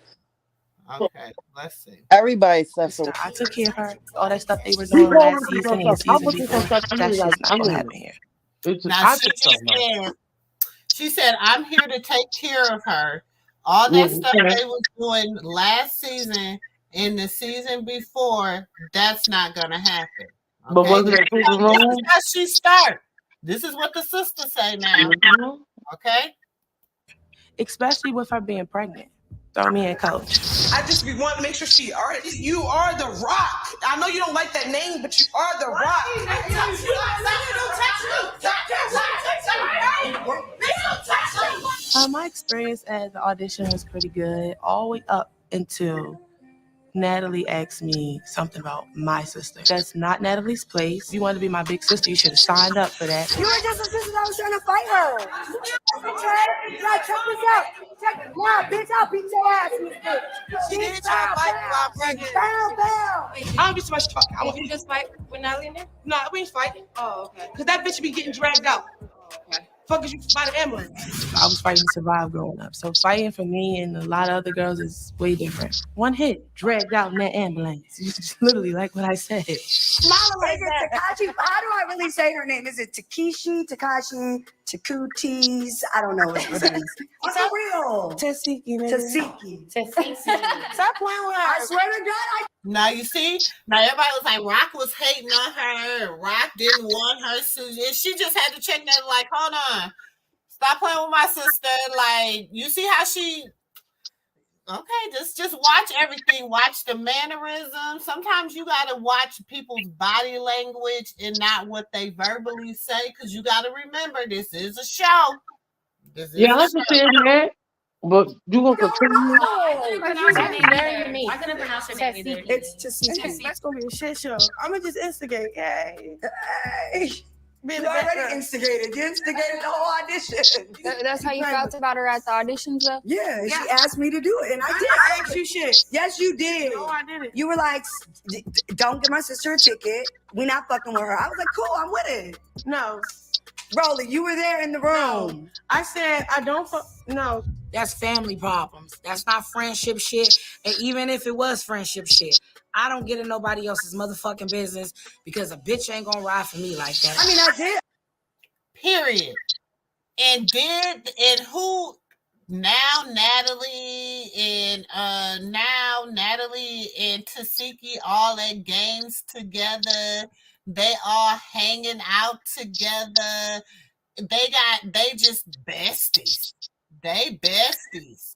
Okay, let's see. Everybody suffers. I took care of her. All that stuff they were doing last season and season before. That's just not gonna happen here. Now she said, "I'm here to take care of her." All that stuff they was doing last season and the season before, that's not gonna happen. Okay? But was it this is how she start. This is what the sister say now. Okay? Especially with her being pregnant. Throw me in, coach. I just be wanting to make sure you are the Rock. I know you don't like that name, but you are the Rock. My experience at the audition was pretty good, all the way up until Natalie asked me something about my sister. That's not Natalie's place. If you want to be my big sister, you should have signed up for that. You were just a sister that was trying to fight her. Okay? Like, check this out. Nah, bitch, I'll beat your ass, bitch. She didn't try to fight you while pregnant. Bow. I don't be so much talking. Did you just fight with Natalie in there? No, we ain't fighting. Oh, okay. Because that bitch be getting dragged out. Okay. Fuck is you by the ambulance? I was fighting to survive growing up. So fighting for me and a lot of other girls is way different. One hit, dragged out in that ambulance. It's literally like what I said. Smile like that. Takashi, how do I really say her name? Is it Takeshi, Takashi, Takutis? I don't know what her name is. What's that real? Tasiki, man. Tasiki. Stop playing with her. I swear to God, Now you see, now everybody was like, Rock was hating on her. Rock didn't want her. She just had to check that. Like, hold on, stop playing with my sister. Like, you see how she? Okay, just watch everything. Watch the mannerisms. Sometimes you gotta watch people's body language and not what they verbally say, because you gotta remember this is a show. I understand that. But you gonna continue? I couldn't pronounce her name either. it's Tasiki. That's gonna be a shit show. I'm gonna just instigate. Hey. You already instigated. You instigated the whole audition. That's how you felt about her at the auditions, though? Yeah, she asked me to do it, and I did. I asked you shit. Yes, you did. No, I didn't. You were like, don't give my sister a ticket. We're not fucking with her. I was like, cool, I'm with it. No. Rolly, you were there in the room. No. I said, I don't fuck. No. That's family problems. That's not friendship shit. And even if it was friendship shit, I don't get in nobody else's motherfucking business because a bitch ain't gonna ride for me like that. I mean, I did. Period. And who now Natalie and Tasiki all at games together. They all hanging out together. They just besties. They besties.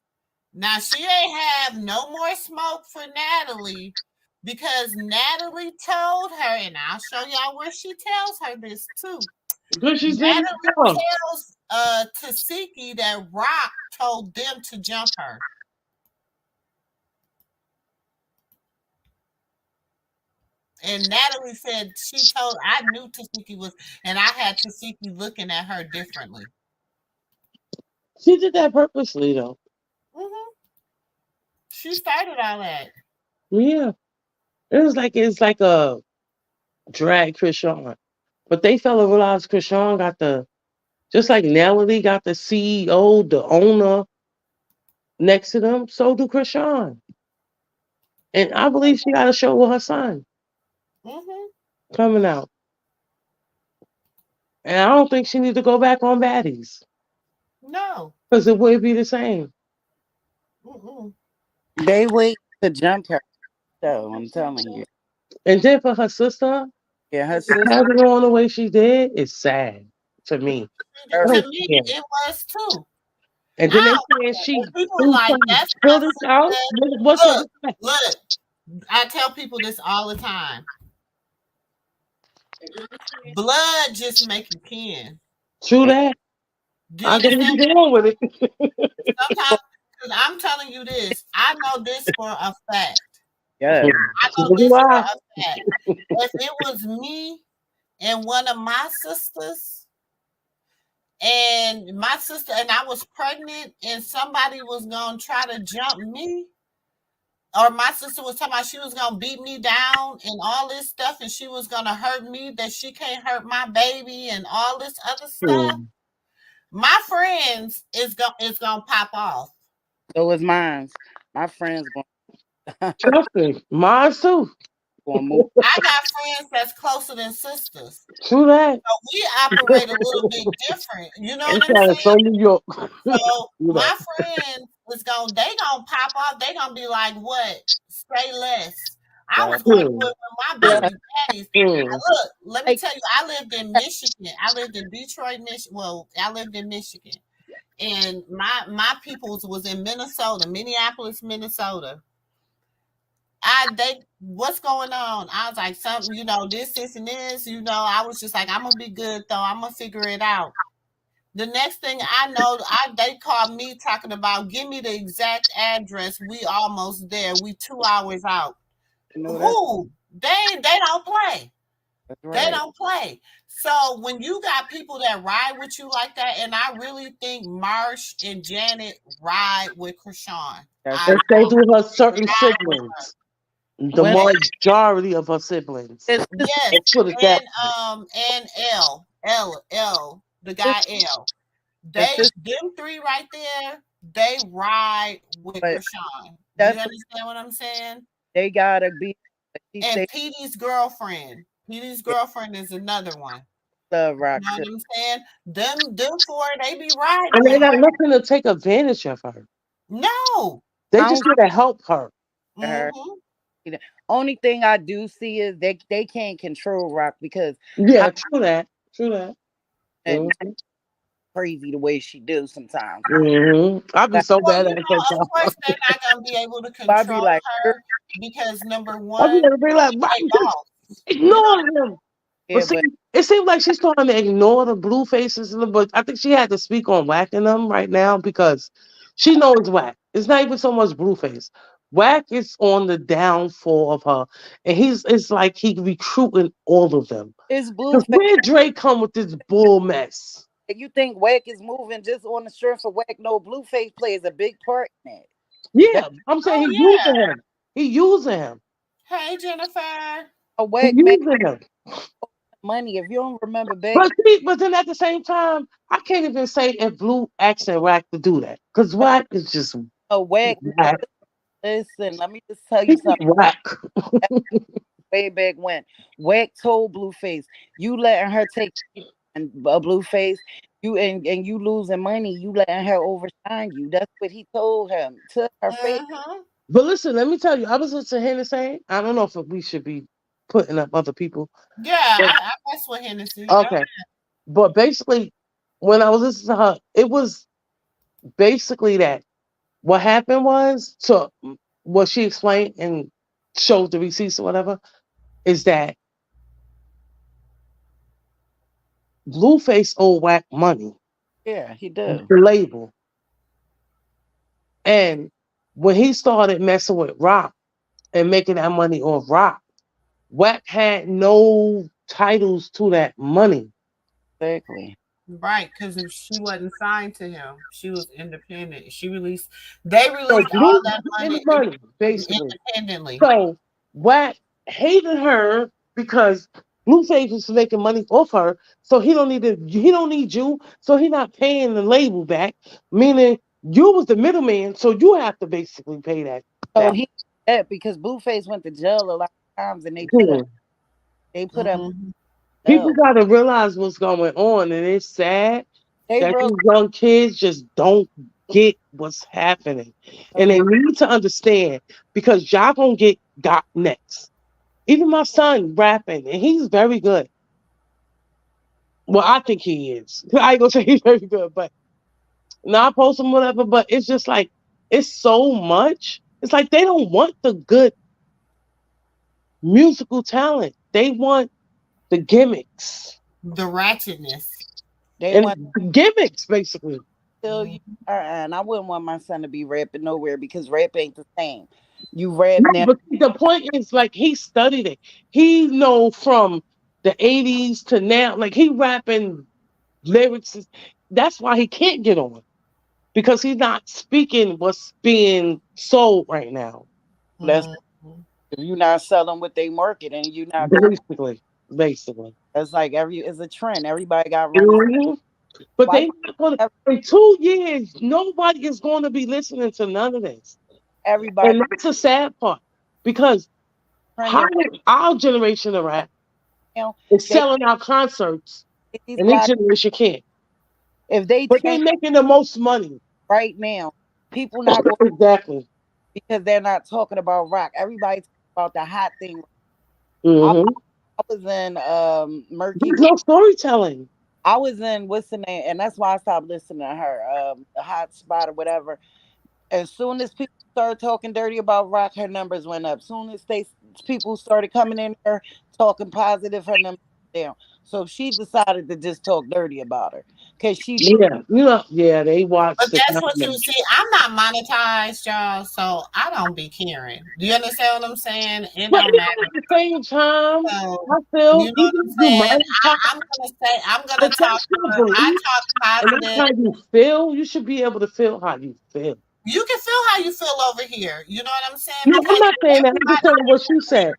Now she ain't have no more smoke for Natalie because Natalie told her, and I'll show y'all where she tells her this too. Natalie tells Tasiki that Rock told them to jump her. And Natalie said I knew Tasiki was, and I had Tasiki looking at her differently. She did that purposely, though. Mm-hmm. She started all that. Yeah. It's like a drag Chrisean. But they fell and realized Chrisean got just like Natalie got the CEO, the owner next to them, so do Chrisean. And I believe she got a show with her son coming out. And I don't think she needs to go back on Baddies. No. Because it would be the same. They wait to jump her. So I'm telling you. And then for her sister, her sister having her on the way she did is sad to me. To me, it was too. And then they saying she people like that's filled it out. Look, I tell people this all the time. Blood just make you kin. True that. I gotta be dealing with it. Sometimes, because I'm telling you this, I know this for a fact. Yeah, I know this for a fact. If it was me and one of my sisters, and I was pregnant, and somebody was gonna try to jump me, or my sister was talking about she was gonna beat me down and all this stuff, and she was gonna hurt me, that she can't hurt my baby and all this other stuff. My friends is gonna pop off. So is mine. My friends going. Trust me, mine too. I got friends that's closer than sisters. True that. So we operate a little bit different. You know what I'm saying? From New York. So my friends they gonna pop off. They gonna be like, "What? Say less." I was going through it with my baby daddies. Look, let me tell you, I lived in Michigan. I lived in Detroit, Michigan. Well, I lived in Michigan, and my peoples was in Minneapolis, Minnesota. What's going on? I was like, something, this, and this, I was just like, I'm gonna be good though. I'm gonna figure it out. The next thing I know, they called me talking about, give me the exact address. We almost there. We 2 hours out. Who? They don't play. Right. They don't play. So when you got people that ride with you like that, and I really think Marsh and Janet ride with Chrisean. They do her certain siblings. The majority of her siblings. Yes. And L, the guy L. Them three right there, they ride with Chrisean. Do you understand what I'm saying? They gotta be. And Petey's girlfriend. Petey's girlfriend is another one. The Rock. You know what I'm saying? Them four, they be riding. And they got nothing to take advantage of her. No. They just want to help her. Only thing I do see is they can't control Rock because true that. And crazy the way she do sometimes. I'd be so bad at it. Of course, they're not gonna be able to control her because number one, I'd be like, ignore him. Yeah, but it seems like she's trying to ignore the blue faces, but I think she had to speak on Wack and them right now because she knows Wack. It's not even so much Blueface. Wack is on the downfall of her, and it's like he recruiting all of them. It's Blueface. Where Drake come with this bull mess? You think Wack is moving just on the strength of Wack? No, Blueface plays a big part in it. Yeah, I'm saying using him. He using him. Hey, Jennifer. Wack using him. Money, if you don't remember back. But then at the same time, I can't even say if Blue asking Wack to do that because Wack is just Wack. Listen, let me just tell you something. Wack. Way back when Wack told Blueface, you letting her take a Blueface, you and you losing money, you letting her overshine you. That's what he told him to her face. But listen, let me tell you, I was listening to Hennessy. I don't know if we should be putting up other people. Yeah, I mess with Hennessy. Okay. But basically, when I was listening to her, it was basically that what happened was, to what she explained and showed the receipts or whatever, is that Blueface owed Wack money. Yeah, he did. The label. And when he started messing with Rock and making that money on Rock, Wack had no titles to that money. Exactly. Right, because if she wasn't signed to him, she was independent. They So released all Blue that in the money money, basically. independently. So Wack hated her because Blueface was making money off her, so he don't need you, so he not paying the label back. Meaning you was the middleman, so you have to basically pay that. So he because Blueface went to jail a lot of times, and they put him. People gotta realize what's going on, and it's sad that these young kids just don't get what's happening, and they need to understand because y'all gonna get got next. Even my son rapping, and he's very good. Well, I think he is. I ain't gonna say he's very good, but not post him whatever. But it's just like it's so much. It's like they don't want the good musical talent. They want the gimmicks, the ratchetness. They want gimmicks, basically. Tell you, and I wouldn't want my son to be rapping nowhere because rap ain't the same. You rap now. But the point is, like, he studied it. He know from the 80s to now, like he rapping lyrics. That's why he can't get on. Because he's not speaking what's being sold right now. That's if you're not selling what they market and you're not basically. It's like it's a trend. Everybody got But they not gonna, in 2 years, nobody is going to be listening to none of this. Everybody, and that's a sad part because how our generation of rap is selling our concerts, and this generation can't. But they're making the most money right now. People not going exactly because they're not talking about rock. Everybody's talking about the hot thing. I was in Murky. There's no storytelling. I was in what's the name, and that's why I stopped listening to her. The hot spot or whatever. As soon as people started talking dirty about rock, her numbers went up. Soon as people started coming in there talking positive, her numbers went down. So she decided to just talk dirty about her because she they watch. But that's what you see. I'm not monetized, y'all, so I don't be caring. Do you understand what I'm saying? It don't matter. At the same time, so, I feel you know what I'm saying. I'm gonna talk. I talk positive. And that's how you feel. You should be able to feel how you feel. You can feel how you feel over here. You know what I'm saying? No, I'm not saying that. I'm just saying what she said.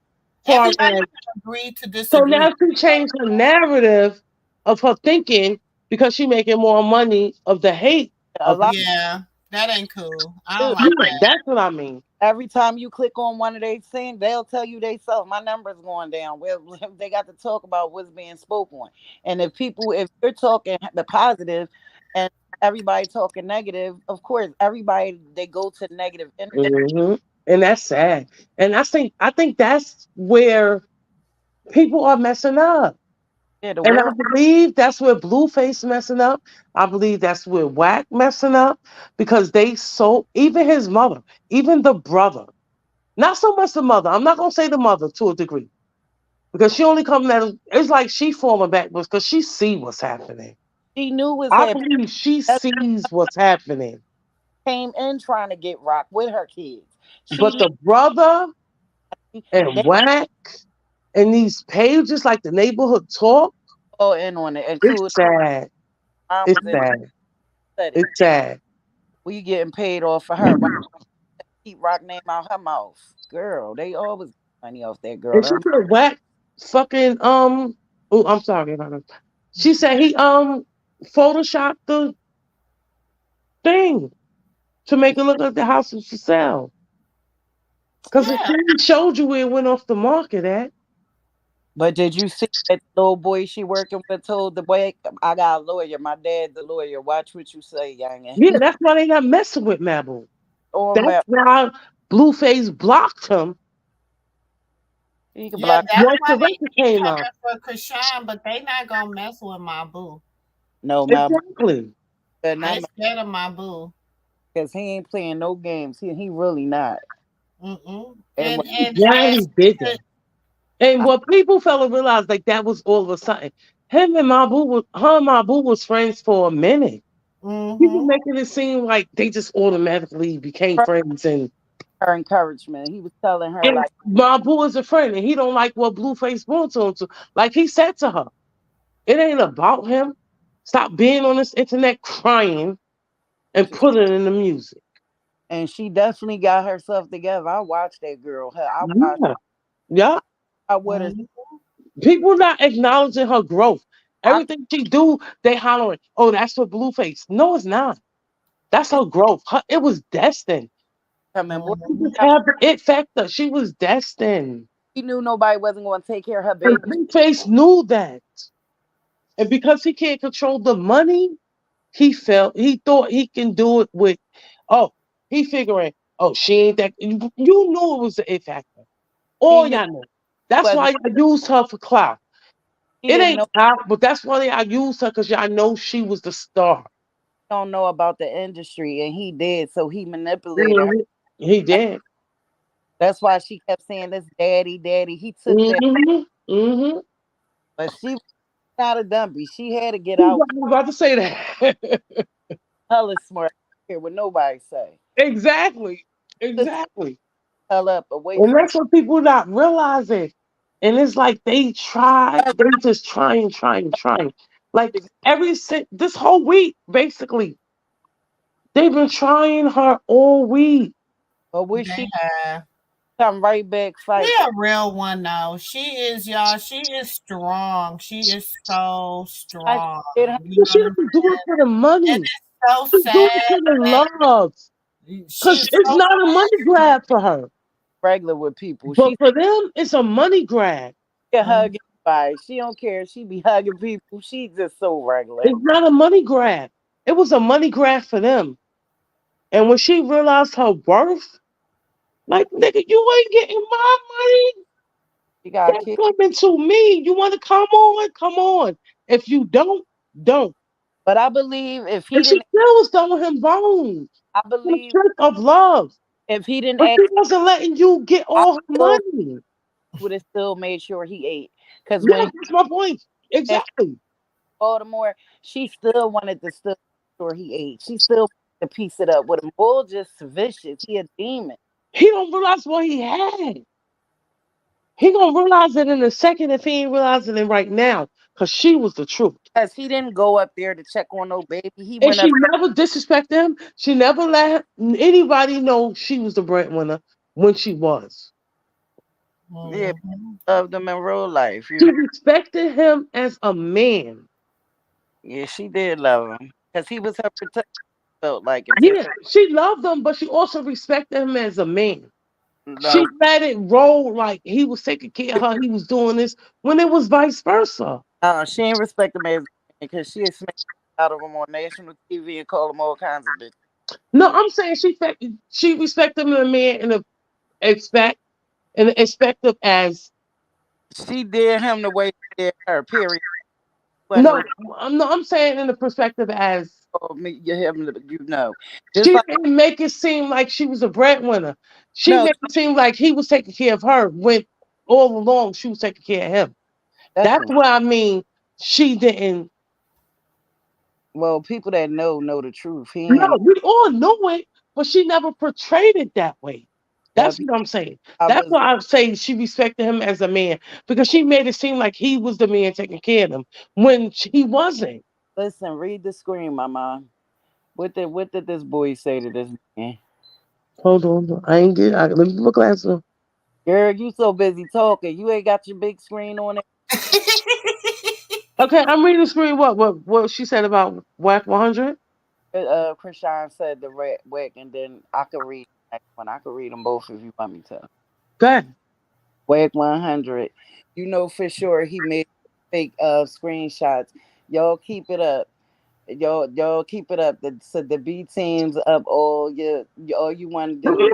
Everybody agreed to disagree. So now she changed her narrative of her thinking because she making more money of the hate. Yeah, that ain't cool. I don't like that. That's what I mean. Every time you click on one of their things, they'll tell you they self. My number's going down. Well, they got to talk about what's being spoken on. And if you're talking the positive and everybody talking negative, of course, everybody they go to negative energy. And that's sad. And I think that's where people are messing up. Yeah, and I believe that's where Blueface messing up. I believe that's where Wack messing up because even his mother, even the brother, not so much the mother. I'm not gonna say the mother to a degree because she only comes at it's like she falling backwards because she see what's happening. She knew what's happening. I believe she sees what's happening. Came in trying to get rock with her kids. But the brother and Wack and these pages like the neighborhood talk. Oh, in on it. It's sad. It's sad. It's sad. We getting paid off for her. Keep rock name out her mouth. Girl, they always get money off that girl. And she said Wack fucking oh, I'm sorry about it. She said he photoshopped the thing to make it look like the house was for sale. Because it showed you where it went off the market at. But did you see that little boy she working with told the boy, I got a lawyer, my dad's a lawyer. Watch what you say, youngin. Yeah, that's why they not messing with Mabu. That's why Blueface blocked him. Yeah, that's why they came out for Chrisean, but they not gonna mess with my boo. No, exactly. They scared of my boo. Because he ain't playing no games. He really not. And he did that. And what people fella realized, like that was all of a sudden. Her and Mabu was friends for a minute. People making it seem like they just automatically became friends and her encouragement. He was telling her And like, my boo is a friend, and he don't like what Blueface wants him to. Like he said to her, it ain't about him. Stop being on this internet crying and put it in the music. and she definitely got herself together. I watched that girl. I watched. Yeah. I would have. People not acknowledging her growth. Everything she do, they hollering, "Oh, that's for Blueface." No, it's not. That's her growth. It was destined. She just had the it factor. She was destined. He knew nobody wasn't going to take care of her And baby. Blueface knew that. And because he can't control the money, he thought he can do it with, he figuring, she ain't that. You knew it was the it factor. All y'all know. That's why I used her for clout. It ain't out, but that's why I used her because y'all know she was the star. Don't know about the industry, and he did, so he manipulated her. He did. That's why she kept saying this, daddy, daddy. He took that. But she was not a dumpy. She had to get out. I was about to say that. Hella smart. Hear what nobody say. Exactly. Hell up away And from. that's what people not realizing. And it's like they just trying. Like this whole week, basically, they've been trying her all week. But wish she come right back fight. She a real one though. She is, y'all. She is strong. She is so strong. You know She doesn't do it for the money. And it's so She's doing sad. it for the love. Because it's So not a money grab for her. Regular with people. But for them, it's a money grab. She hugging everybody. She don't care. She be hugging people. She just so regular. It's not a money grab. It was a money grab for them. And when she realized her worth, like, nigga, you ain't getting my money. You got That's coming to me. You want to come on? Come on. If you don't. But I believe if he and she didn't, still was throwing him bones. I believe the trick of love. If he didn't, But she wasn't letting you get all her money. Would have still made sure he ate. Because when that's my point. Exactly. Baltimore, she still wanted to still make sure he ate. She still wanted to piece it up with him. Bull just vicious. He a demon. He don't realize what he had. He gonna realize it in a second if he ain't realizing it right now. Cause she was the truth. Because he didn't go up there to check on no baby. He and went she up. never disrespected him. She never let anybody know she was the breadwinner when she was. Yeah, loved him in real life. She respected him as a man. Yeah, she did love him because he was her protector. Felt like it. Yeah, she loved him, but she also respected him as a man. No. She let it roll like he was taking care of her. He was doing this when it was vice versa. She ain't respect him as because she is smacked out of him on national TV and call him all kinds of bitches. No, I'm saying she respected him as a man in the expected as she did him the way she did her. Period. I'm saying in the perspective as Just she like, didn't make it seem like she was a breadwinner. She made it seem like he was taking care of her when all along she was taking care of him. That's what I mean. She didn't. Well, people that know the truth. No, we all know it, but she never portrayed it that way. That's what I'm saying. That's why I'm saying she respected him as a man because she made it seem like he was the man taking care of him when he wasn't. Listen, read the screen, Mama. What did this boy say to this man? Hold on, I ain't get. Let me put my glasses on. Girl, you so busy talking. You ain't got your big screen on it. Okay, I'm reading the screen. What she said about Wack100? Chrisean said the Wack, and then I could read the next one. I could read them both if you want me to. Go ahead. Wack100. You know for sure he made fake screenshots. Y'all keep it up. Y'all keep it up. The B teams up all you want to do.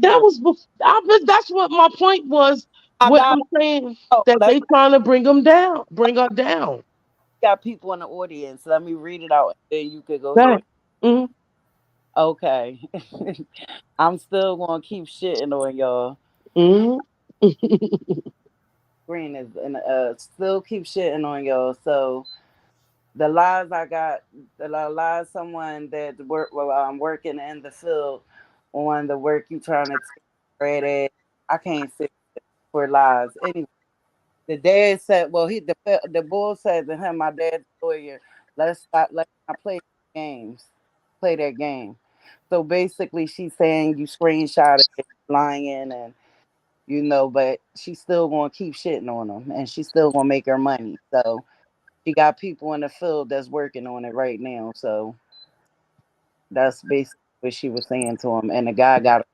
That's what my point was. What I'm saying that they trying to bring her down. Got people in the audience. Let me read it out, and then you could go ahead. Mm-hmm. Okay, I'm still gonna keep shitting on y'all. Green is and still keep shitting on y'all. So the lies I got, the lies someone that working in the field on the work you trying to take credit at. I can't sit for lies. Anyway, the dad said, well, the bull said to him, my dad's lawyer, let's stop, let's not play games, play that game. So basically, she's saying you screenshot it, lying, and but she's still gonna keep shitting on him, and she's still gonna make her money. So she got people in the field that's working on it right now. So that's basically what she was saying to him, and the guy got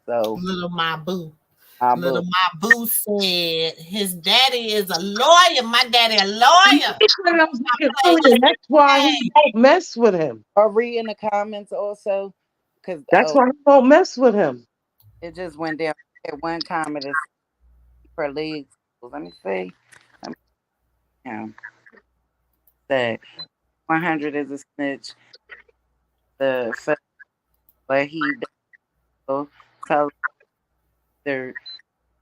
so Little my boo. my Little boo. my boo said his daddy is a lawyer. My daddy a lawyer. I was looking earlier. That's why he won't mess with him. Or read in the comments also, because That's why he won't mess with him. it just went down. One comment is for leagues. Let me see. That 100 is a snitch. But he does tell their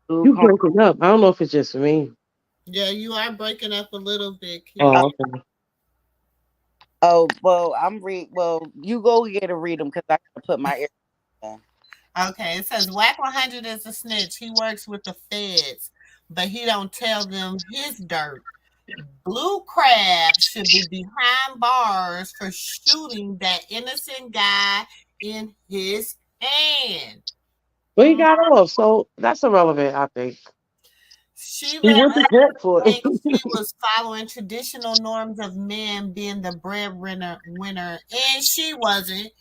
You broken up. I don't know if it's just me. Yeah, you are breaking up a little bit, kid. Oh, okay. Oh, well, well, you go get to read them because I gotta put my ear on. Okay, it says Wack100 is a snitch. He works with the feds, but he don't tell them his dirt. Blue Crab should be behind bars for shooting that innocent guy in his hand. Well, he got off, so that's irrelevant, I think. She He let went to us court for it. think she was following traditional norms of men being the breadwinner, and she wasn't.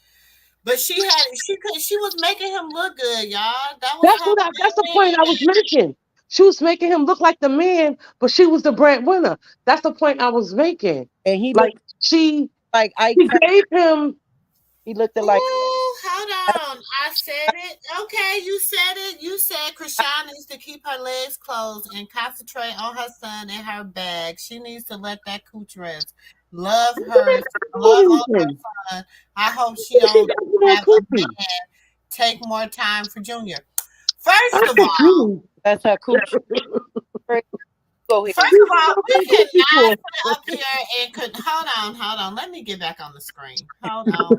But she was making him look good, y'all. That's the point I was making. She was making him look like the man, but she was the breadwinner. That's the point I was making. And he like looked she like she gave him. He looked like. Ooh, hold on. I said it. Okay, you said it. You said Chrisean needs to keep her legs closed and concentrate on her son and her bag. She needs to let that cooch rest. Love her. Love on her son. I hope she don't have a man take more time for Junior. First of all, that's her cooch. First of all, we cannot sit up here and hold on. Let me get back on the screen. Hold on.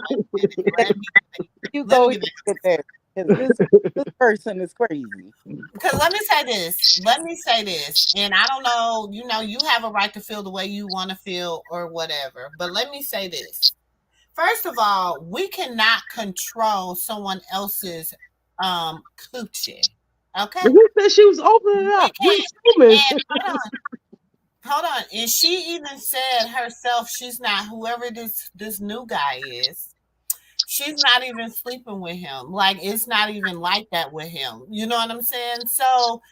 You go get there. This person is crazy. Because let me say this. And I don't know, you have a right to feel the way you want to feel or whatever. But let me say this. First of all, we cannot control someone else's coochie. Okay. You said she was opening it up. Hold on. And she even said herself, she's not whoever this new guy is. She's not even sleeping with him. Like it's not even like that with him. You know what I'm saying? So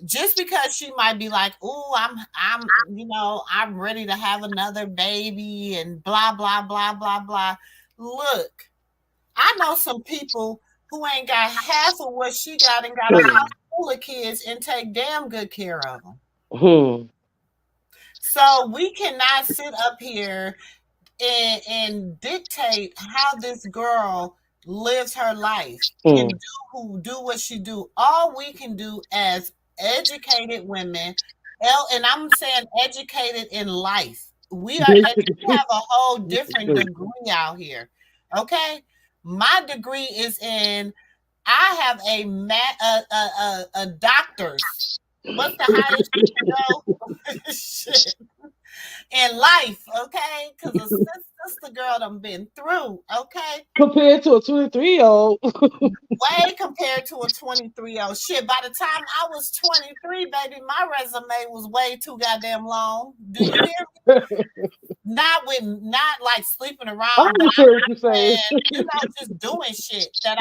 just because she might be like, "Oh, I'm ready to have another baby," and blah blah blah blah blah. Look, I know some people who ain't got half of what she got and got a house full of kids and take damn good care of them. So we cannot sit up here and dictate how this girl lives her life and do what she do. All we can do as educated women, and I'm saying educated in life. We have a whole different degree out here. Okay, my degree is in. I have a doctor's. What's the highest you can go? Shit. In life, okay? Because a sister girl done been through, okay? Compared to a 23-year-old. Way compared to a 23-year-old. Shit, by the time I was 23, baby, my resume was way too goddamn long. Do you hear me? Not like sleeping around, but I'm saying, just doing shit that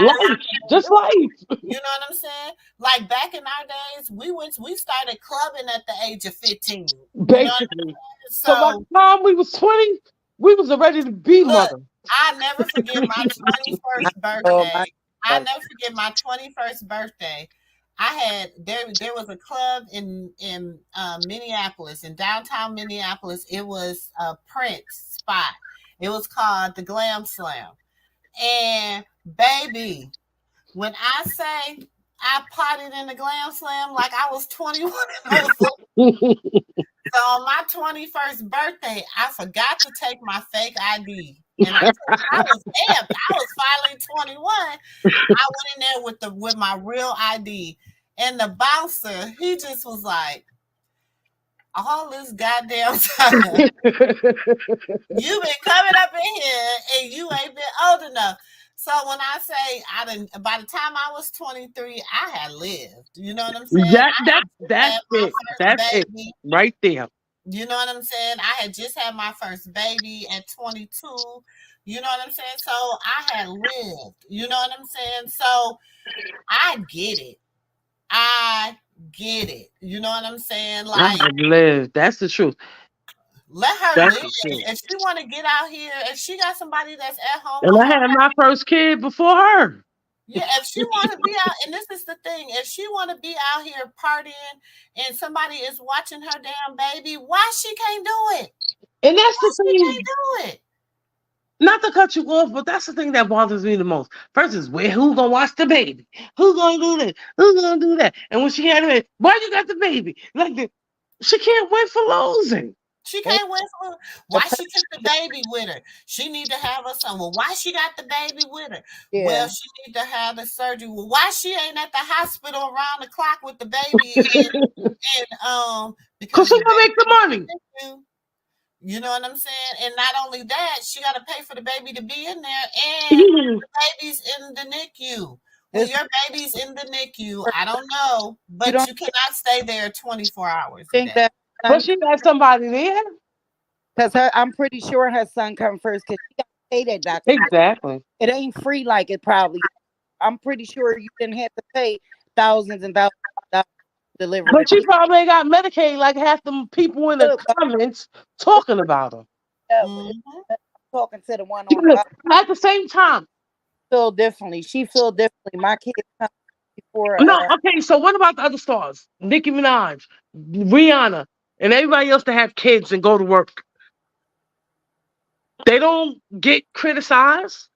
just life. You know what I'm saying? Like back in our days, we started clubbing at the age of 15. Basically. So by the time we was 20, we was ready to be mother. I never forget my 21st birthday. I never forget my 21st birthday. I had there was a club in Minneapolis, in downtown Minneapolis. It was a Prince spot. It was called the Glam Slam. And baby, when I say I potted in the Glam Slam like I was 21. So on my 21st birthday, I forgot to take my fake ID. And I was amped. I was finally 21. I went in there with my real ID. And the bouncer, he just was like, all this goddamn time, you've been coming up in here and you ain't been old enough. So when I say by the time I was 23, I had lived. You know what I'm saying? That's it. That's it. Right there. You know what I'm saying? I had just had my first baby at 22. You know what I'm saying? So I had lived. You know what I'm saying? So I get it. You know what I'm saying? Like, I live. That's the truth. Let her live. If she want to get out here, if she got somebody that's at home, and I had my first kid before her. Yeah, if she want to be out, and this is the thing, if she want to be out here partying, and somebody is watching her damn baby, why she can't do it? And that's the thing. She can't do it. Not to cut you off, but that's the thing that bothers me the most. First is who gonna watch the baby? Who gonna do this? Who gonna do that? And when she had it, why you got the baby? Like she can't wait for losing. She can't wait for why she took the baby with her. She need to have her son. Well, why she got the baby with her? Yeah. Well, she need to have the surgery. Well, why she ain't at the hospital around the clock with the baby? Because she gonna make the money. You know what I'm saying? And not only that, she got to pay for the baby to be in there, and the baby's in the NICU. Well, your baby's in the NICU. I don't know, but you cannot stay there 24 hours. But she got somebody there. Because I'm pretty sure her son come first because she got to pay that doctor. Exactly. It ain't free like it probably. I'm pretty sure you didn't have to pay thousands and thousands of dollars to deliver. But she probably got Medicaid like half them people in the comments talking about her. Talking to the one on at the same time. Feel differently. She feel differently. My kids come before. No, okay. So what about the other stars? Nicki Minaj, Rihanna, and everybody else that have kids and go to work. They don't get criticized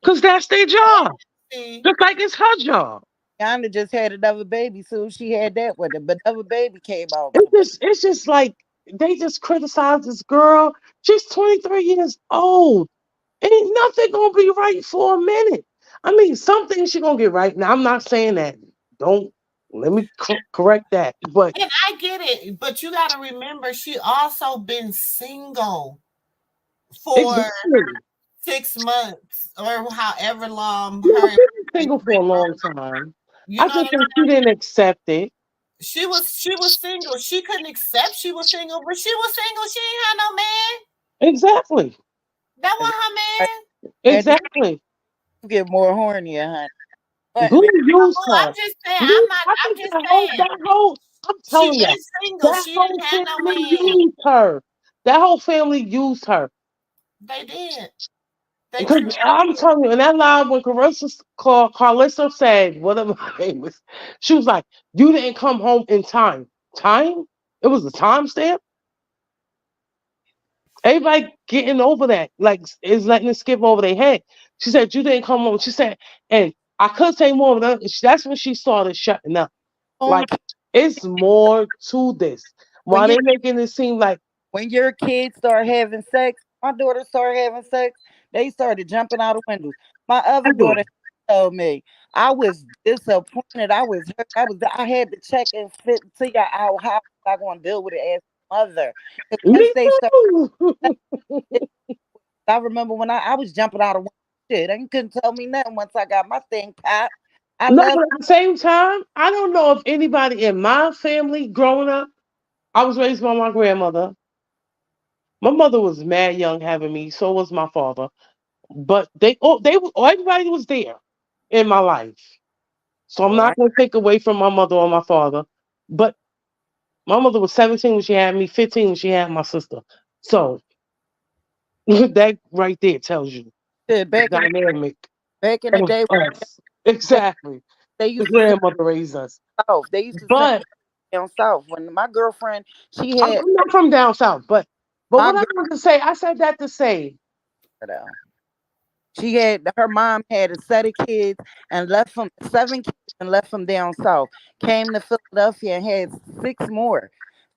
because that's their job. Just like it's her job. Rihanna just had another baby, so she had that with her, but another baby came out. It's just like they just criticize this girl. She's 23 years old. Ain't nothing gonna be right for a minute. I mean, some things she gonna get right. Now, I'm not saying that. Don't let me correct that. But and I get it, but you got to remember, she also been single for 6 months or however long. She was single for a long time. I just think she didn't accept it. She was single. She couldn't accept she was single, but she was single. She ain't had no man. Exactly. That wasn't her man. Exactly. You get more horny, honey. Who used her? I'm just saying. I'm just saying. I'm telling you, is single. She didn't have no man. Used her. That whole family used her. They did. Because I'm telling you, in that live when Karlissa said, whatever her name was, she was like, "You didn't come home in time." Time? It was a timestamp. Everybody getting over that, like, is letting it skip over their head. She said, "You didn't come home." She said, and I could say more, but that's when she started shutting up. Like, it's more to this. Why they making it seem like when your kids start having sex, my daughter started having sex, they started jumping out of windows. My other daughter told me, I was disappointed. I had to check and figure out how I going to deal with it as a mother. I remember when I was jumping out of windows. Shit, they couldn't tell me nothing once I got my thing popped. At the same time, I don't know if anybody in my family growing up, I was raised by my grandmother. My mother was mad young having me, so was my father. But everybody was there in my life. So I'm not going to take away from my mother or my father. But my mother was 17 when she had me, 15 when she had my sister. So that right there tells you the dynamic. Back in the day, exactly. They used grandmother raised us. Oh, they used to sing down south. When my girlfriend, she had. I'm not from down south, but what I wanted to say, I said that to say. She had her mom had a set of kids and left from 7 kids and left from down south. Came to Philadelphia and had 6 more.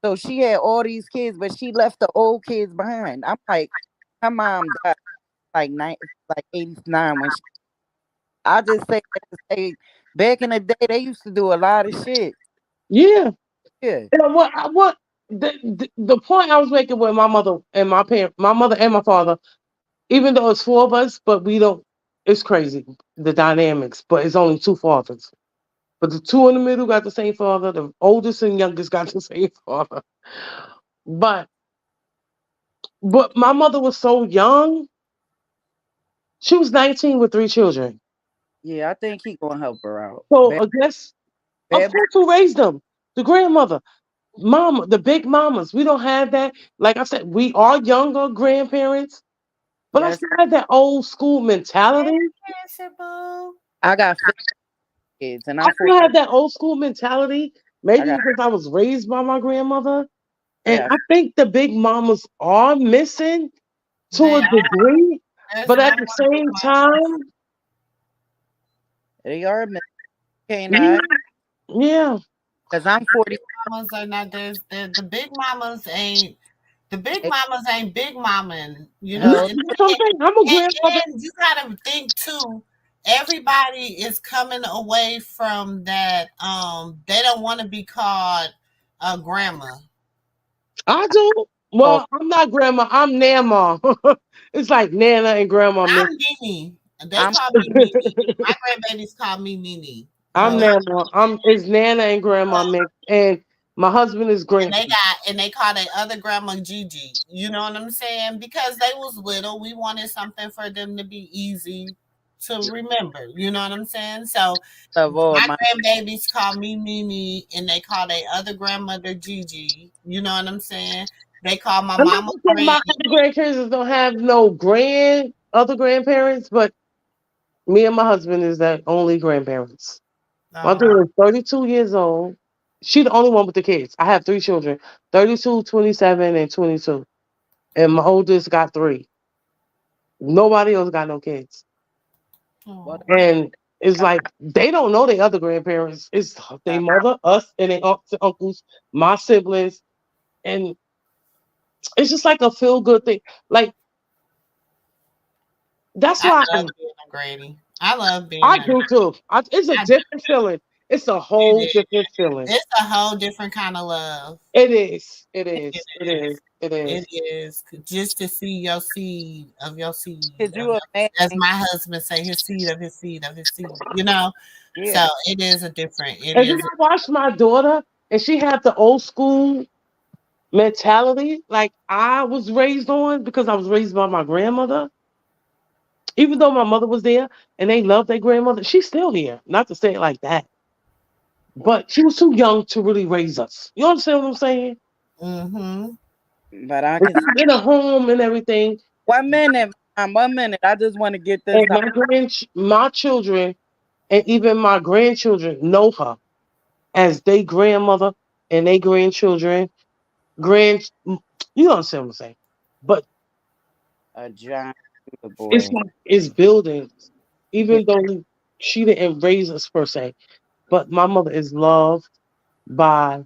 So she had all these kids, but she left the old kids behind. I'm like, Her mom died like 89 when she. I just say that to say back in the day they used to do a lot of shit. Yeah. Yeah. And what the point I was making with my mother and my mother and my father, even though it's four of us, but we don't. It's crazy the dynamics, but it's only two fathers. But the two in the middle got the same father. The oldest and youngest got the same father. But my mother was so young. She was 19 with 3 children. Yeah, I think he gonna help her out. So I guess, of course, who raised them? The grandmother, mama, the big mamas. We don't have that. Like I said, we are younger grandparents, but I still have that old school mentality. I got 5 kids, and I I'm still have that old school mentality. Maybe got- because I was raised by my grandmother. And Yeah. I think the big mamas are missing to a degree, but at the same time, They are missing. Can't yeah, I? yeah. Because I'm 40. Mamas are not the big mamas ain't the big mamas ain't big mama, you know. No, that's what I'm saying. I'm a grandmother. And you gotta think too. Everybody is coming away from that. They don't want to be called a grandma. I do. Well, I'm not grandma. I'm Nana. It's like Nana and Grandma. I'm Nene. They call me Nene. My grandbabies call me Nene. I'm Nana. It's Nana and Grandma mix, and my husband is Grandpa. And they call their other grandma Gigi. You know what I'm saying? Because they was little, we wanted something for them to be easy to remember. You know what I'm saying? So my grandbabies call me Mimi, and they call their other grandmother Gigi. You know what I'm saying? They call my mama. My other grandkids don't have no other grandparents, but me and my husband is that only grandparents. My daughter is 32 years old. She the only one with the kids. I have 3 children, 32, 27, and 22. And my oldest got 3. Nobody else got no kids. And it's like they don't know their other grandparents. It's their mother, us, and their aunts and uncles, my siblings. And it's just like a feel good thing. Like that's why I love being a Grady. I love being I do too. It's a different feeling. It's a whole different feeling. It's a whole different kind of love. It is. It is. It is. It is. It is just to see your seed of your seed. Could you imagine? As my husband say, his seed of his seed of his seed. You know, Yeah. so it is a different. It and is. then I watched my daughter, and she had the old school mentality, like I was raised on, because I was raised by my grandmother. Even though my mother was there, and they loved their grandmother, she's still here. Not to say it like that, but she was too young to really raise us. You understand what I'm saying? Mm-hmm. But I can in a home and everything. 1 minute, 1 minute. I just want to get this And out. my children and even my grandchildren know her as their grandmother and their grandchildren. You understand what I'm saying? But a giant boy. it's buildings. Even though she didn't raise us per se, but my mother is loved by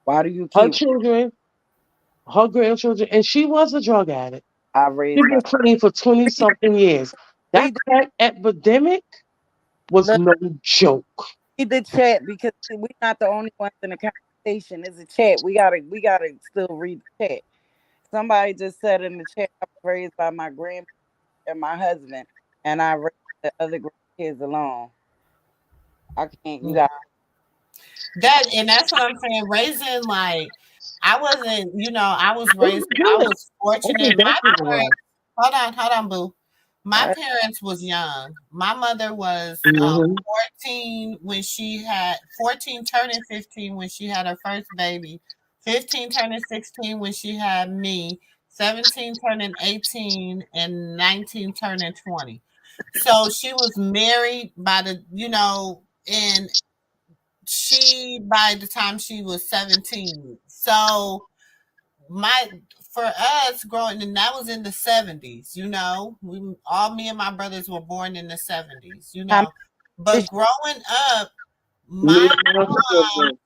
her children, her grandchildren, and she was a drug addict. I raised She's been clean for 20 something years. That crack epidemic was no joke. Read the chat because we're not the only ones in the conversation. It's a chat. We gotta still read the chat. Somebody just said in the chat, I was raised by my grandpa and my husband, and I raised the other grandkids alone. I can't. You got That's what I'm saying. Raising like I wasn't, I was raised. I was fortunate. My parents. Hold on, boo. My parents was young. My mother was 14 when she had 14 turning 15 when she had her first baby, 15 turning 16 when she had me, 17 turning 18, and 19 turning 20. So she was married by and she by the time she was 17. So for us growing, and that was in the 70s, me and my brothers were born in the 70s, but growing up, my mom,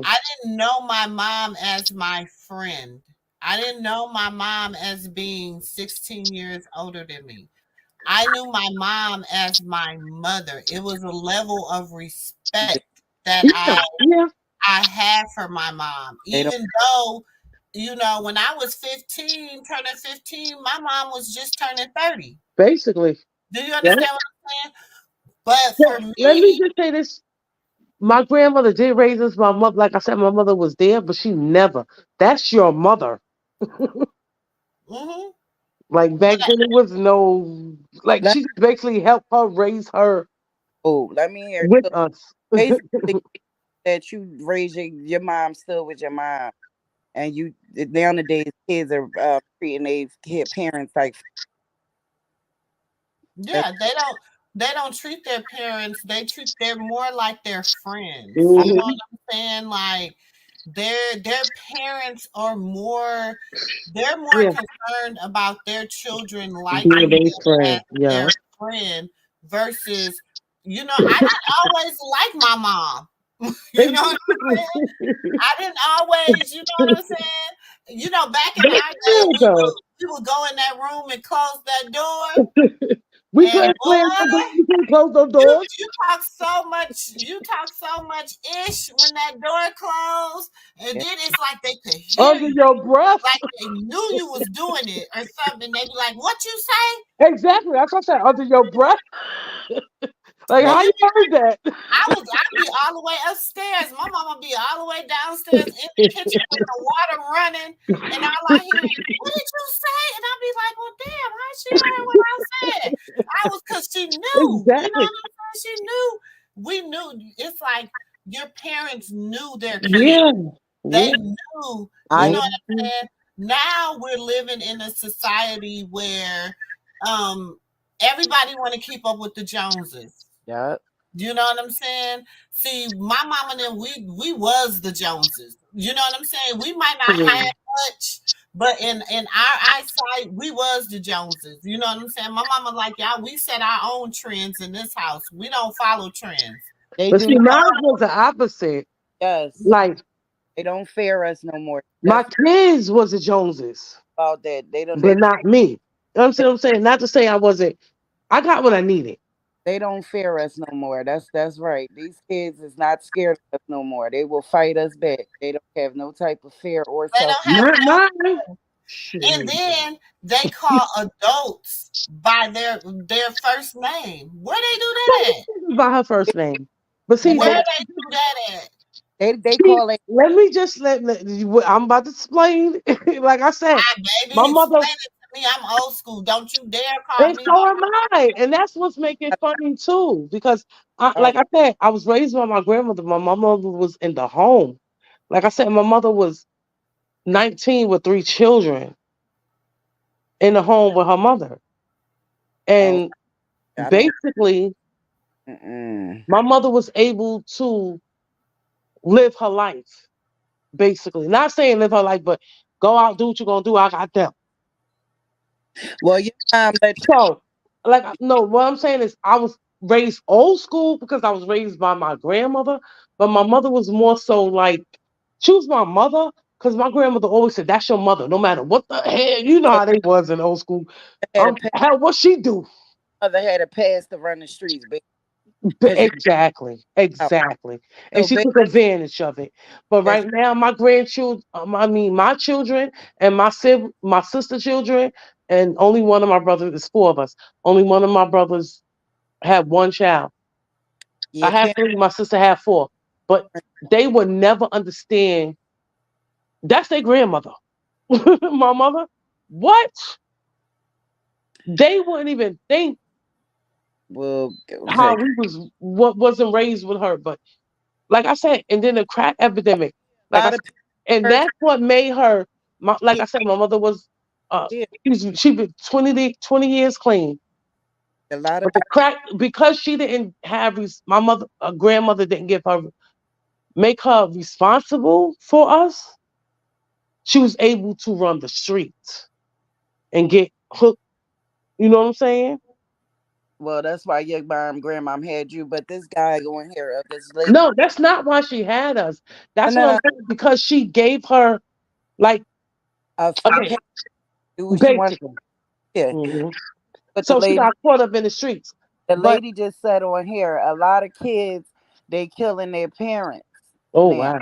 I didn't know my mom as my friend. I didn't know my mom as being 16 years older than me. I knew my mom as my mother. It was a level of respect that Yeah. I had for my mom. They don't Even though, when I was 15, turning 15, my mom was just turning 30. Basically. Do you Yeah. understand what I'm saying? But Yeah. for Let me me, just say this. My grandmother did raise us. My mother, like I said, my mother was there, but she never. That's your mother. mhm, Like but back then, it was no. Like let she basically helped her raise her let me hear. with So us. basically that you raise your mom still with your mom. And you nowadays kids are treating their parents like that's yeah, they don't treat their parents. They're more like their friends. You know Mhm. what I'm saying? Like their parents are more they're more Yeah, concerned about their children being liking a them as friend. Yeah. their friend versus, I didn't always like my mom. You know what I'm saying? I didn't always, you know what I'm saying? Back in That's our day, real we though. would we would go in that room and close that door, We and couldn't slam no boy, doors. We couldn't close no you doors. you talk so much ish when that door closed, and then it's like they could hear Under you, your breath. like they knew you was doing it or something. They be like, "What you say?" Exactly. That's what I said. Under your breath. Like And how you heard that? I'd be all the way upstairs. My mama be all the way downstairs in the kitchen with the water running, and all I hear is, "What did you say?" And I'd be like, "Well, damn, how she heard what I said?" I was because she knew. You know Exactly. what I'm saying? She knew. We knew. It's like your parents knew their kids. Yeah. They Yeah. knew. You I know used what I'm Mhm. saying? Now we're living in a society where um everybody want to keep up with the Joneses. yeah. You know what I'm saying? See, my mama and them, we was the Joneses. You know what I'm saying? We might not have much, but in our eyesight, we was the Joneses. You know what I'm saying? My mama like, y'all, we set our own trends in this house. We don't follow trends. They But do see, not. mine was the opposite. Yes, Like they don't fear us no more. my That's kids was the Joneses, about that. They don't. but not me. You know what I'm saying? Not to say I wasn't. I got what I needed. They don't fear us no more. That's right. These kids is not scared of us no more. They will fight us back. They don't have no type of fear or They self. don't have Not no, mine. and Shit. then they call adults by their first name. Where they do that at? By her first name. But see, And Where they they do that at? they see, call it. let me just I'm about to explain. Like I said, my Baby, mother, explain it to me. I'm old school. Don't you dare call and me so am I. And that's what's making it funny too. Because Oh, like I said, I was raised by my grandmother. My mother was in the home. Like I said, my mother was 19 with 3 children in the home with her mother. oh, And I know. basically, Mm-mm. my mother was able to live her life. Basically, not saying live her life, but go out, do what you're gonna do. I got them. Well, your mom let you. So, like, no, what I'm saying is, I was raised old school because I was raised by my grandmother, but my mother was more so like, she was my mother because my grandmother always said, "That's your mother, no matter what the hell." You know So how they was in old school. had a pa- Hell, what she do? mother had a pass to run the streets, baby, because you Exactly, out. exactly, and So, she baby, took advantage of it. But that's right now, my grandchildren, I mean, my children and my sister children, and only one of my brothers. There's 4 of us. Only one of my brothers had one child. I yeah, have can't. 3. My sister had 4, but they would never understand. That's their grandmother. My mother. What? They wouldn't even think Well, how okay. we was what wasn't raised with her. But like I said, and then the crack epidemic. A Like I lot of said, people and hurt. that's what made her. Like Yeah, I said, my mother was. yeah. She been 20 years clean. A lot of But the people. crack because she didn't have my mother, grandmother didn't give her make her responsible for us. She was able to run the streets and get hooked. You know what I'm saying? Well, that's why your mom, grandmom had you. But this guy going here, this lady. No, that's not why she had us. No, That's no, what I'm no. saying because she gave her like A free pass, do what she wants. Basically. Yeah. Mhm. But So she got caught up in the streets. the But lady just said on here, a lot of kids they killing their parents oh now, wow,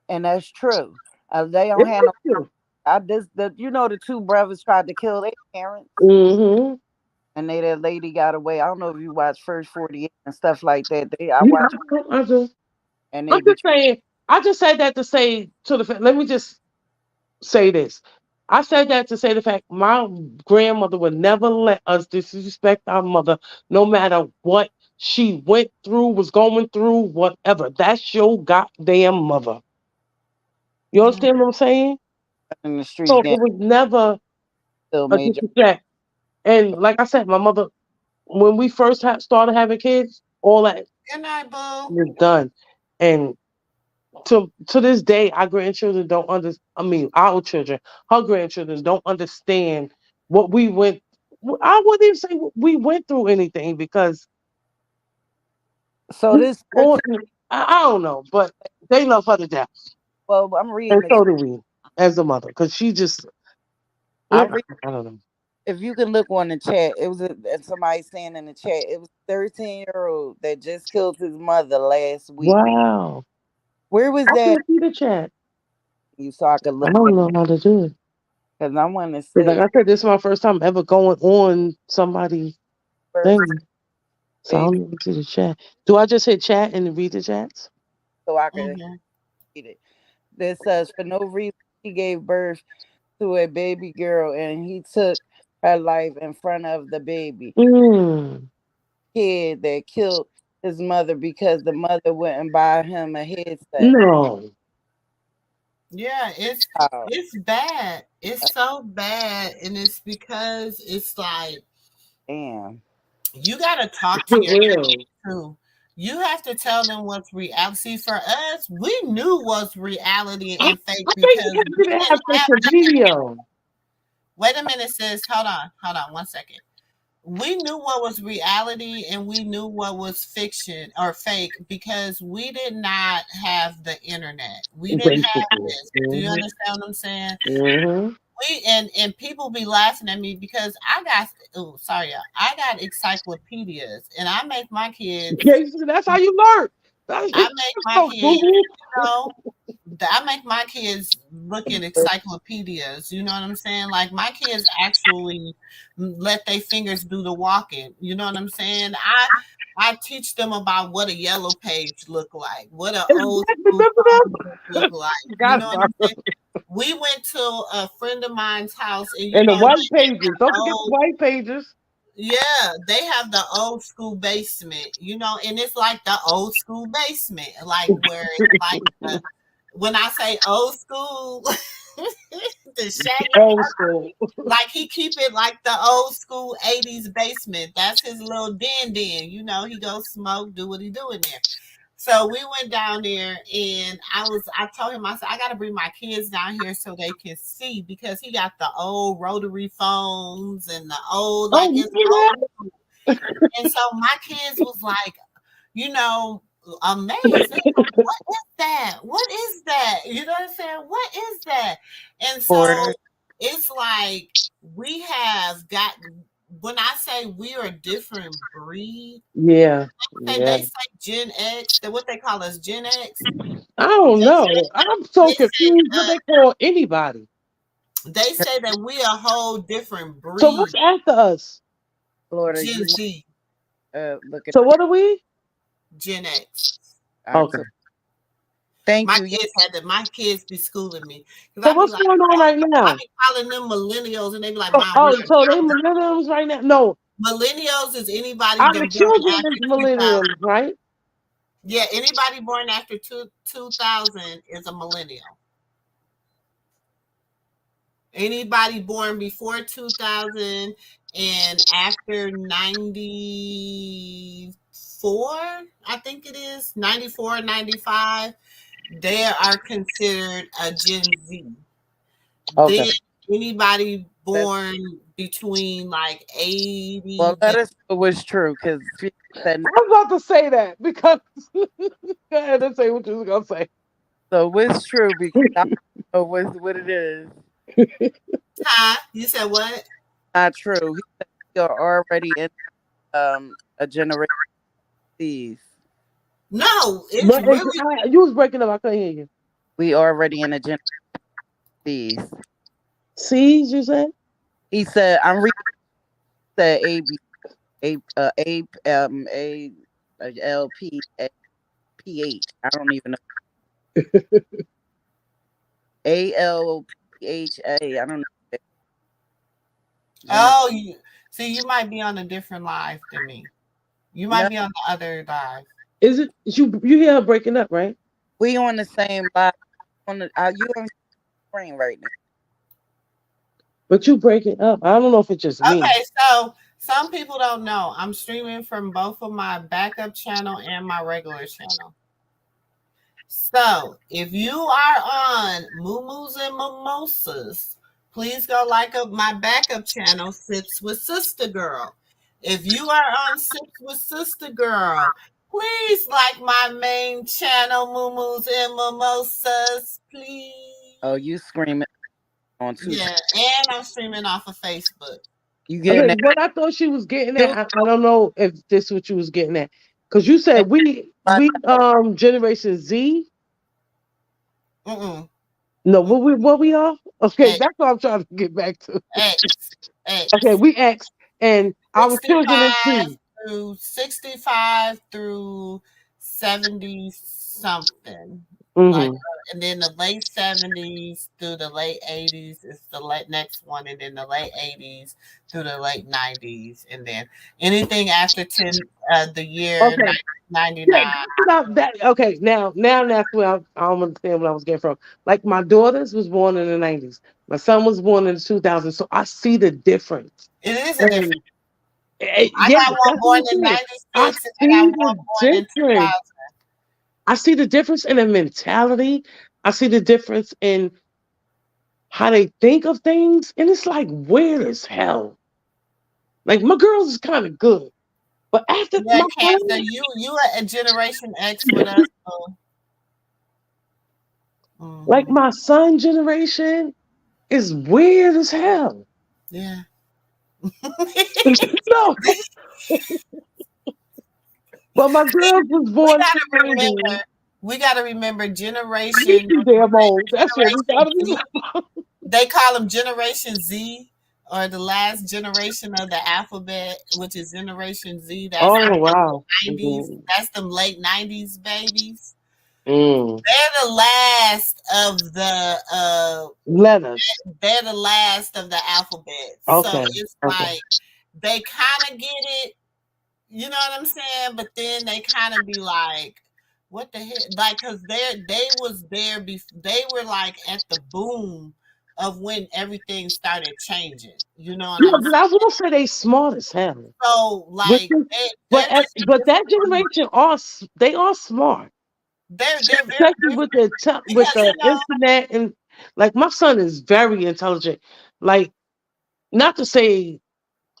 and that's true. They don't it have no. is true. The two brothers tried to kill their parents, Mm-hmm. and that lady got away. I don't know if you watch First 48 and stuff like that. I Yeah, watch, I do. and I'm they be just saying. I just said that to say to the. Let me just say this. I said that to say the fact my grandmother would never let us disrespect our mother, no matter what she went through, was going through, whatever. That's your goddamn mother. You understand what I'm saying? in the streets So getting it was never still a major. disrespect. And like I said, my mother, when we first started having kids, all that Good night, boo. was done. And to this day, our grandchildren don't understand. I mean, our children, her grandchildren don't understand what we went. I wouldn't even say we went through anything because So we, this all, I don't know, but they love her to death, well, I'm and reading it. so do we as a mother, because she just, I I'm reading. don't know. If you can look on the chat, it was somebody saying in the chat, it was a 13-year-old that just killed his mother last week. Wow, Where was I that? can't see the chat. You so I could I look don't know how to do it. because I want to 'Cause like see I said, this is my first time ever going on somebody's thing. first So I baby, don't even see the chat. Do I just hit chat and read the chats? so I could Mhm. read it. This says for no reason he gave birth to a baby girl and he took her life in front of the baby Mm. kid that killed his mother because the mother wouldn't buy him a headset. No. Yeah, Oh, it's bad. It's so bad, and it's because it's like damn. you gotta talk to For your real. kids too. You have to tell them what's reality. For us, we knew what's reality I and fake think because because we we didn't have didn't such have a video. Wait a minute, sis. Hold on 1 second. We knew what was reality and we knew what was fiction or fake because we did not have the internet. We didn't have Basically. this. Do you Mm-hmm. understand what I'm saying? Mm-hmm. And people be laughing at me because I got encyclopedias and I make my kids Okay, so that's how you learn. That's I make my so kids, Google. know, I make my kids look at encyclopedias. You know what I'm saying? Like my kids actually let their fingers do the walking. You know what I'm saying? I teach them about what a yellow page look like, what an old school Remember phone that? book look like. You Got know what I'm it. saying? We went to a friend of mine's house, and And the white they pages. Don't forget the old white pages. yeah, they have the old school basement, and it's like the old school basement, like where it's like when I say old school, the shaggy, Old school. like he keep it like the old school 80s basement. That's his little den. He goes smoke, do what he do in there. So we went down there and I told him, I said, I gotta bring my kids down here so they can see because he got the old rotary phones and the old Oh, like it's yeah. old. And so my kids was like, you know, amazed. They like, what is that? What is that? You know what I'm saying? What is that? And so Porter. it's like we have got when I say we are a different breed, Yeah. they Yeah. say Gen X, that what they call us Gen X. I don't know. I'm so They say confused what they call anybody. they say that we a whole different So what's breed, after us? Florida, Gen you Z, look at So what are we? Gen X. Okay. thank My you. Yeah, kids be schooling me because So I be what's like, going on right I now? be calling them millennials, and they be like, Oh, Mom, we oh, are so they not millennials right now? No, millennials. Is anybody our been born children after is 2000? millennials, right? Yeah, anybody born after 2000 is a millennial. Anybody born before 2000 and after 94, I think it is 94, 95, they are considered a Gen Z. Okay. Then anybody that's, born between like well, 80 let us know what's true because said I was about to say that because go ahead and say what you was gonna say. so. What's true because I don't know what it is. Huh? You said what? Not true. He said you're already in a generation C's. No, it's really. You was breaking up. I couldn't hear you. We already in a generation C's. C's, you said? He said, I'm reading the L P P H. I don't even know. ALPHA. I don't know. Oh, you see, you might be on a different live than me. You might No, be on the other live. Is it you hear her breaking up, right? we on the same live. You on screen right now. But you breaking up. I don't know if it's just me. Okay, so some people don't know. I'm streaming from both of my backup channel and my regular channel. So if you are on Moo and Mimosas, please go like up my backup channel, Sips with Sister Girl. If you are on Sips with Sister Girl, please like my main channel, Moo and Mimosas, please. Oh, you screaming on two. Yeah, and I'm streaming off of Facebook. You getting Okay, what I thought she was getting at, I don't know if this is what you was getting at. Because you said we Generation Z. Mm-mm. No, what we are? Okay, X. that's what I'm trying to get back to. X. Okay, we X, and our children is Z. 65 through 70 something. Like, and then the late 70s through the late 80s is the next one, and then the late 80s through the late 90s, and then anything after the year 1999. Okay, now that's where I don't understand what I was getting from. Like my daughters was born in the 90s. My son was born in the 2000s, so I see the difference. It is a difference. I got one born in 96 and I got one born in 2000. I see the difference in the mentality. I see the difference in how they think of things. And it's like weird as hell. Like my girls is kind of good. But after my Cancer, you are a Generation X with us. So. Like my son generation is weird as hell. Yeah. No. But my girls was born. We gotta remember generation. Damn old. That's what we gotta remember. They call them Generation Z, or the last generation of the alphabet, which is Generation Z. That's wow. 90s. That's them late 90s babies. Mm. They're the last of the letters. They're the last of the alphabet. Okay. So it's like they kind of get it, you know what I'm saying? But then they kind of be like, what the heck? Like, cause they were like at the boom of when everything started changing. You know what I'm saying? I will say they smart as hell. So like, but that generation they are smart. They're especially with the internet, and like my son is very intelligent. Like, not to say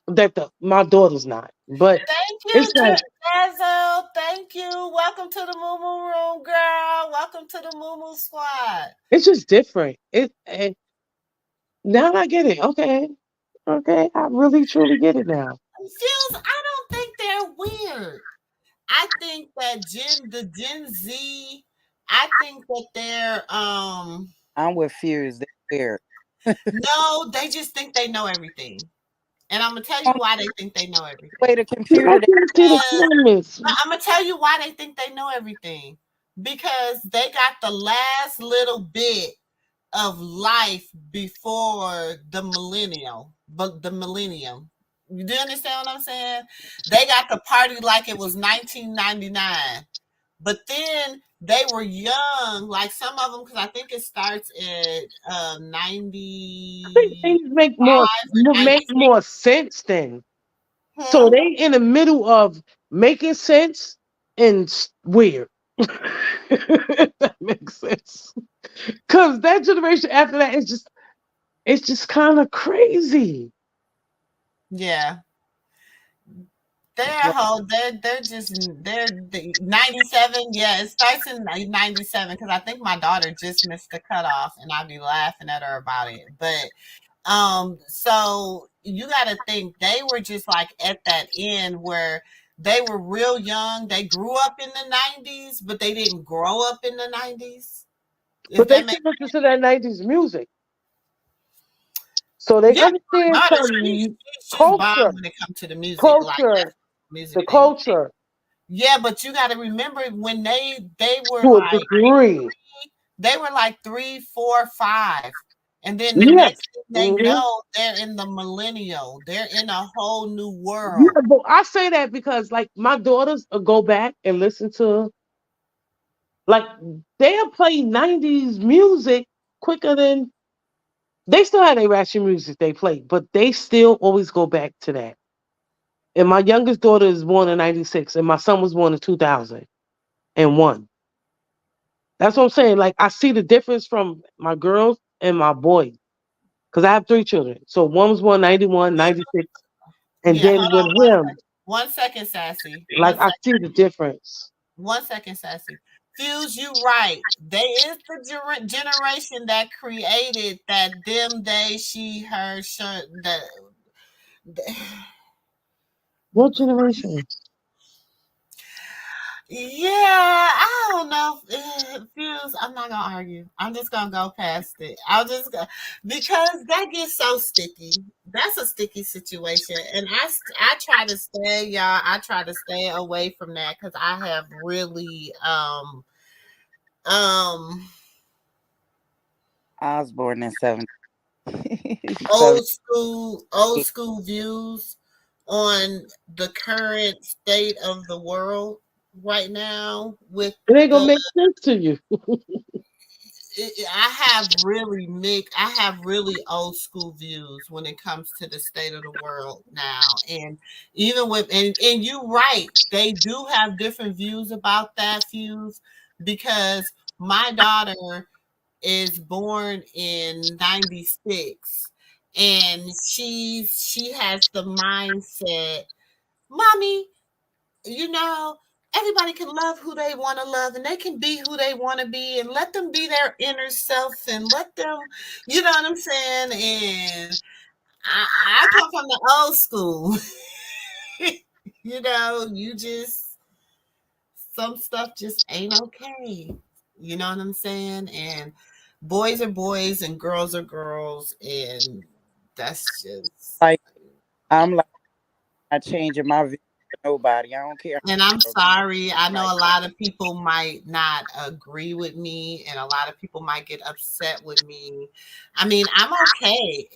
that my daughter's not, but thank you, it's like, Dazzle. Thank you. Welcome to the Moo Moo Room, girl. Welcome to the Moo Moo Squad. It's just different. And now I get it. Okay, I really truly get it now. Jules, I don't think they're weird. I think that the Gen Z, I think that they're I'm with Fuse. They're weird. No, they just think they know everything. And I'm gonna tell you why they think they know everything. Wait, a computer. I'm gonna tell you why they think they know everything. Because they got the last little bit of life before the millennium. You do understand what I'm saying? They got to party like it was 1999. But then they were young, like some of them, because I think it starts at 90. I think things make more sense then. So they in the middle of making sense and weird. If that makes sense. Because that generation after that is just kind of crazy. Yeah. they're just they're the 97. Yeah, it starts in 97 because I think my daughter just missed the cutoff, and I'd be laughing at her about it. But so you got to think they were just like at that end where they were real young. They grew up in the 90s, but they didn't grow up in the 90s. But they still listen to that 90s music. So they understand some culture. When it comes to the music. Culture. Music the culture. Yeah, but you got to remember when they were to like a degree. They were like 3, 4, 5. And then the next thing they know, they're in the millennial. They're in a whole new world. Yeah, but I say that because like my daughters go back and listen to like they'll play 90s music quicker than they still have their ratchet music they play, but they still always go back to that. And my youngest daughter is born in 96 and my son was born in 2001. That's what I'm saying. Like I see the difference from my girls and my boys. Because I have 3 children. So one was born 91, 96. And then with him. 1 second, Sassy. Like I see the difference. 1 second, Sassy. Fuse, you right. They is the generation that created that them, they, she, her, shirt. What generation? Yeah, I don't know. Fuse, I'm not gonna argue. I'm just gonna go past it. I'll just go because that gets so sticky. That's a sticky situation, and I try to stay, y'all. I try to stay away from that because I have really I was born in 70. old school views on the current state of the world right now with it ain't gonna make sense to you. I have really old school views when it comes to the state of the world now. And even with and you're right, they do have different views about that, Fuse, because my daughter is born in 96 and she has the mindset, mommy, everybody can love who they want to love and they can be who they want to be and let them be their inner self and let them, you know what I'm saying? And I come from the old school. Some stuff just ain't okay. You know what I'm saying? And boys are boys and girls are girls. And that's just like, I'm like, not changing my view for nobody. I don't care. And I'm sorry. I know a lot of people might not agree with me, and a lot of people might get upset with me. I mean, I'm okay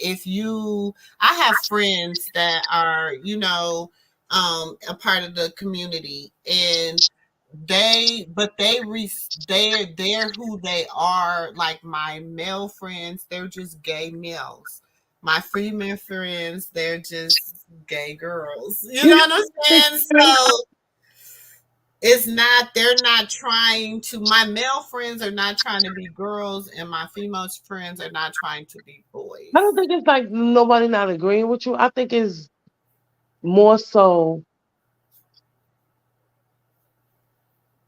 I have friends that are, a part of the community, and they're who they are. Like my male friends, they're just gay males. My female friends, they're just gay girls. You know what I'm saying? So they're not trying to, my male friends are not trying to be girls and my female friends are not trying to be boys. I don't think it's like nobody not agreeing with you. I think it's more so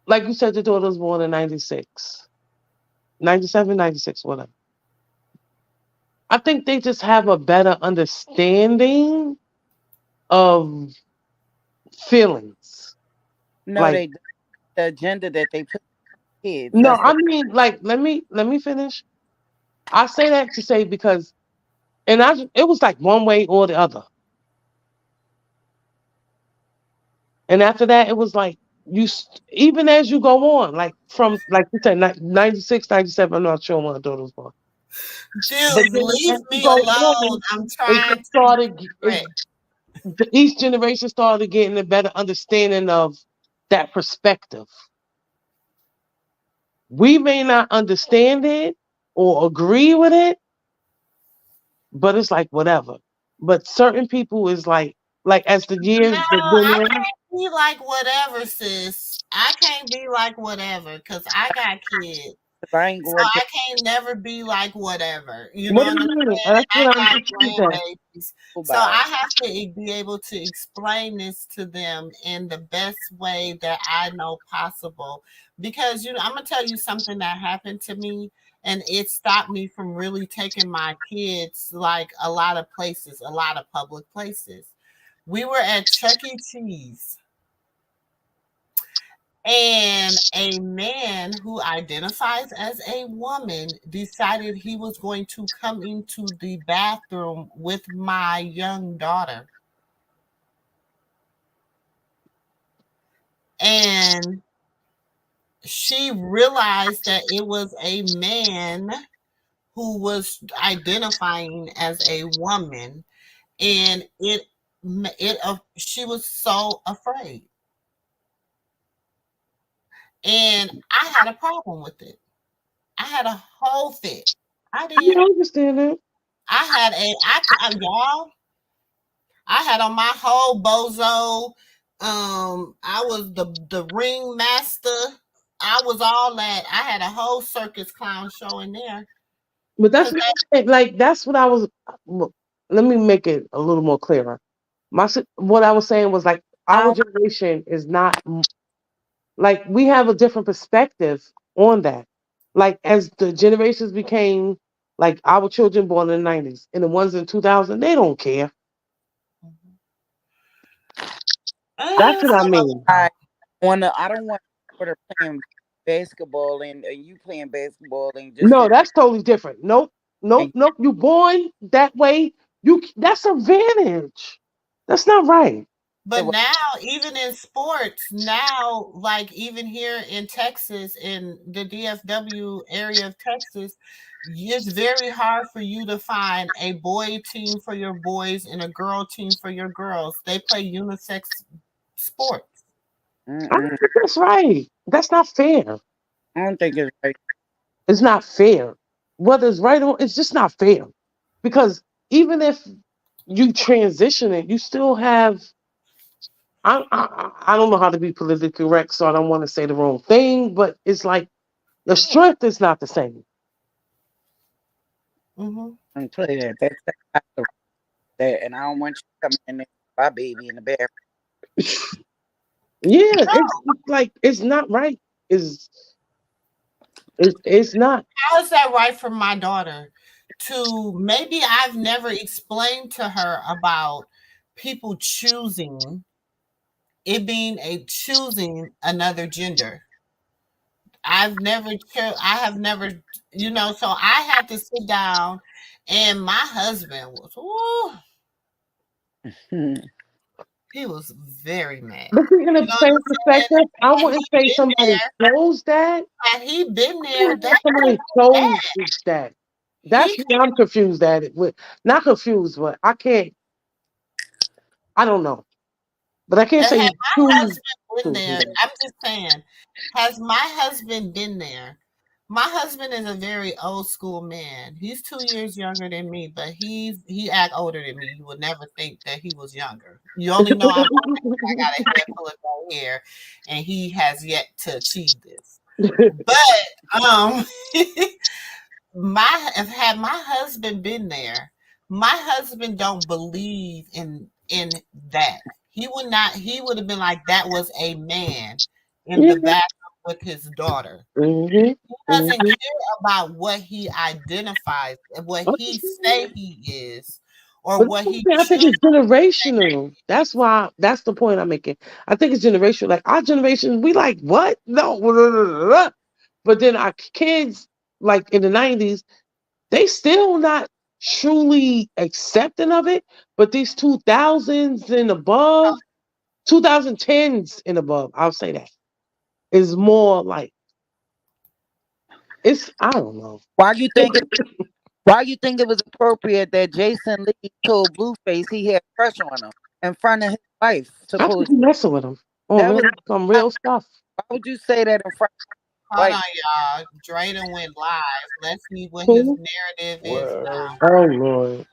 like you said, your daughter was born in 96, 97, 96, whatever. I think they just have a better understanding of feelings. No, like, the agenda that they put kids. No, I mean, like, let me finish. I say that to say because, it was like one way or the other. And after that, it was like, even as you go on, like from, like you said, 96, 97, I'm not sure when my daughter was born. Dude, leave me alone. I'm trying each generation started getting a better understanding of that perspective. We may not understand it or agree with it, but it's like whatever. But certain people is like as the years I can't be like whatever, sis. I can't be like whatever because I got kids. So I can't never be like whatever. You know what I'm saying? That's what I'm So I have to be able to explain this to them in the best way that I know possible. Because I'm gonna tell you something that happened to me, and it stopped me from really taking my kids like a lot of places, a lot of public places. We were at Chuck E. Cheese. And a man who identifies as a woman decided he was going to come into the bathroom with my young daughter. And she realized that it was a man who was identifying as a woman. And she was so afraid. And I had a problem with it. I had a whole fit. I did. I understand that. I had y'all. I had on my whole bozo. I was the ring master. I was all that. I had a whole circus clown show in there. But that's that's what I was. Let me make it a little more clearer. What I was saying was like our generation is not like we have a different perspective on that. Like as the generations became like our children born in the 90s and the ones in 2000, they don't care. That's what I mean. I don't want to playing basketball and you playing basketball and just no, that's totally different. Nope. You born that way. That's advantage. That's not right. But now, even in sports, now, like even here in Texas, in the DFW area of Texas, it's very hard for you to find a boy team for your boys and a girl team for your girls. They play unisex sports. I don't think that's right. That's not fair. I don't think it's right. It's not fair. Whether it's right or it's just not fair. Because even if you transition it, you still have. I don't know how to be politically correct, so I don't want to say the wrong thing, but it's like the strength is not the same. I'm telling you that, and I don't want you coming in there with my baby in the bathroom. Yeah, it's like it's not right. It's not. How is that right for my daughter? Maybe I've never explained to her about people choosing it being choosing another gender. I have never, so I had to sit down, and my husband was, he was very mad. But in the same perspective, I wouldn't say somebody chose that. Had he been there, somebody chose that. That's what I'm confused at it with. Not confused, but I can't. I don't know. But I can't say had my husband been there. I'm just saying, has my husband been there? My husband is a very old school man. He's 2 years younger than me, but he act older than me. You would never think that he was younger. You only know I got a head full of gray hair, and he has yet to achieve this. But had my husband been there, my husband don't believe in that. He would have been like, that was a man in the bathroom with his daughter. He doesn't care about what he identifies and what he say he is, or what he. I think it's generational. That's the point I'm making. I think it's generational. Like our generation, we like what? No. But then our kids, like in the 90s, they still not truly accepting of it. But these 2000s and above, 2010s and above, I'll say that, is more like it's. I don't know. Why you think it was appropriate that Jason Lee told Blueface he had crush on him in front of his wife? I think he's messing with him. Some real stuff. Why would you say that in front of Hold on, y'all. Drayden went live. Let's see what his narrative is now. Oh Lord.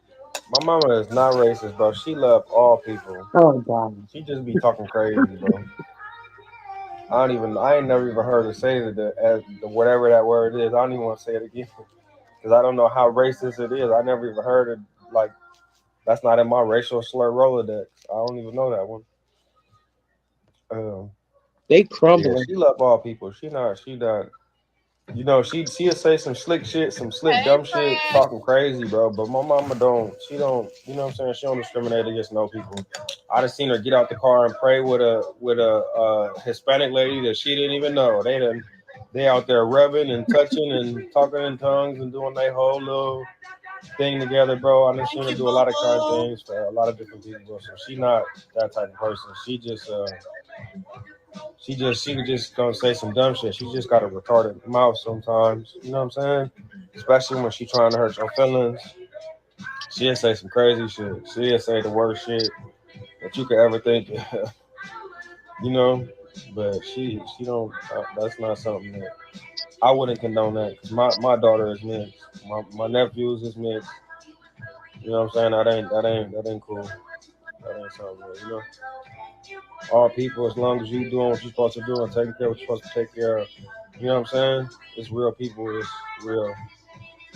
My mama is not racist, bro. She loves all people. Oh God. She just be talking crazy, bro. I ain't never even heard her say the whatever that word is. I don't even want to say it again because I don't know how racist it is. I never even heard it like That's not in my racial slur Rolodex. I don't even know that one. They Yeah, crumbling. she love all people. She not. You know, she'll say some slick shit, some slick Hey, dumb shit, friend. talking crazy, bro. But my mama don't. She don't. You know what I'm saying? She don't discriminate against no people. I done seen her get out the car and pray with a Hispanic lady that she didn't even know. They out there rubbing and touching and talking in tongues and doing their whole little thing together, bro. I done seen her do a lot of kind things for a lot of different people, bro. So she not that type of person. She just gonna say some dumb shit. She just got a retarded mouth sometimes. You know what I'm saying? Especially when she trying to hurt your feelings. She'll say some crazy shit. She'll say the worst shit that you could ever think. You know, but she don't. That's not something that I wouldn't condone that. Cause my daughter is mixed. My nephews is mixed. You know what I'm saying? That ain't cool. That ain't something real, you know. All people, as long as you doing what you're supposed to do and taking care of what you're supposed to take care of. You know what I'm saying? It's real people. It's real,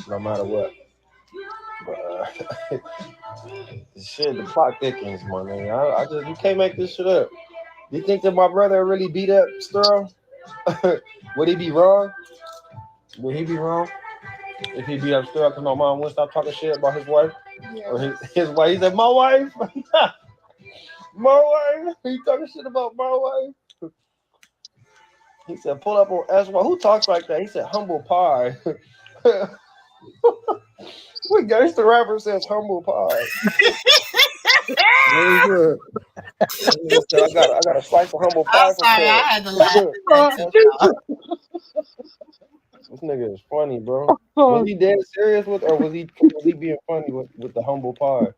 no matter what. But shit, the plot thickens, my nigga. I just you can't make this shit up. You think that my brother really beat up Sterl? Would he be wrong? Would he be wrong if he beat up Sterl because my mom wouldn't stop talking shit about his wife? Yeah. Or his wife? He said, "My wife." My wife. He talking shit about my wife. He said, "Pull up on S1." Who talks like that? He said, "Humble pie." What gangster rapper says humble pie? I got a slice of humble pie I'm for sorry, I Ted. had to laugh at that too, y'all. This nigga is funny, bro. Was he dead serious with, or was he being funny with the humble pie?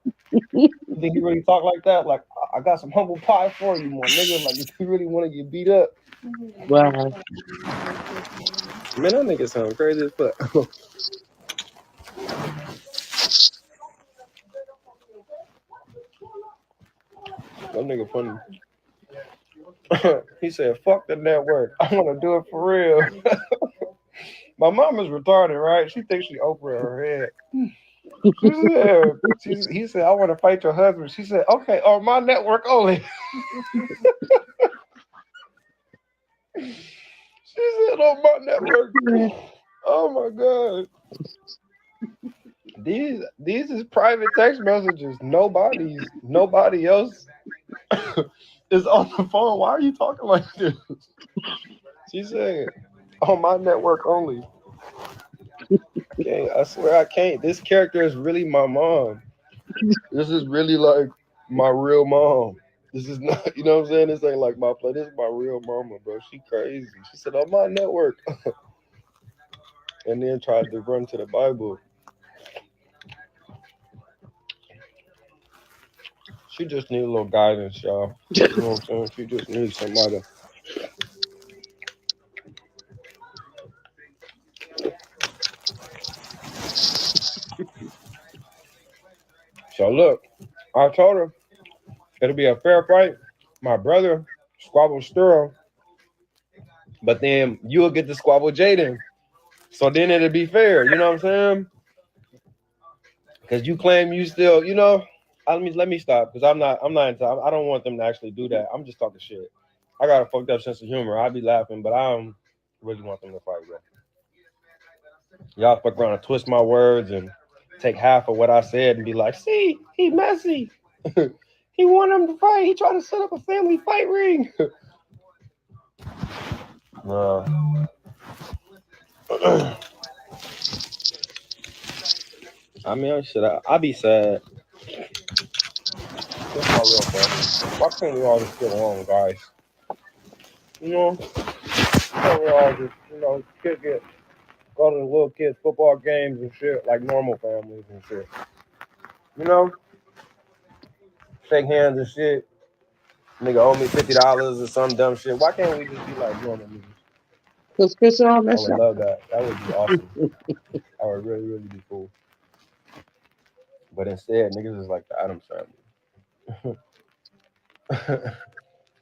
You think he really talk like that? Like, I got some humble pie for you, my nigga. Like, if you really want to get beat up. Wow. Man, that nigga sound crazy as fuck. That nigga funny. He said, "Fuck the network. I want to do it for real." My mom is retarded, right? She thinks she Oprah in her head. He said, "I want to fight your husband." She said, "Okay, on my network only." She said, "On my network." Oh my god. These is private text messages. Nobody else is on the phone. Why are you talking like this? She said, "On my network only." I swear I can't. This character is really my mom. This is really like my real mom. This is not, you know what I'm saying? This ain't like my play. This is my real mama, bro. She crazy. She said, "On my network." And then tried to run to the Bible. She just need a little guidance, y'all. You know what I'm saying? She just needs somebody. So look, I told her it'll be a fair fight. My brother squabble Sterl, but then you'll get to squabble Jaden. So then it'll be fair. You know what I'm saying? Because you claim you still, you know. Let me stop because I'm not into. I don't want them to actually do that. I'm just talking shit. I got a fucked up sense of humor. I be laughing, but I don't really want them to fight, bro. Y'all fuck around and twist my words and take half of what I said and be like, "See, he messy. He want him to fight. He trying to set up a family fight ring." I mean, I be sad. That's my real problem. Why can't we all just get along, guys? You know, can't we all just, kick it, go to the little kids' football games and shit like normal families and shit. You know, shake hands and shit. Nigga owe me $50 or some dumb shit. Why can't we just be like normal niggas? Because Chrisean Rock, I would love that. That would be awesome. I would really, really be cool. But instead, niggas is like the Addams family.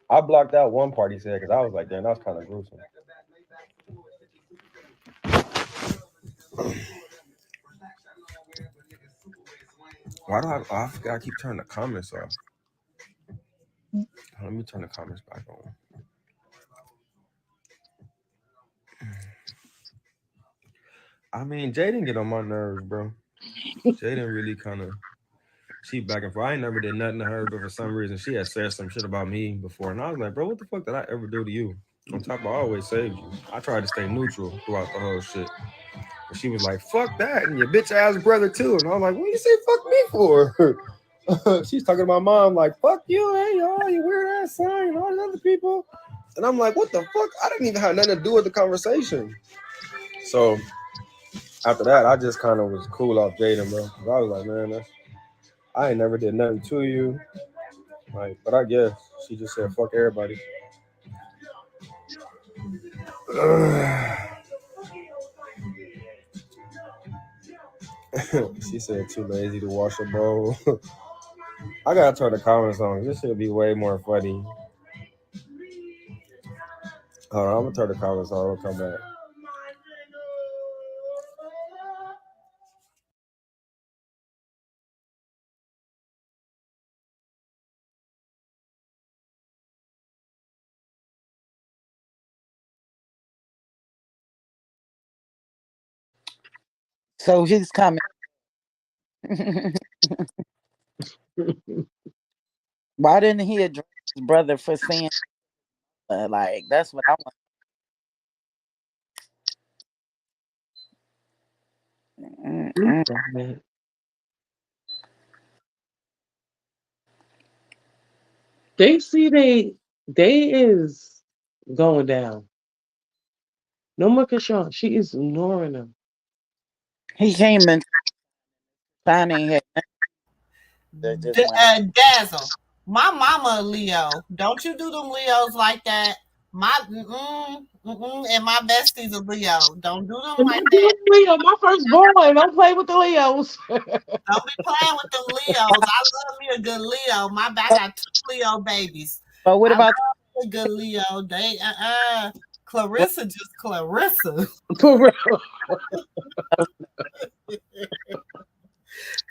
I blocked out one part he said because I was like, damn, that was kind of gruesome. Why do I forgot I keep turning the comments off. Let me turn the comments back on. I mean, Jaden get on my nerves, bro. Jaden really kind of, she back and forth. I ain't never did nothing to her, but for some reason she had said some shit about me before, and I was like, bro, what the fuck did I ever do to you? On top of I always saved you. I tried to stay neutral throughout the whole shit. But she was like, fuck that, and your bitch ass brother too. And I was like, what do you say fuck me for? She's talking to my mom like, fuck you, hey y'all, you weird ass son, and all these other people. And I'm like, what the fuck? I didn't even have nothing to do with the conversation. So after that, I just kind of was cool off Jaden, bro. I was like, man, I ain't never did nothing to you. Like, but I guess she just said fuck everybody. She said too lazy to wash a bowl. I gotta turn the comments on. This should be way more funny. Hold on, I'm gonna turn the comments on. We'll come back. So he's coming. Why didn't he address his brother for saying like that's what I want. They see they is going down. No more Chrisean. She is ignoring him. He came in signing head. Dazzle. My mama a Leo. Don't you do them Leos like that. My and my besties a Leo. Don't do them like that. Leo, my first boy. Don't play with the Leos. Don't be playing with them Leos. I love me a good Leo. I got 2 Leo babies. But what about a good Leo? They Karlissa just Karlissa. For real.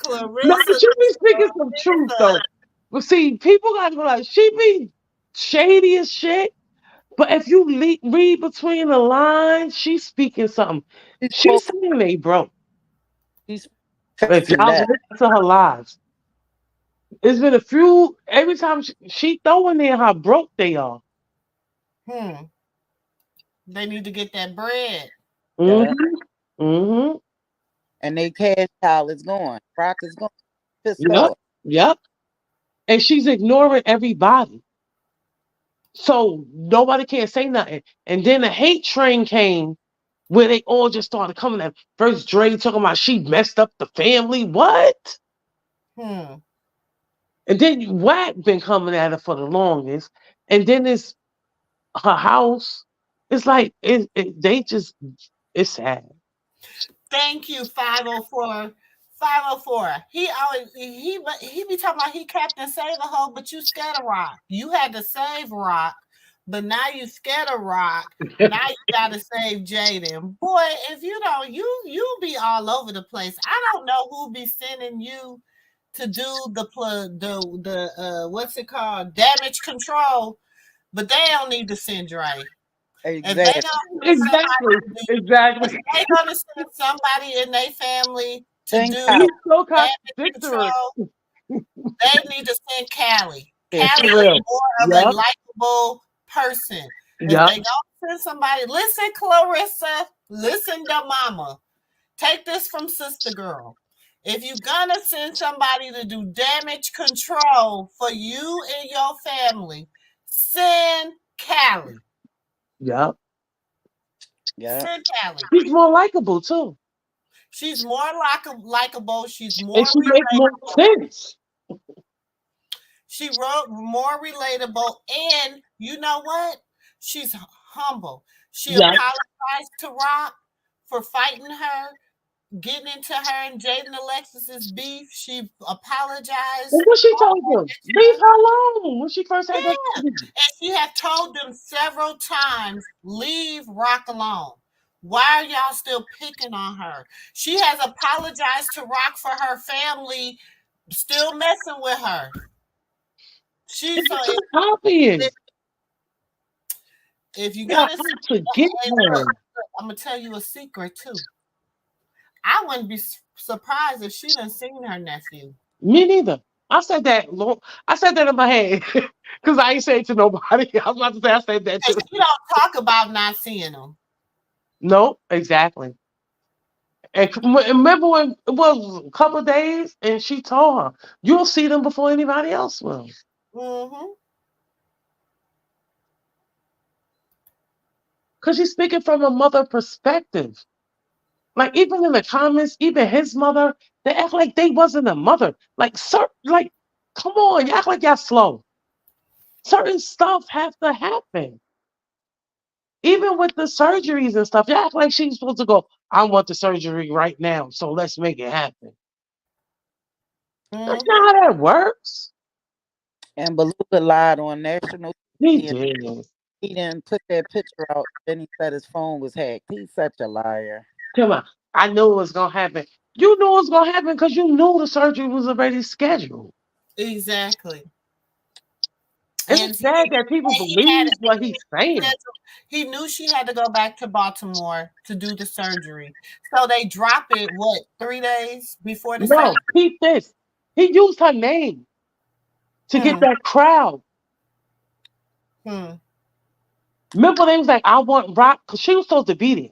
Karlissa. No, she be speaking some truth though. But see, people gotta go like she be shady as shit. But if you read between the lines, she's speaking something. She's saying they broke. If y'all listen to her lives, it's been a few. Every time she throwing in how broke they are. They need to get that bread. Mm-hmm. Mm-hmm. And they cash cow is going. Rock is going. Yep. And she's ignoring everybody. So nobody can't say nothing. And then the hate train came where they all just started coming at first. Dre talking about she messed up the family. What? And then Wack been coming at her for the longest. And then it's her house. It's like it's sad. Thank you, 504. 504. He always he be talking about he Captain Save a Hoe, but you scared of Rock. You had to save Rock, but now you scared of Rock. Now you gotta save Jaden. Boy, if you don't, you be all over the place. I don't know who be sending you to do the what's it called? Damage control, but they don't need to send Dre. Exactly. If they gonna send somebody in their family to do damage control, they need to send Callie. Callie is more of a likable person. If they gonna send somebody, listen, Karlissa, listen to mama. Take this from sister girl. If you're gonna send somebody to do damage control for you and your family, send Callie. Yep. Send Callie. She's more likable too. She's more likable. She's more. And she makes more sense. She wrote more relatable, and you know what? She's humble. She apologized to Rock for fighting her, getting into her and Jaden Alexis's beef. She apologized. What she told them? Leave her alone when she first had that. And she had told them several times, leave Rock alone. Why are y'all still picking on her? She has apologized to Rock for her family still messing with her. She's so obvious. If you gotta forget her. I'm gonna tell you a secret too. I wouldn't be surprised if she done seen her nephew. Me neither. I said that in my head because I ain't say it to nobody. I was about to say I said that too. You don't talk about not seeing them. No, exactly. And remember when it was a couple of days and she told her, you'll see them before anybody else will. Mm-hmm. Because she's speaking from a mother perspective. Like even in the comments, even his mother, they act like they wasn't a mother. Like, come on, you act like y'all slow. Certain stuff have to happen. Even with the surgeries and stuff, you act like she's supposed to go, I want the surgery right now, so let's make it happen. That's not how that works. And Beluga lied on national He TV. did. He didn't put that picture out. Then he said his phone was hacked. He's such a liar. Come on. I knew it was going to happen. You knew it was going to happen because you knew the surgery was already scheduled. Exactly. It's sad that people believe what he's saying. He knew she had to go back to Baltimore to do the surgery. So they drop it, 3 days before the surgery? No, keep this. He used her name to get that crowd. Remember they was like, I want Rock, because she was supposed to be there.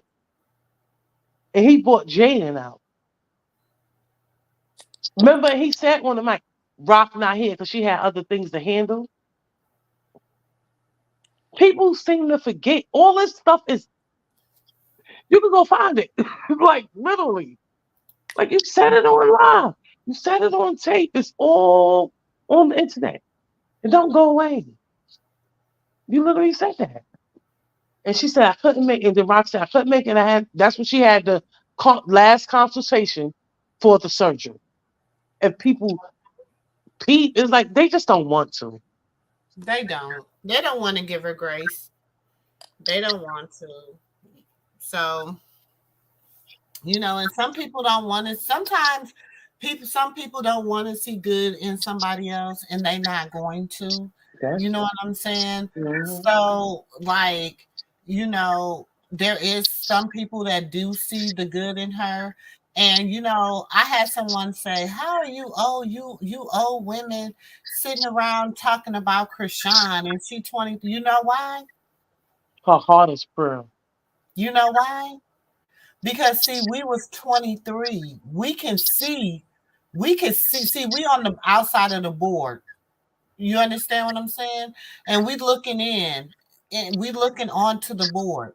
And he brought Jaden out. Remember he said on the mic, Rock not here because she had other things to handle. People seem to forget. All this stuff is, you can go find it. Like, literally. Like, you said it on live. You said it on tape. It's all on the internet. It don't go away. You literally said that. And she said, I couldn't make it. And then Rock said, I couldn't make it. That's when she had the last consultation for the surgery. And people, it's like, they just don't want to. They don't. They don't want to give her grace. They don't want to. So, and some people don't want to. Sometimes some people don't want to see good in somebody else, and they're not going to. You know what I'm saying? Mm-hmm. So, like, there is some people that do see the good in her. And, I had someone say, how are you old women sitting around talking about Chrisean and she 20? You know why? Her heart is pure. You know why? Because, see, we was 23. We can see, we on the outside of the board. You understand what I'm saying? And we looking in, and we looking onto the board.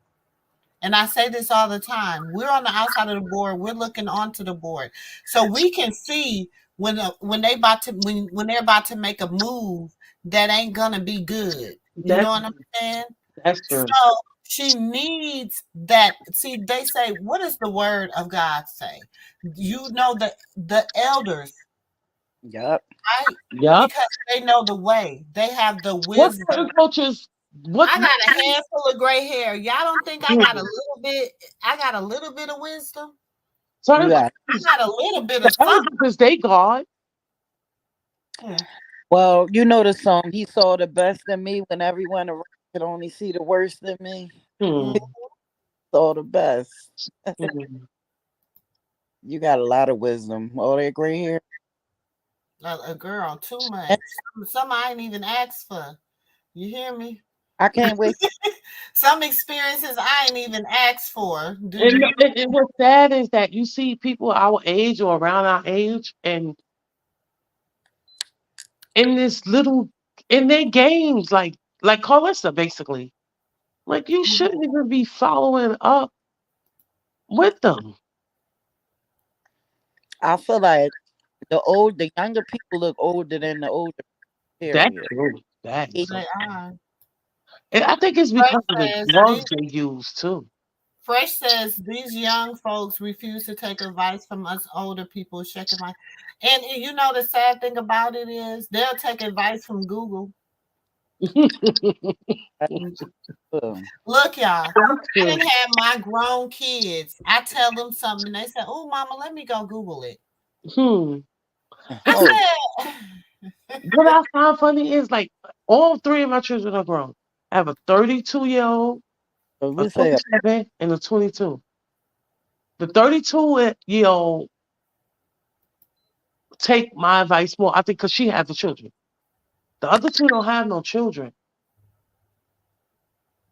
And I say this all the time. We're on the outside of the board. We're looking onto the board. So we can see when they're about to make a move that ain't gonna be good. You know what I'm saying? That's true. So she needs that. See, they say, what does the word of God say? The elders. Yep. Right? Yep. Because they know the way. They have the wisdom. What coaches? I got a handful of gray hair. Y'all don't think I got a little bit? I got a little bit of wisdom. Sorry, I got a little bit of something. Because they God. Well, you know the song. He saw the best in me when everyone around could only see the worst in me. He saw the best. You got a lot of wisdom. All that gray hair. A girl, too much. Some I ain't even asked for. You hear me? I can't wait. Some experiences I ain't even asked for. And what's sad is that you see people our age or around our age and in their games, like Karlissa, basically. Like, you shouldn't even be following up with them. I feel like the younger people look older than the older. That's true. That is they are. And I think it's because of the drugs they use too. Fresh says these young folks refuse to take advice from us older people. And the sad thing about it is they'll take advice from Google. Look, y'all, I didn't have my grown kids. I tell them something and they say, "Oh, mama, let me go Google it." Oh, said, what I find funny is like all three of my children are grown. I have a 32-year-old, a we say 27, and a 22. The 32-year-old take my advice more, I think, because she has the children. The other two don't have no children.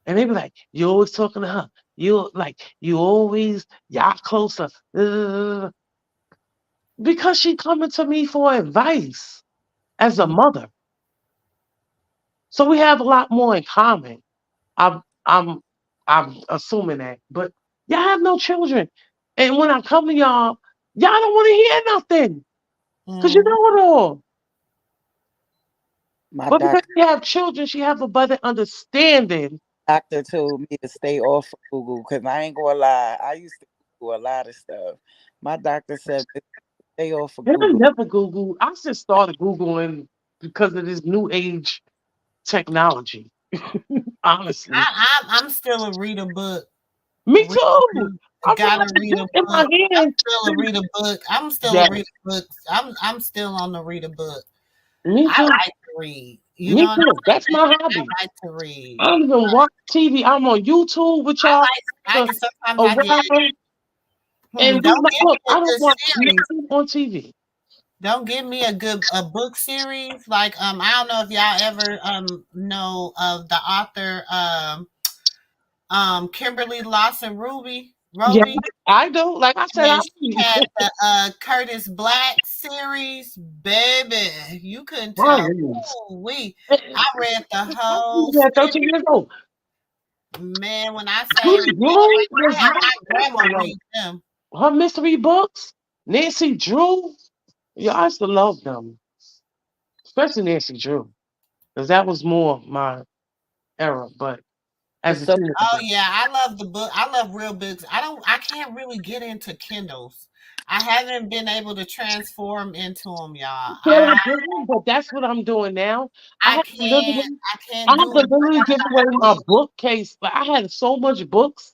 And they be like, you always talking to her. Y'all closer. Because she coming to me for advice as a mother. So we have a lot more in common. I'm I'm I'm assuming that. But y'all have no children. And when I come to y'all don't want to hear nothing. Because you know it all. my But because doctor. she have children, she have a better understanding. Doctor told me to stay off of Google because I ain't gonna lie. I used to Google a lot of stuff. My doctor said stay off of And I Google. never Google. I just started Googling because of this new age technology. Honestly. I'm still a read a book. Me too. I feel Gotta like the read a book in my book. I'm hand. still a read a book. I'm still a Yes. read a book. I'm still on the read a book. Me I too. like to read. You Me know what too. That's I'm my saying? hobby. I like to read. I don't even watch TV. I'm on YouTube with I y'all like. I can sometimes I get. around and do Don't my give book. me I a don't good watch series. nothing on TV. Don't give me a book series like I don't know if y'all ever know of the author Kimberly Lawson Yeah, Roby. I do. Like I said, I And she read. had the Curtis Black series, baby. You couldn't I tell. read. I read the whole Yeah, 13 series. years old. Man, when I say Bruce Drew I was had my my grandma favorite. read them. Her mystery books, Nancy Drew. Yeah, I used to love them, especially Nancy Drew, because that was more my era. But as a So teenager, Oh yeah, I love the book. I love real books. I can't really get into Kindles. I haven't been able to transform into them, y'all. yeah, but that's what I'm doing now. I I have to can't literally, I I can't have do to it. literally give away my bookcase. Like I had so much books.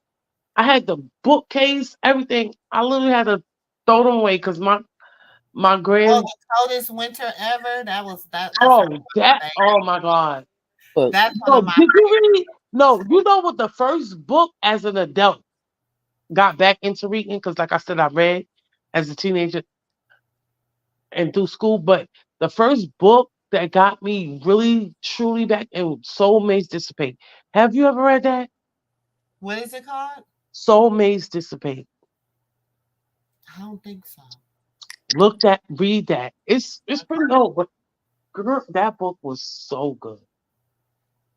I had the bookcase, everything. I literally had to throw them away because my Oh, grand. the coldest winter ever. That's Oh, one of that. my Oh my God. look, That's one No, of my did you read? No, you know what the first book as an adult got back into reading? Because, like I said, I read as a teenager and through school, but the first book that got me really truly back and Soulmates Dissipate. Have you ever read that? what is it called? Soulmates Dissipate. I don't think so. Read that. It's pretty old, but girl, that book was so good.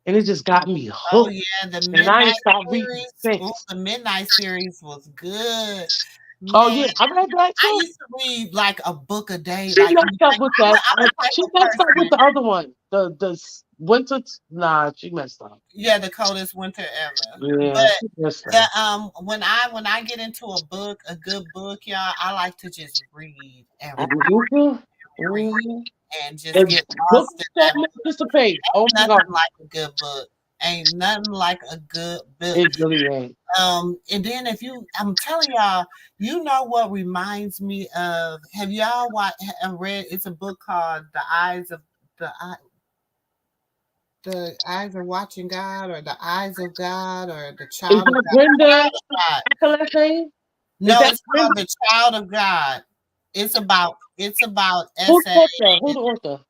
And it just got me Oh hooked. yeah, the And I ain't Midnight stopped reading series. Oh, since. the Midnight series was good. Oh Man, yeah, I read that I too. used to read like a book a day. She messed up with that. I'm a type She of messed up with person. the other one. Winter. Nah, she messed up. Yeah, the coldest winter ever. Yeah, But she messed the up. when I get into a book, a good book, y'all, I like to just read and read and read Mhm. and just And get book lost in so that much book. dissipate. Oh Ain't my god, nothing like a good book. Ain't nothing like a good book. it really ain't. And then I'm telling y'all, you know what reminds me of? Have y'all read? It's a book called the Eyes of Watching God, or the Eyes of God, or the Is Child of that God. Brenda Child of God. Accolade name? Is No, that it's Brenda? called the Child of God. It's about Who's essay. the author? Who the author?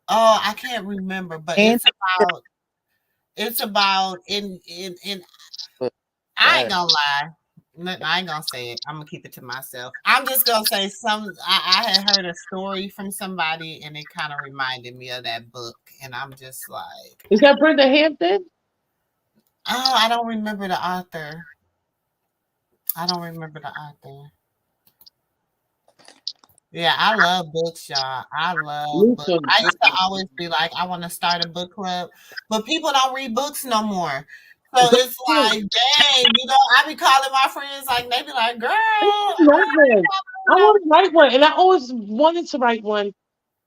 Oh, I can't remember, but and it's about in I ain't gonna lie. I ain't gonna say it. I'm gonna keep it to myself. I'm just gonna say I had heard a story from somebody and it kind of reminded me of that book. And I'm just like, Is that Brenda Hampton? oh, I don't remember the author. I don't remember the author. Yeah, I love books, y'all. I love Me books. too. I used to always be like, I want to start a book club, but people don't read books no more. So That's it's true. like, dang, I be calling my friends, like, they be like, girl, I want to write one. I want to write one, and I always wanted to write one.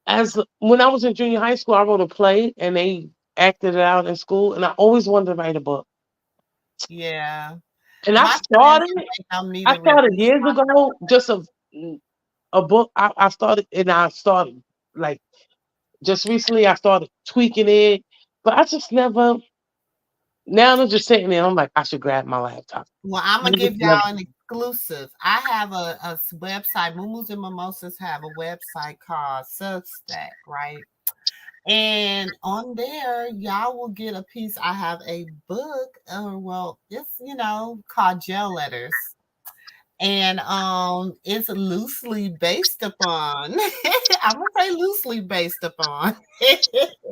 As when I was in junior high school, I wrote a play, and they acted it out in school, and I always wanted to write a book. yeah. And I My friends, started. they know me I to release started years my ago. a book. I started, and I started like just recently. I started tweaking it, but I just never. Now I'm just sitting there. I'm like, I should grab my laptop. Well, I'm I gonna just give never- y'all an exclusive. I have a website. Moo and Mimosas have a website called Substack, right? And on there, y'all will get a piece. I have a book, well, it's called Jail Letters. And it's loosely based upon I'm gonna say loosely based upon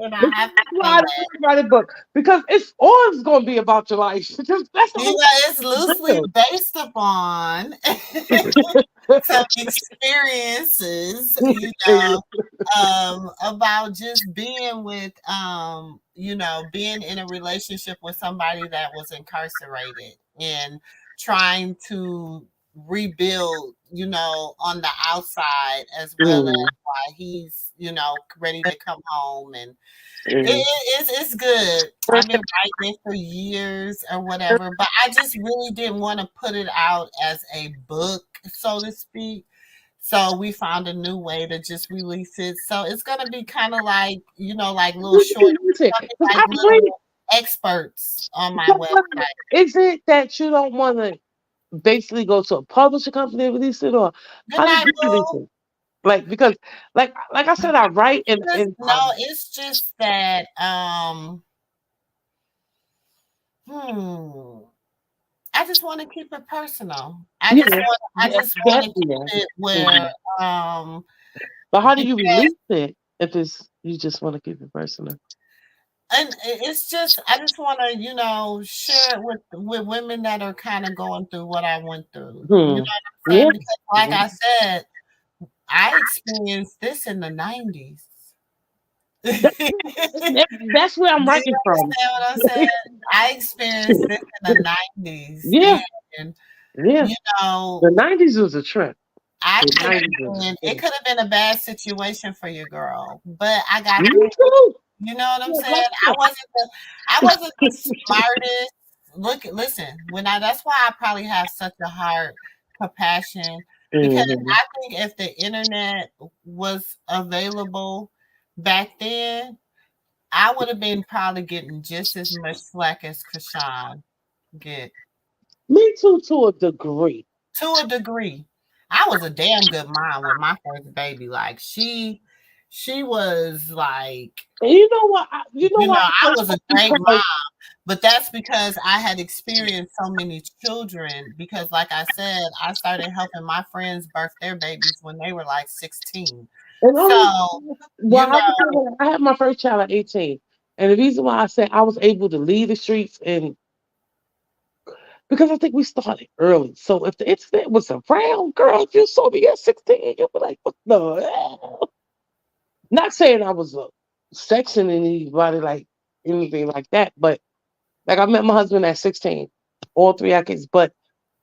and I That's have to why say I that. don't write a book because it's always going to be about your life. That's Yeah, all. it's loosely based upon some experiences, about just being with, being in a relationship with somebody that was incarcerated and trying to rebuild, on the outside as well as why he's, ready to come home. And it's good. I've been writing it for years or whatever, but I just really didn't want to put it out as a book, so to speak. So we found a new way to just release it. So it's gonna be kind of like, like little short, like little experts on my website. Is it that you don't want to basically go to a publisher company and release it, or Good how did night, you release boo. it? Like because, like I said, I write and No, it's just that hmm. I just want to keep it personal. I yeah, just want yeah, to keep definitely. it Mhm. where But how do you because release it if it's you just want to keep it personal? and it's just I just want to, share it with women that are kind of going through what I went through. You know Hmm. what I'm Yeah. saying? Because like I said, I experienced this in the 90s. Do That's where I'm you writing from. understand what I'm saying? I experienced this in the 90s, Yeah, and yeah. you know, The '90s was a trend. I The could '90s was have been a it trend. could have been a bad situation for your girl, but I got Me through. too. You know what I'm Yeah, saying? like I wasn't the smartest. Listen, that's why I probably have such a heart compassion, because Mhm. I think if the internet was available back then, I would have been probably getting just as much slack as Krishan get. Me too, to a degree. To a degree. I was a damn good mom with my first baby. Like she was like, And you know what? You know what? I was a great mom, Because but that's because I had experienced so many children. Because, like I said, I started helping my friends birth their babies when they were like 16. and So, only you well, know, I had my first child at 18, and the reason why I said I was able to leave the streets and because I think we started early. So if the internet was around, girl, if you saw me at 16, you'd be like, "What the hell?" Not saying I was sexing anybody like anything like that, but like I met my husband at 16, all three our kids. But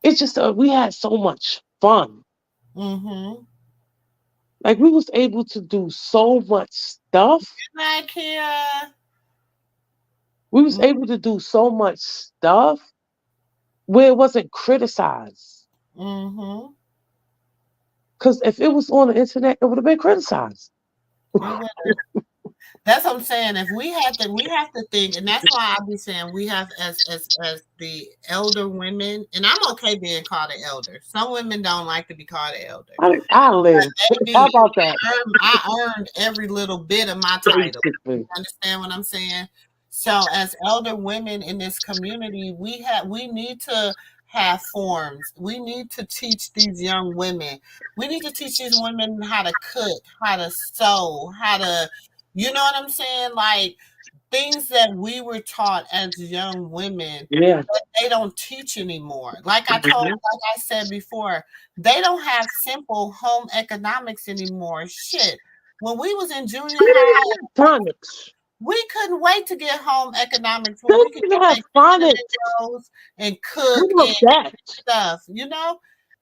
it's just we had so much fun. mm-hmm. Like we was able to do so much stuff. Like here. We was able to do so much stuff where it wasn't criticized. Mm-hmm. Because if it was on the internet, it would have been criticized. It would have. That's what I'm saying. If we have to think, and that's why I be saying we have as the elder women, and I'm okay being called an elder. Some women don't like to be called an elder. I live. How Baby, about that? I earned every little bit of my title. You Basically. understand what I'm saying? So as elder women in this community, we need to have forms. We need to teach these young women. We need to teach these women how to cook, how to sew, how to, you know what I'm saying? Like things that we were taught as young women Yeah. that they don't teach anymore. Like Mhm. I said before, they don't have simple home economics anymore. Shit. When we was in junior We didn't high, even have phonics. we couldn't wait to get home economics They when we didn't could even get have like cinnamon phonics. rolls and We cook were and that. stuff.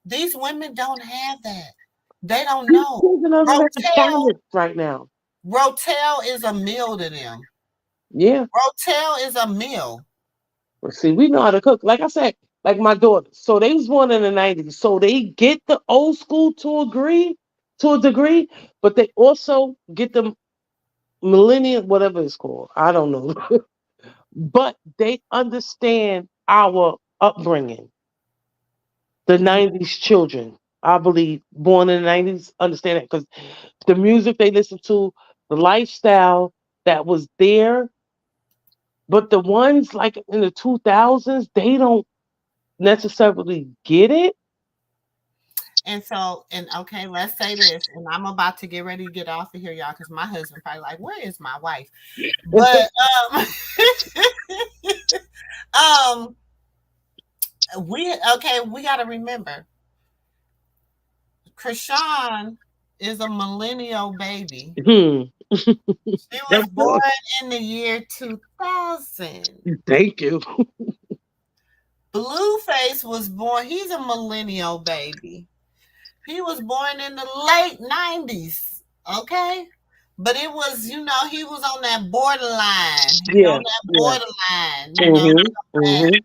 These women don't have that. They don't These know. children don't even have Rotel, phonics right now. Rotel is a meal to them. Yeah. Rotel is a meal. Well, see, we know how to cook. Like I said, like my daughter. So they was born in the '90s. So they get the old school to agree. to a degree, but they also get the millennium, whatever it's called. I don't know. But they understand our upbringing. The Mhm. 90s children, I believe, born in the 90s, understand that because the music they listen to, the lifestyle that was there, but the ones like in the 2000s, they don't necessarily get it. And so, and okay, let's say this, and I'm about to get ready to get off of here, y'all, because my husband probably like, where is my wife? But um we got to remember, Chrisean is a millennial baby. Hmm. She was That's born good. in the year 2000. Thank you. Blueface was born, he's a millennial baby. He was born in the late 90s, okay? But it was, he was on that borderline. He Yeah, on that yeah. borderline, that Mm-hmm.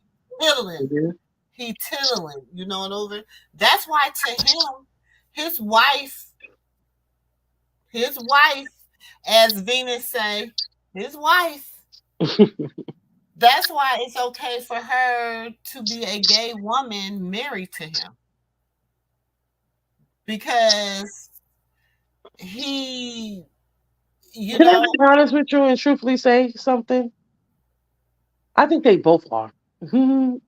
tiddling. Mm-hmm. He tiddling, and over. That's why to him, his wife, his wife, as Venus say, his wife. That's why it's okay for her to be a gay woman married to him. Because he, you Can I know, be honest with you and truthfully say something? I think they both are. Mhm.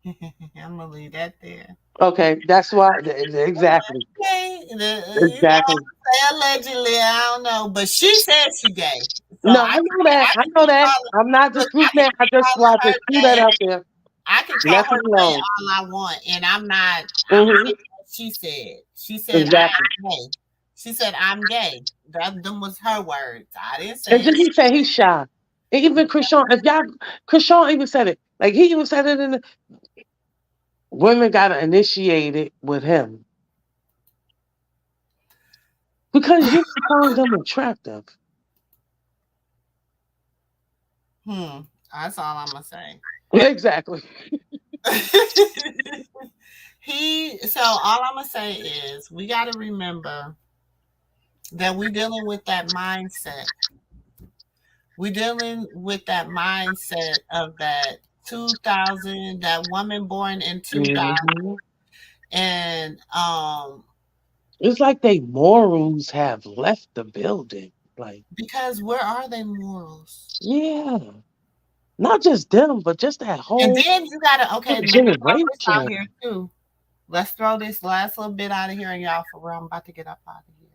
I'm gonna leave that there. Okay, that's why. Exactly. Okay, Exactly. say allegedly, I don't know, but she said she gay, so No, I know that. I know keep that. calling. I'm not Look, I disputing can that. I keep just calling want to her threw that gay. out there. I can call Left her it gay alone. all I want, and I'm not. I'm Hmm. saying what she said. She said I Exactly. am gay. She said I'm gay. That them was her words. I didn't And say then it. he said he's shy. And even Krishan, if y'all, Krishan even said it. Like he even said it in the women got to initiate it with him because you find them attractive. That's all I'm gonna say. Exactly. So all I'm gonna say is we got to remember that we're dealing with that mindset. We're dealing with that mindset of that 2000, that woman born in 2000, Hmm. and It's like they morals have left the building. Like, because where are they morals? yeah, not just them, but just that And whole then you gotta, okay, let me throw this out generation. here too. Let's throw this last little bit out of here, and y'all, for real, I'm about to get up out of here.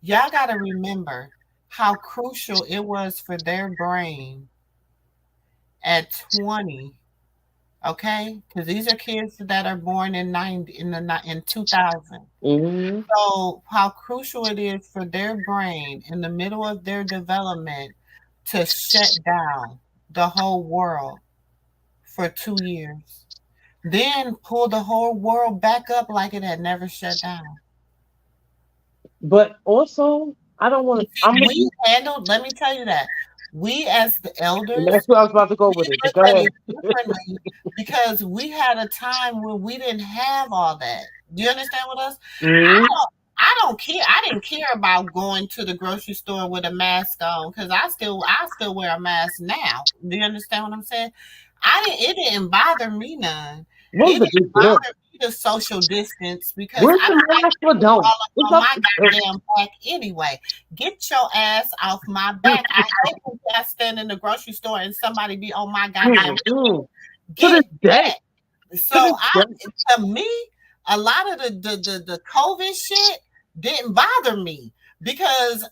Y'all gotta remember how crucial it was for their brain at 20. Okay, because these are kids that are born in 2000. Hmm. So how crucial it is for their brain in the middle of their development to shut down the whole world for 2 years, then pull the whole world back up like it had never shut down. But also, I don't want You to. I'm. see, we handled, let me tell you that, we as the That's elders, where I was about to go we with it. But look go at ahead. it differently because we had a time where we didn't have all that. Do you understand with us? Hmm. I don't care. I didn't care about going to the grocery store with a mask on because I still wear a mask now. Do you understand what I'm saying? It didn't bother me none. What was It the didn't big deal? bother me to social distance because Where's I the don't like mask for people don't? crawling It's on up. my goddamn back anyway. Get your ass off my back. I hate when I stand in the grocery store and somebody be on my goddamn back. Mm-mm. To this Get day. back. So To this day. to me, a lot of the COVID shit didn't bother me because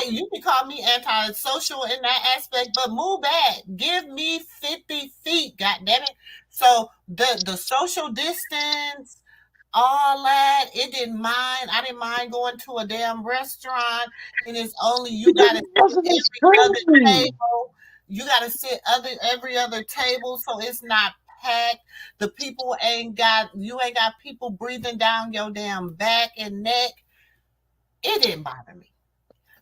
you can call me antisocial in that aspect, but move back. Give me 50 feet, god damn it. So the social distance, all that, it didn't mind. I didn't mind going to a damn restaurant and it's only you Because gotta it sit wasn't every other extreme. table. You gotta sit every other table so it's not packed. You ain't got people breathing down your damn back and neck. It didn't bother me.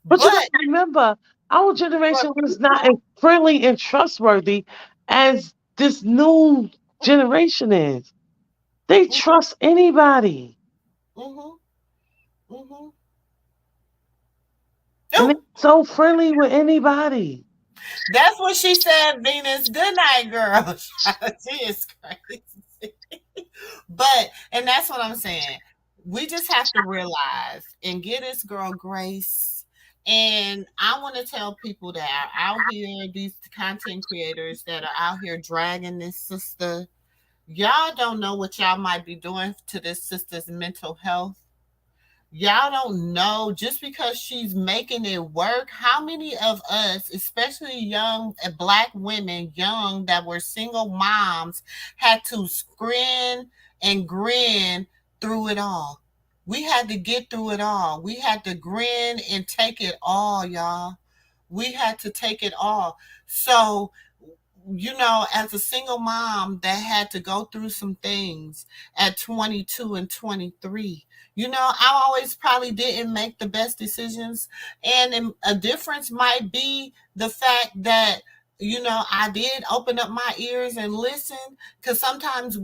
But you got But to remember, our for generation was not people, as friendly and trustworthy as this new generation is. They trust anybody. mm-hmm, Mm-hmm. And they're so friendly with anybody. That's what she said, Venus. Good night, girl. She is crazy. But, and that's what I'm saying. We just have to realize and give this girl grace. And I want to tell people that are out here, these content creators that are out here dragging this sister, y'all don't know what y'all might be doing to this sister's mental health. Y'all don't know, just because she's making it work, how many of us, especially young Black women, young that were single moms, had to grin and grin through it all. We had to get through it all. We had to grin and take it all, y'all. We had to take it all. So, as a single mom that had to go through some things at 22 and 23, I always probably didn't make the best decisions. And a difference might be the fact that, I did open up my ears and listen, because sometimes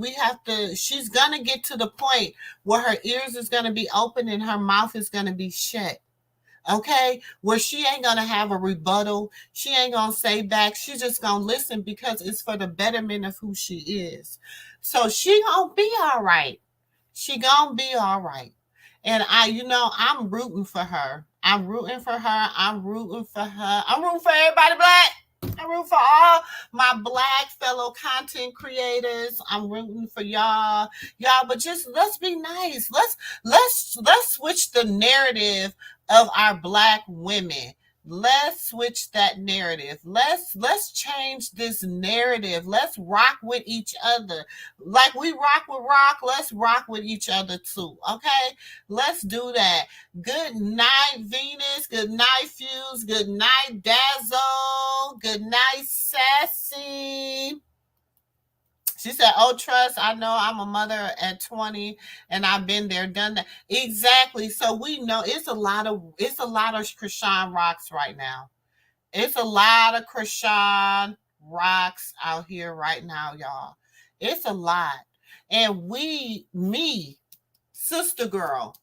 she's going to get to the point where her ears is going to be open and her mouth is going to be shut. Okay, where she ain't gonna have a rebuttal, she ain't gonna say back, she's just gonna listen because it's for the betterment of who she is. So she gonna be all right. She gonna be all right. And I'm rooting for her. I'm rooting for her. I'm rooting for her. I'm rooting for everybody Black. I'm rooting for all my Black fellow content creators. I'm rooting for y'all. But just let's be nice. Let's switch the narrative of our Black women. Let's switch that narrative. Let's change this narrative. Let's rock with each other. Like we rock with Rock, let's rock with each other too. Okay? Let's do that. Good night, Venus. Good night, Fuse. Good night, Dazzle. Good night, Sassy. She said, "Oh, trust, I know I'm a mother at 20 and I've been there, done that." Exactly. So we know it's a lot of Chrisean Rocks right now. It's a lot of Chrisean Rocks out here right now, y'all. It's a lot. And sister girl,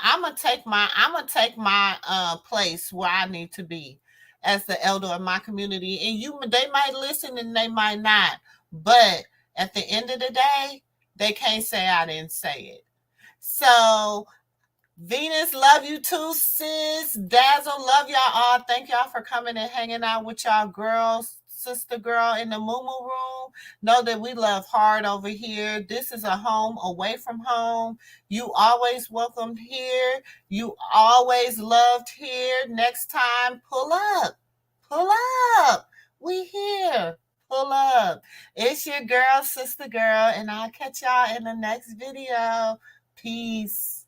I'm gonna take my place where I need to be as the elder of my community. And they might listen and they might not, but at the end of the day, they can't say I didn't say it. So Venus, love you too, sis. Dazzle, love y'all all. Thank y'all for coming and hanging out with y'all girls. Sister girl in the Moo Room. Know that we love hard over here. This is a home away from home. You always welcome here. You always loved here. Next time, pull up. Pull up. We here. Pull up. It's your girl, sister girl, and I'll catch y'all in the next video. Peace.